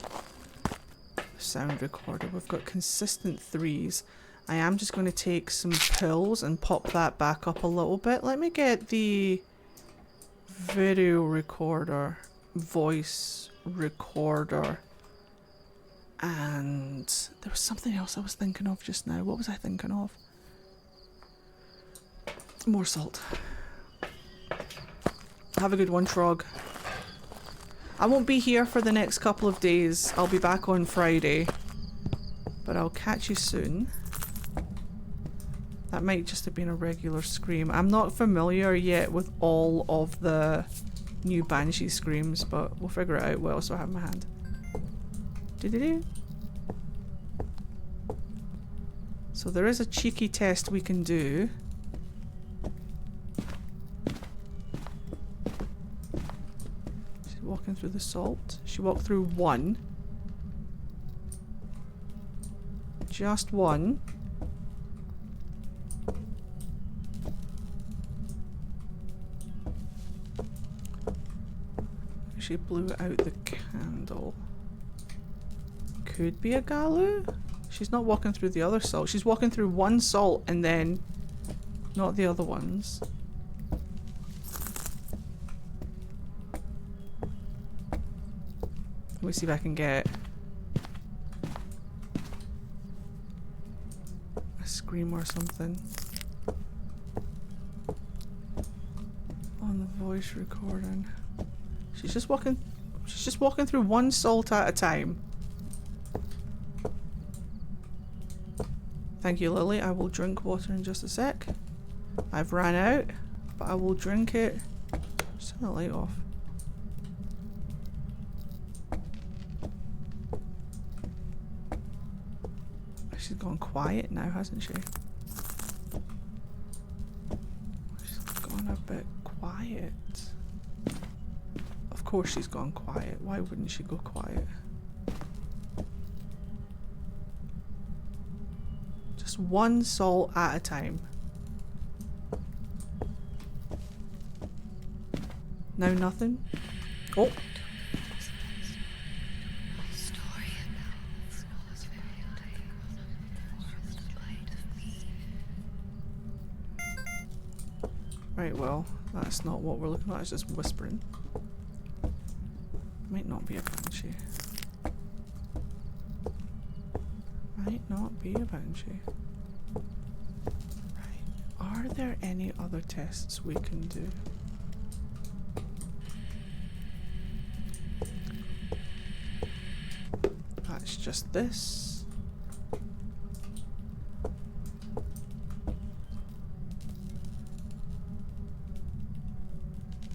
Sound recorder. We've got consistent 3s. I am just going to take some pills and pop that back up a little bit. Let me get the video recorder, voice recorder, and there was something else I was thinking of just now. What was I thinking of? More salt. Have a good one, Frog. I won't be here for the next couple of days. I'll be back on Friday. But I'll catch you soon. That might just have been a regular scream. I'm not familiar yet with all of the new Banshee screams, but we'll figure it out. What else do I have in my hand? Do-do-do. So there is a cheeky test we can do. Walking through the salt. She walked through one. Just one. She blew out the candle. Could be a Galu? She's not walking through the other salt. She's walking through one salt and then not the other ones. Let me see if I can get a scream or something on the voice recording. She's just walking through one salt at a time. Thank you, Lily. I will drink water in just a sec. I've ran out, but I will drink it. Just turn the light off. She's gone quiet now, hasn't she? She's gone a bit quiet. Of course she's gone quiet. Why wouldn't she go quiet? Just one salt at a time. Now nothing? Oh! Right, well, that's not what we're looking at, it's just whispering. Might not be a banshee. Might not be a banshee. Right. Are there any other tests we can do? That's just this.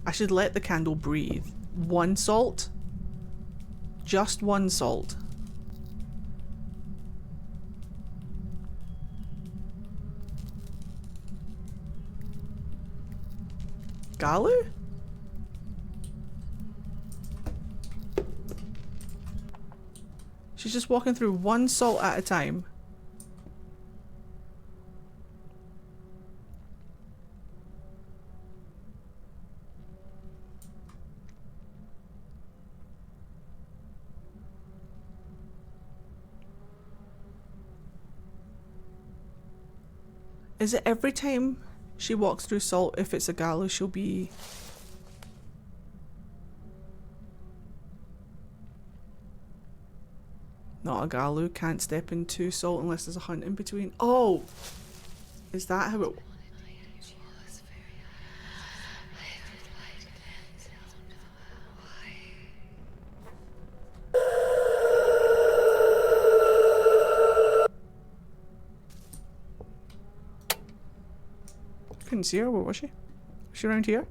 I should let the candle breathe. 1 salt? Just 1 salt. Galu? She's just walking through 1 salt at a time. Is it every time she walks through salt, if it's a Galu, she'll be... Not a Galu, can't step into salt unless there's a hunt in between. Oh! Is that how it... Couldn't see her, where was she? Was she around here?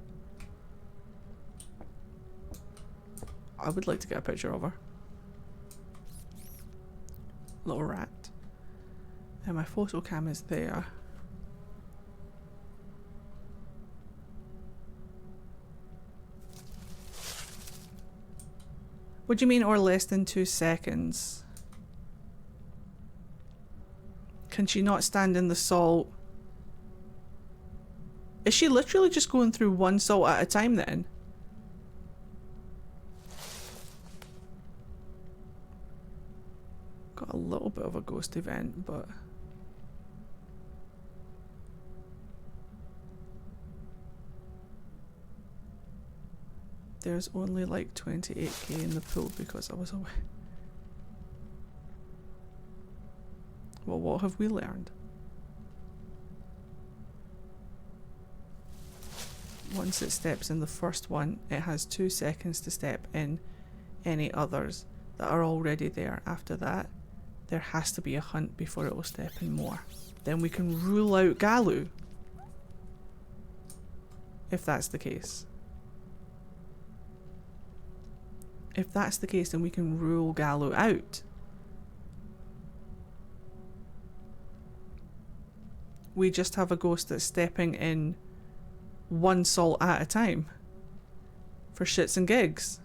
I would like to get a picture of her. Little rat. And my photo cam is there. What do you mean, or less than 2 seconds? Can she not stand in the salt? Is she literally just going through 1 salt at a time then? Got a little bit of a ghost event, but... There's only like 28k in the pool because I was away. Well, what have we learned? Once it steps in the first one, it has 2 seconds to step in any others that are already there. After that, there has to be a hunt before it will step in more. Then we can rule out Galu. If that's the case. If that's the case, then we can rule Galu out. We just have a ghost that's stepping in 1 salt at a time. For shits and gigs.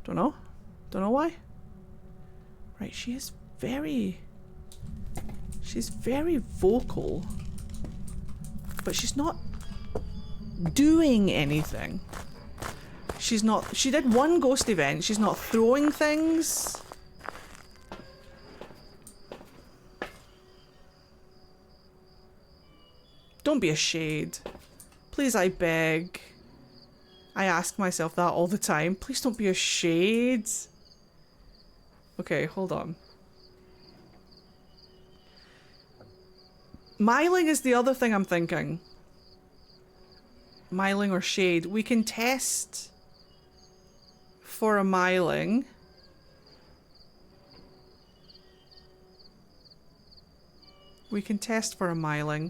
Don't know. Don't know why. Right, she's very vocal. But she's not doing anything. She's not... She did 1 ghost event. She's not throwing things. Don't be a shade. Please, I beg. I ask myself that all the time. Please don't be a shade. Okay, hold on. Miling is the other thing I'm thinking. Miling or shade. We can test for a miling. We can test for a miling.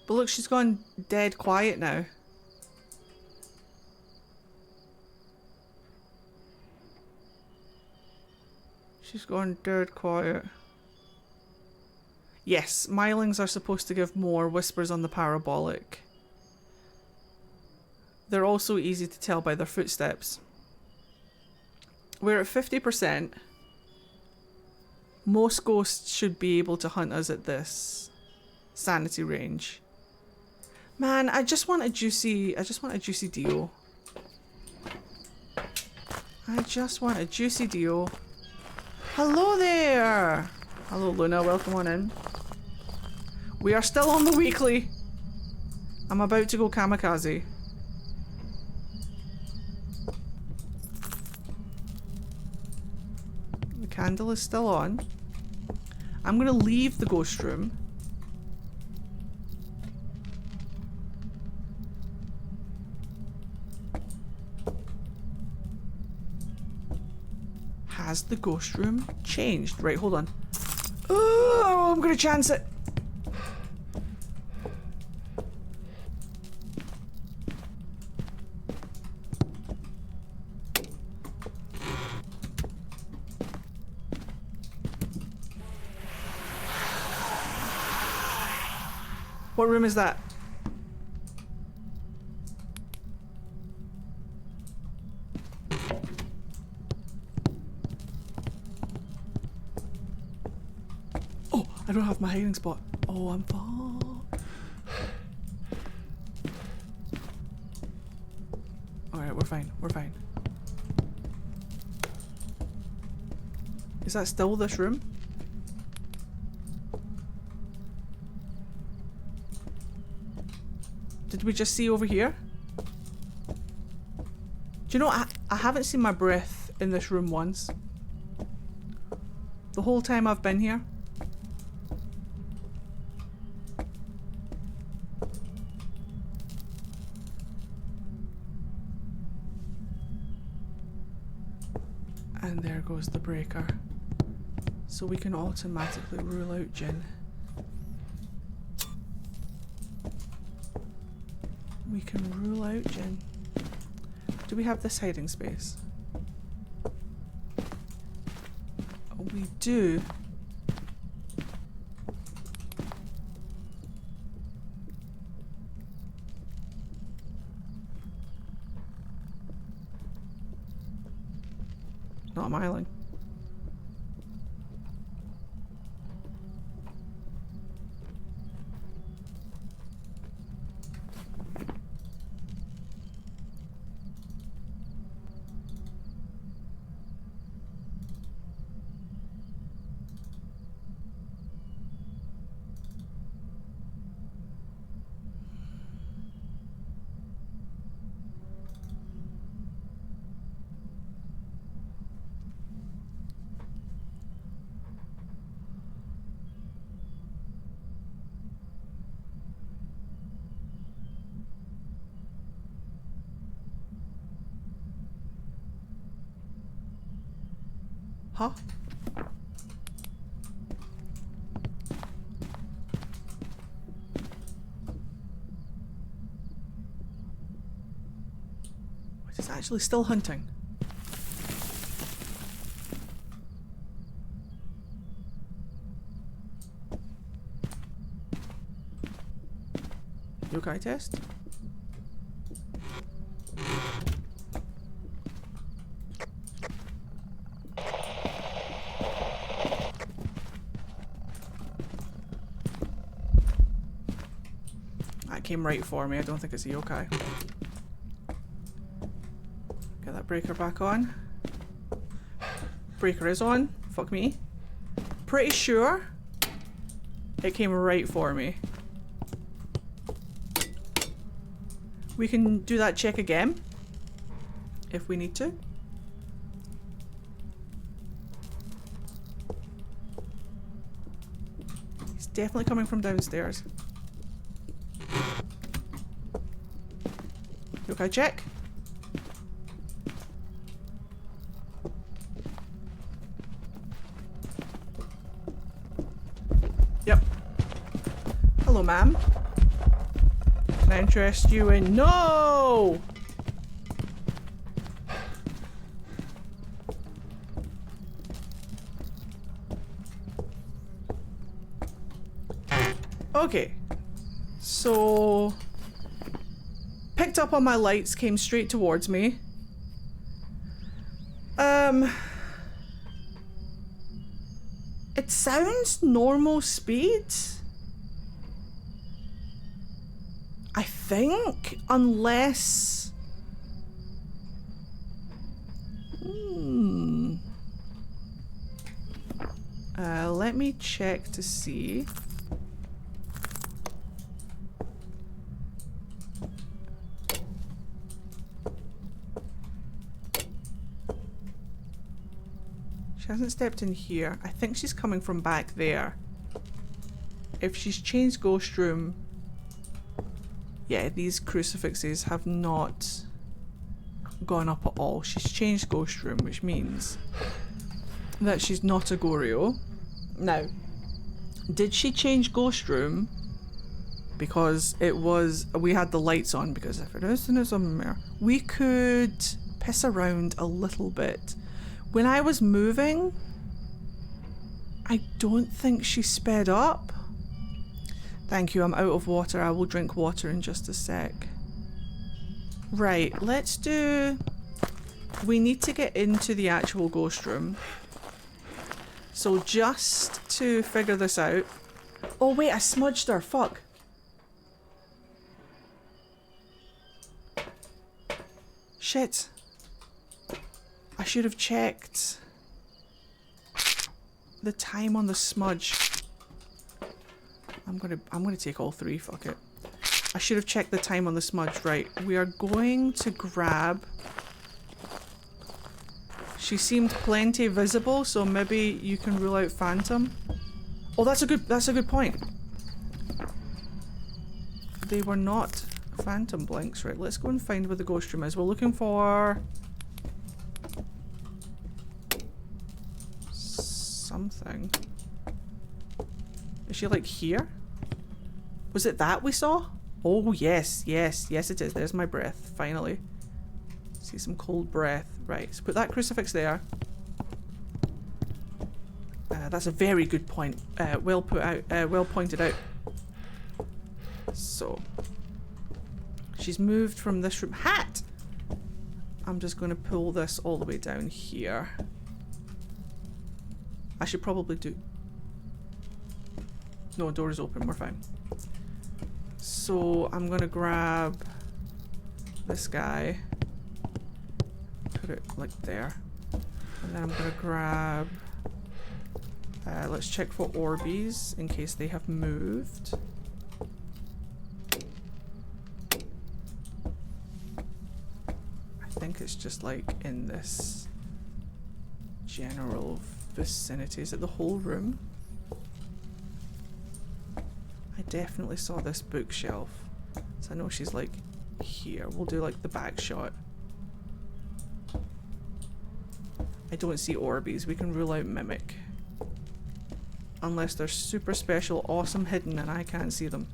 But look, she's gone dead quiet now. She's gone dead quiet. Yes, milings are supposed to give more whispers on the parabolic. They're also easy to tell by their footsteps. We're at 50%. Most ghosts should be able to hunt us at this sanity range. Man, I just want a juicy deal. I just want a juicy deal. Hello there! Hello Luna, welcome on in. We are still on the weekly. I'm about to go kamikaze. The candle is still on. I'm gonna leave the ghost room. Has the ghost room changed? Right, hold on. Oh, I'm gonna chance it. What room is that? Oh, I don't have my hiding spot. Oh, I'm fucked. Alright, we're fine. We're fine. Is that still this room? Did we just see over here? Do you know, I haven't seen my breath in this room once. The whole time I've been here. And there goes the breaker. So we can automatically rule out Jinn. We can rule out Jinn. Do we have this hiding space? Oh, we do. Not a miling. Huh? It's actually still hunting. Yokai test? That came right for me. I don't think it's a yokai. Get that breaker back on. Breaker is on. Fuck me. Pretty sure it came right for me. We can do that check again if we need to. He's definitely coming from downstairs. Yokai check. Yep. Hello, ma'am. Can I interest you in— No! Okay. So picked up on my lights, came straight towards me. It sounds normal speed. I think, unless... let me check to see. She hasn't stepped in here. I think she's coming from back there. If she's changed ghost room... Yeah, these crucifixes have not gone up at all. She's changed ghost room, which means that she's not a Goryo. Now, did she change Ghost Room? Because it was, we had the lights on, because if it isn't a mirror, we could piss around a little bit. When I was moving, I don't think she sped up. Thank you, I'm out of water. I will drink water in just a sec. Right, let's do... We need to get into the actual ghost room. So just to figure this out... Oh wait, I smudged her, fuck. Shit. I should have checked the time on the smudge. I'm gonna take all three, fuck it. I should have checked the time on the smudge. Right, we are going to grab... She seemed plenty visible, so maybe you can rule out Phantom. Oh, that's a good point. They were not Phantom blinks. Right, let's go and find where the ghost room is. We're looking for... something. Is she like here? Was it that we saw? Oh yes, yes, yes it is. There's my breath, finally. See some cold breath. Right, so put that crucifix there. That's a very good point. Well put out, well pointed out. So, she's moved from this room. Hat! I'm just going to pull this all the way down here. I should probably do... No, door is open, we're fine. So I'm going to grab this guy. Put it like there. And then I'm going to grab... let's check for Orbeez in case they have moved. I think it's just like in this general vicinity. Is it the whole room? I definitely saw this bookshelf. So I know she's like here. We'll do like the back shot. I don't see Orbeez. We can rule out Mimic. Unless they're super special, awesome, hidden, and I can't see them.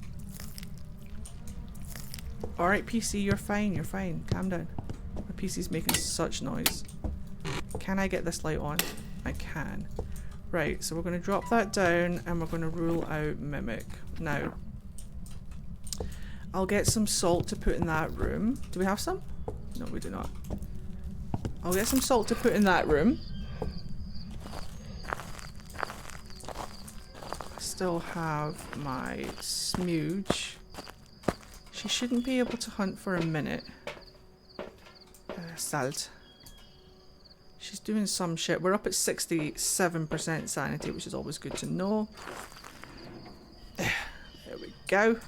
Alright, PC, you're fine, you're fine. Calm down. My PC's making such noise. Can I get this light on? I can. Right, so we're going to drop that down and we're going to rule out Mimic. Now, I'll get some salt to put in that room. Do we have some? No, we do not. I'll get some salt to put in that room. I still have my smooge. She shouldn't be able to hunt for a minute. Salt. She's doing some shit. We're up at 67% sanity, which is always good to know. There we go.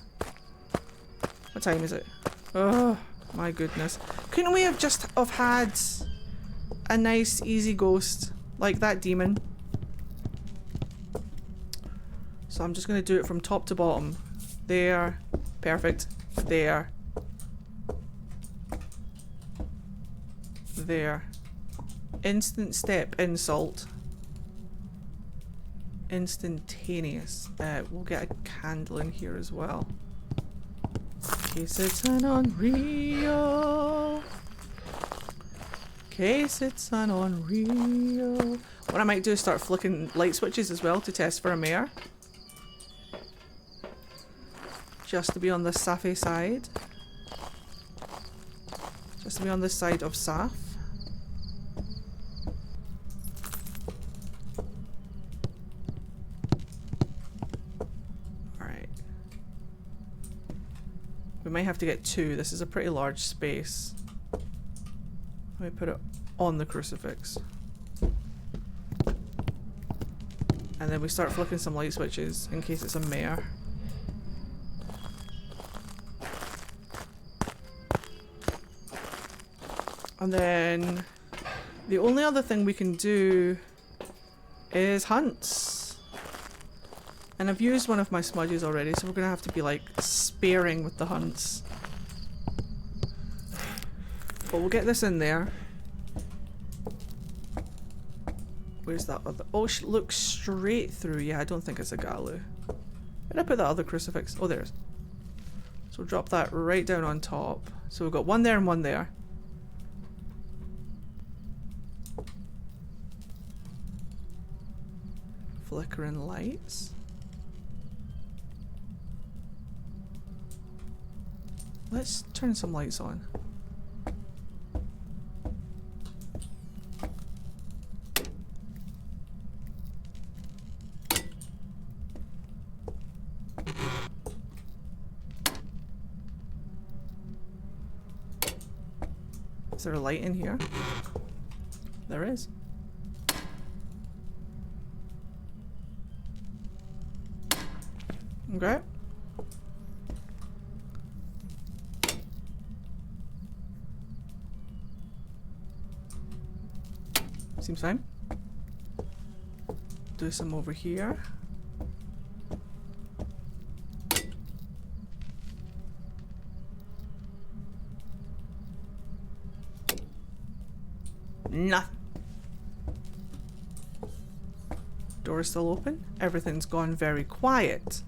What time is it? Oh, my goodness. Couldn't we have just had a nice, easy ghost like that demon? So I'm just going to do it from top to bottom. There. Perfect. There. There. Instant step insult. Instantaneous. We'll get a candle in here as well. In case it's an unreal. Case it's an unreal. What I might do is start flicking light switches as well to test for a mare. Just to be on the Safi side. Just to be on this side of Saf. Alright. We might have to get two. This is a pretty large space. Let me put it on the crucifix. And then we start flicking some light switches in case it's a mare. And then the only other thing we can do is hunts. And I've used one of my smudges already, so we're gonna have to be like sparing with the hunts. But we'll get this in there. Where's that other? Oh, she looks straight through. Yeah, I don't think it's a Galu. Where did I put that other crucifix? Oh, there it is. So we'll drop that right down on top. So we've got one there and one there. Flickering lights. Let's turn some lights on. Is there a light in here? There is. Okay. Seems fine. Do some over here. Nothing. Door's still open. Everything's gone very quiet.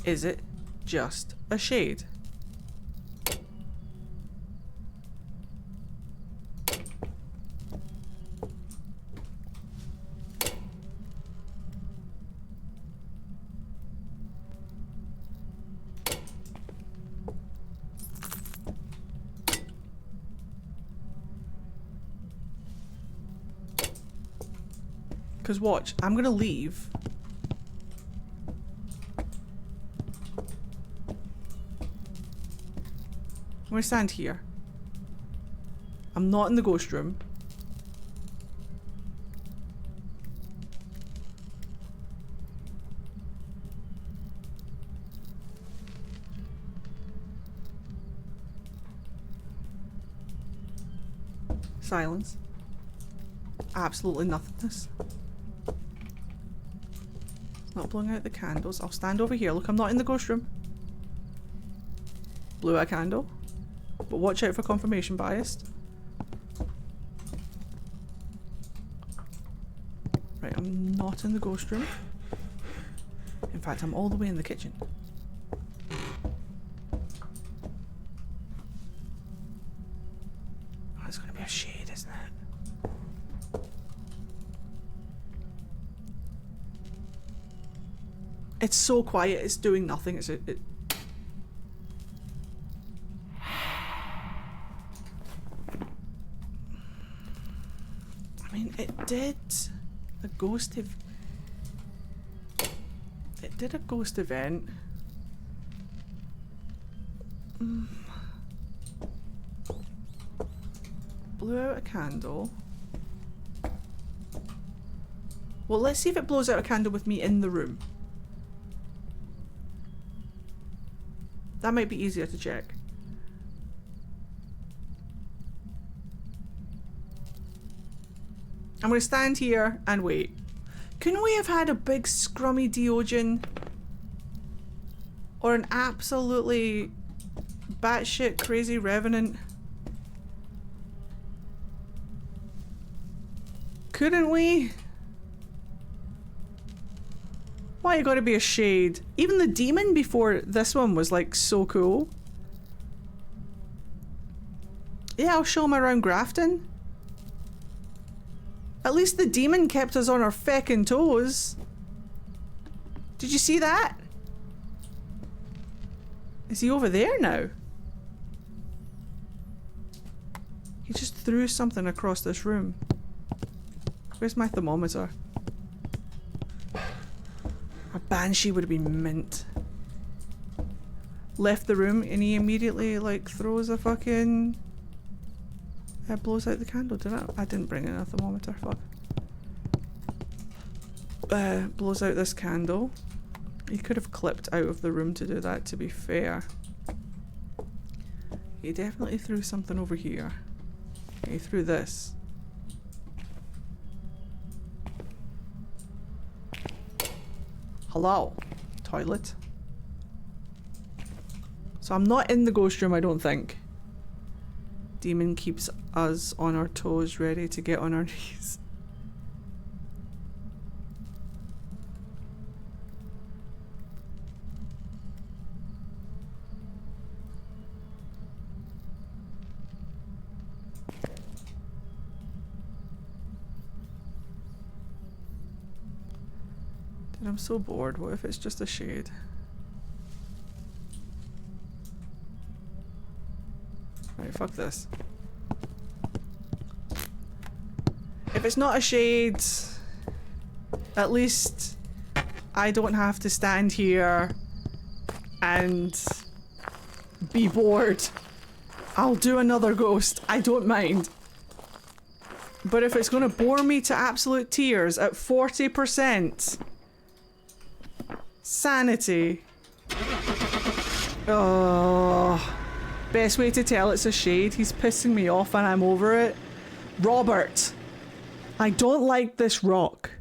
Is it just a shade? Because watch, I'm gonna leave. I'm gonna stand here. I'm not in the ghost room. Silence. Absolutely nothingness. Not blowing out the candles. I'll stand over here. Look, I'm not in the ghost room. Blew out a candle. But watch out for confirmation bias. Right, I'm not in the ghost room. In fact, I'm all the way in the kitchen. Oh, it's gonna be a shade, isn't it? It's so quiet, it's doing nothing. I mean, it did a ghost event. It did a ghost event. Blew out a candle. Well, let's see if it blows out a candle with me in the room. That might be easier to check. I'm gonna stand here and wait. Couldn't we have had a big scrummy Diogen? Or an absolutely batshit crazy revenant? Couldn't we? Why you gotta be a shade? Even the demon before this one was like so cool. Yeah, I'll show him around Grafton. At least the demon kept us on our feckin' toes. Did you see that? Is he over there now? He just threw something across this room. Where's my thermometer? A banshee would have been mint. Left the room and he immediately like throws a fucking... blows out the candle, didn't I? I didn't bring in a thermometer, fuck. Blows out this candle. He could have clipped out of the room to do that, to be fair. He definitely threw something over here. He threw this. Hello? Toilet? So I'm not in the ghost room, I don't think. Demon keeps us on our toes, ready to get on our knees. And I'm so bored. What if it's just a shade? Right, fuck this. If it's not a shade, at least I don't have to stand here and be bored. I'll do another ghost. I don't mind. But if it's gonna bore me to absolute tears at 40% sanity. Oh, best way to tell it's a shade. He's pissing me off and I'm over it. Robert, I don't like this rock.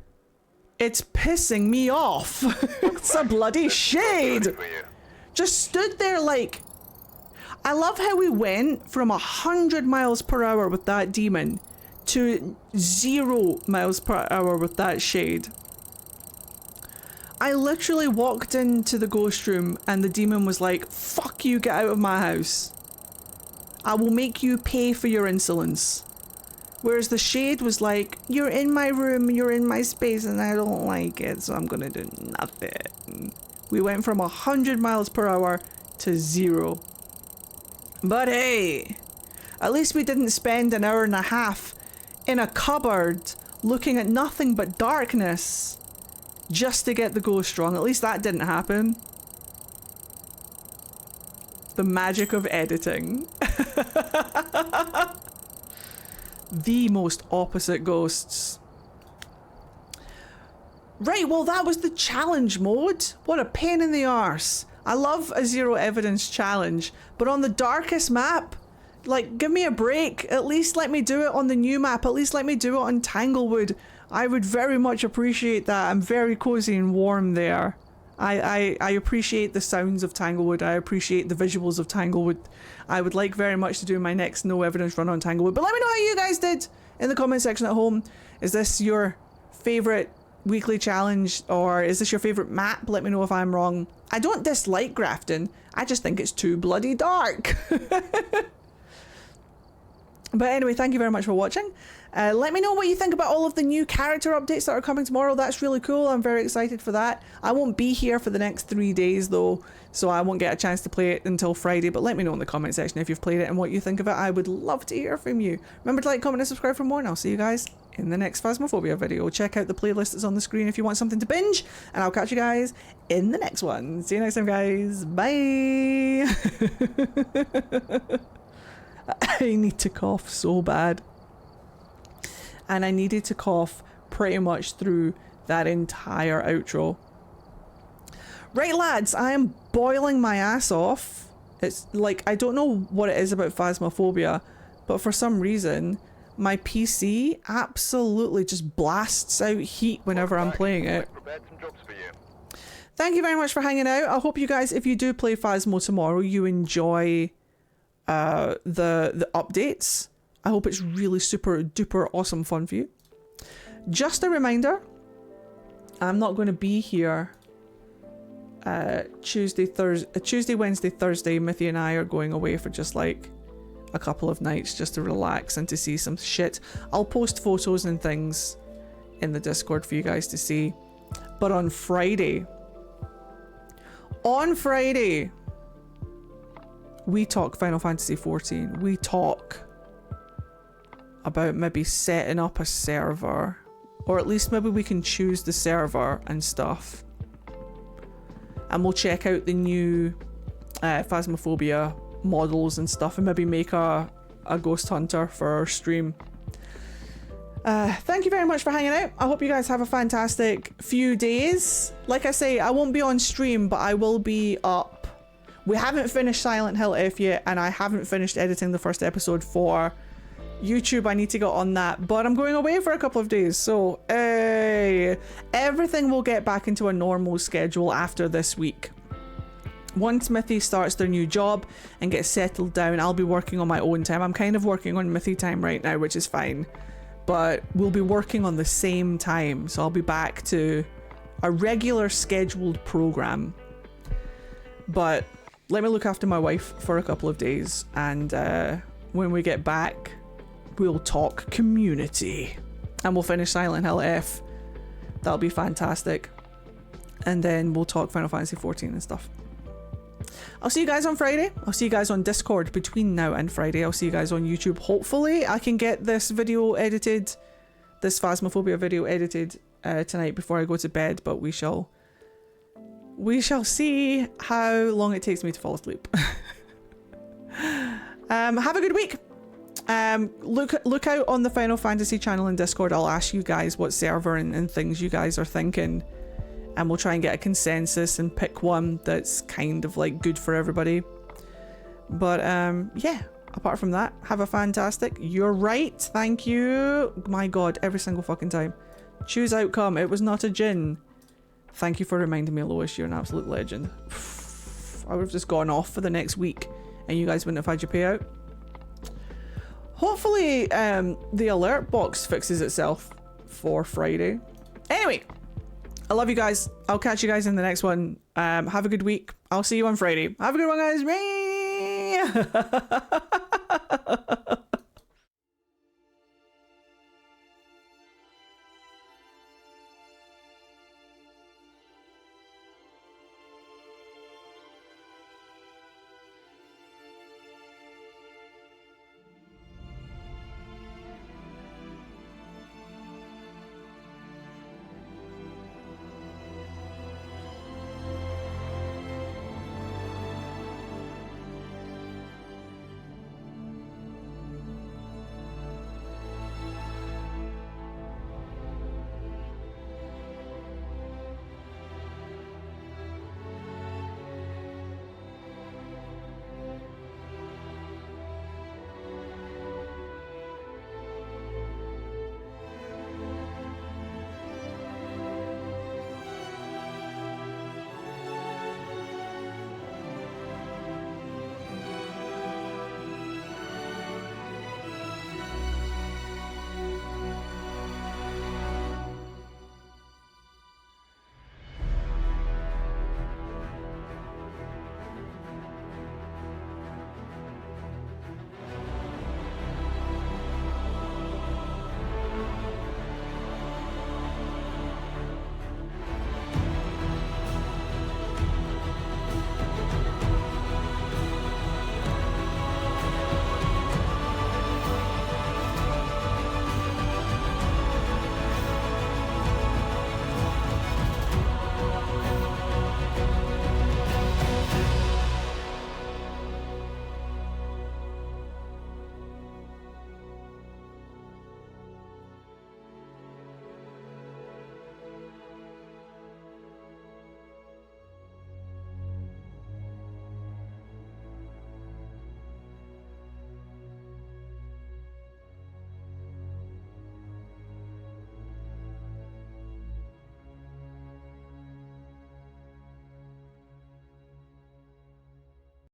It's pissing me off. It's a bloody shade. Just stood there like... I love how we went from 100 miles per hour with that demon to 0 miles per hour with that shade. I literally walked into the ghost room and the demon was like, fuck you, get out of my house. I will make you pay for your insolence. Whereas the shade was like, you're in my room, you're in my space and I don't like it, so I'm gonna do nothing. We went from 100 miles per hour to 0. But hey, at least we didn't spend an hour and a half in a cupboard looking at nothing but darkness just to get the ghost wrong. At least that didn't happen. The magic of editing. The most opposite ghosts. Right, well that was the challenge mode. What a pain in the arse. I love a zero evidence challenge, but on the darkest map, like, give me a break. At least let me do it on the new map. At least let me do it on Tanglewood. I would very much appreciate that. I'm very cozy and warm there. I appreciate the sounds of Tanglewood. I appreciate the visuals of Tanglewood. I would like very much to do my next no evidence run on Tanglewood. But let me know how you guys did in the comment section at home. Is this your favorite weekly challenge, or is this your favorite map? Let me know if I'm wrong. I don't dislike Grafton. I just think it's too bloody dark. But anyway, thank you very much for watching. Let me know what you think about all of the new character updates that are coming tomorrow. That's really cool. I'm very excited for that. I won't be here for the next 3 days though, so I won't get a chance to play it until Friday, but let me know in the comment section if you've played it and what you think of it. I would love to hear from you. Remember to like, comment and subscribe for more, and I'll see you guys in the next Phasmophobia video. Check out the playlist that's on the screen if you want something to binge, and I'll catch you guys in the next one. See you next time, guys. Bye. I need to cough so bad. And I needed to cough pretty much through that entire outro. Right, lads, I am boiling my ass off. It's like, I don't know what it is about Phasmophobia, but for some reason, my PC absolutely just blasts out heat whenever I'm playing it. Thank you very much for hanging out. I hope you guys, if you do play Phasmo tomorrow, you enjoy the updates. I hope it's really super duper awesome fun for you. Just a reminder, I'm not going to be here Tuesday, Wednesday, Thursday. Mithy and I are going away for just like a couple of nights just to relax and to see some shit. I'll post photos and things in the Discord for you guys to see. But on Friday, we talk Final Fantasy XIV. We talk about maybe setting up a server, or at least maybe we can choose the server and stuff, and we'll check out the new Phasmophobia models and stuff, and maybe make a ghost hunter for our stream. Thank you very much for hanging out. I hope you guys have a fantastic few days. Like I say, I won't be on stream, but I will be up. We haven't finished Silent Hill F yet, and I haven't finished editing the first episode for YouTube. I need to get on that, but I'm going away for a couple of days, so everything will get back into a normal schedule after this week. Once Mithy starts their new job and gets settled down, I'll be working on my own time. I'm kind of working on Mithy time right now, which is fine, but we'll be working on the same time, so I'll be back to a regular scheduled program. But let me look after my wife for a couple of days, and when we get back, we'll talk community and we'll finish Silent Hill F. That'll be fantastic. and then we'll talk Final Fantasy 14 and stuff. I'll see you guys on Friday. I'll see you guys on Discord between now and Friday. I'll see you guys on YouTube. Hopefully I can get this video edited, this Phasmophobia video edited tonight before I go to bed, but we shall see how long it takes me to fall asleep. Have a good week. Look out on the Final Fantasy channel in Discord. I'll ask you guys what server and things you guys are thinking, and we'll try and get a consensus and pick one that's kind of like good for everybody. But yeah, apart from that, have a fantastic, you're right, thank you, my god, every single fucking time. Choose outcome, it was not a djinn. Thank you for reminding me, Lois, you're an absolute legend. I would have just gone off for the next week and you guys wouldn't have had your payout. Hopefully the alert box fixes itself for Friday. Anyway, I love you guys. I'll catch you guys in the next one. Have a good week. I'll see you on Friday. Have a good one, guys.